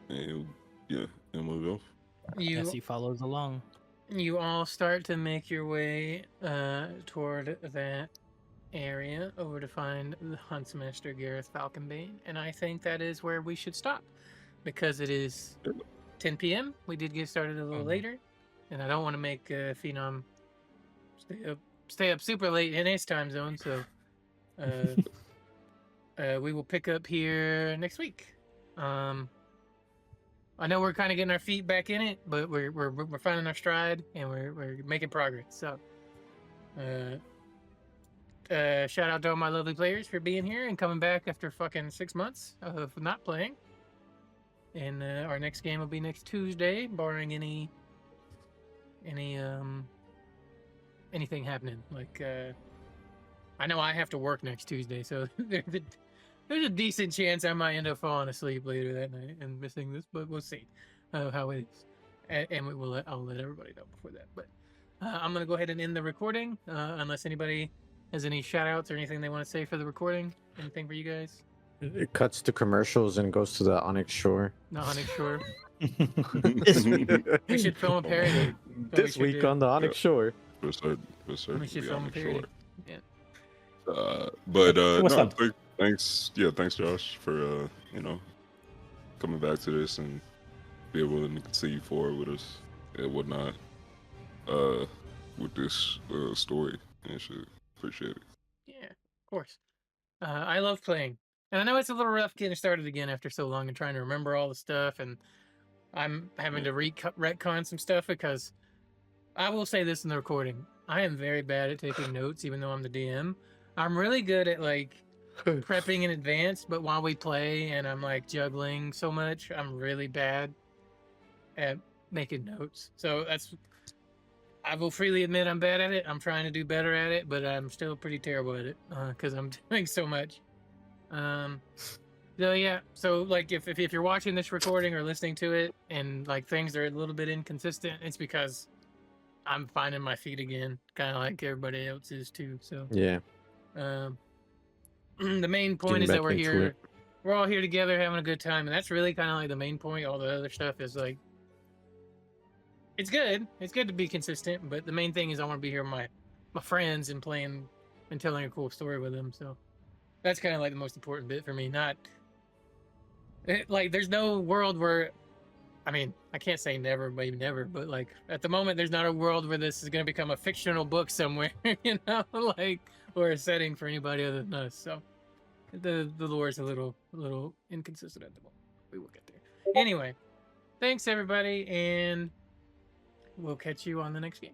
And yeah, and we'll go. Nessie follows along. You all start to make your way toward that area over to find the Huntsmaster Gareth Falconbane, and I think that is where we should stop because it is 10 p.m. We did get started a little later, and I don't want to make Phenom stay up super late in his time zone, so we will pick up here next week. I know we're kind of getting our feet back in it, but we're finding our stride and we're making progress. So, shout out to all my lovely players for being here and coming back after fucking 6 months of not playing. And our next game will be next Tuesday, barring anything happening. Like, I know I have to work next Tuesday, so there's a decent chance I might end up falling asleep later that night and missing this, but we'll see how it is. And I'll let everybody know before that. But I'm going to go ahead and end the recording, unless anybody has any shout outs or anything they want to say for the recording. Anything for you guys? It cuts to commercials and goes to the Onyx Shore. No, Onyx Shore. We should film a parody. This week on the Onyx Shore. For certain, We should film a parody. Yeah. But It was no, fun. thanks. Yeah, thanks, Josh, for coming back to this and be able to continue forward with us and whatnot. With this story and shit. Appreciate it. Yeah, of course. I love playing. And I know it's a little rough getting started again after so long and trying to remember all the stuff. And I'm having to retcon some stuff because I will say this in the recording. I am very bad at taking notes, even though I'm the DM. I'm really good at like prepping in advance, but while we play and I'm like juggling so much, I'm really bad at making notes. So I will freely admit I'm bad at it. I'm trying to do better at it, but I'm still pretty terrible at it because I'm doing so much. So yeah, so like if you're watching this recording or listening to it and like things are a little bit inconsistent, it's because I'm finding my feet again, kind of like everybody else is too. So Yeah. The main point Getting is that back we're into here, it. we're all here together having a good time, and that's really kind of like the main point. All the other stuff is like, it's good to be consistent, but the main thing is I want to be here with my friends and playing and telling a cool story with them. So that's kind of like the most important bit for me. Like there's no world where, I mean, I can't say never, maybe never, but like at the moment, there's not a world where this is going to become a fictional book somewhere, like, or a setting for anybody other than us. So the lore is a little inconsistent at the moment. We will get there. Anyway, thanks everybody, and we'll catch you on the next game.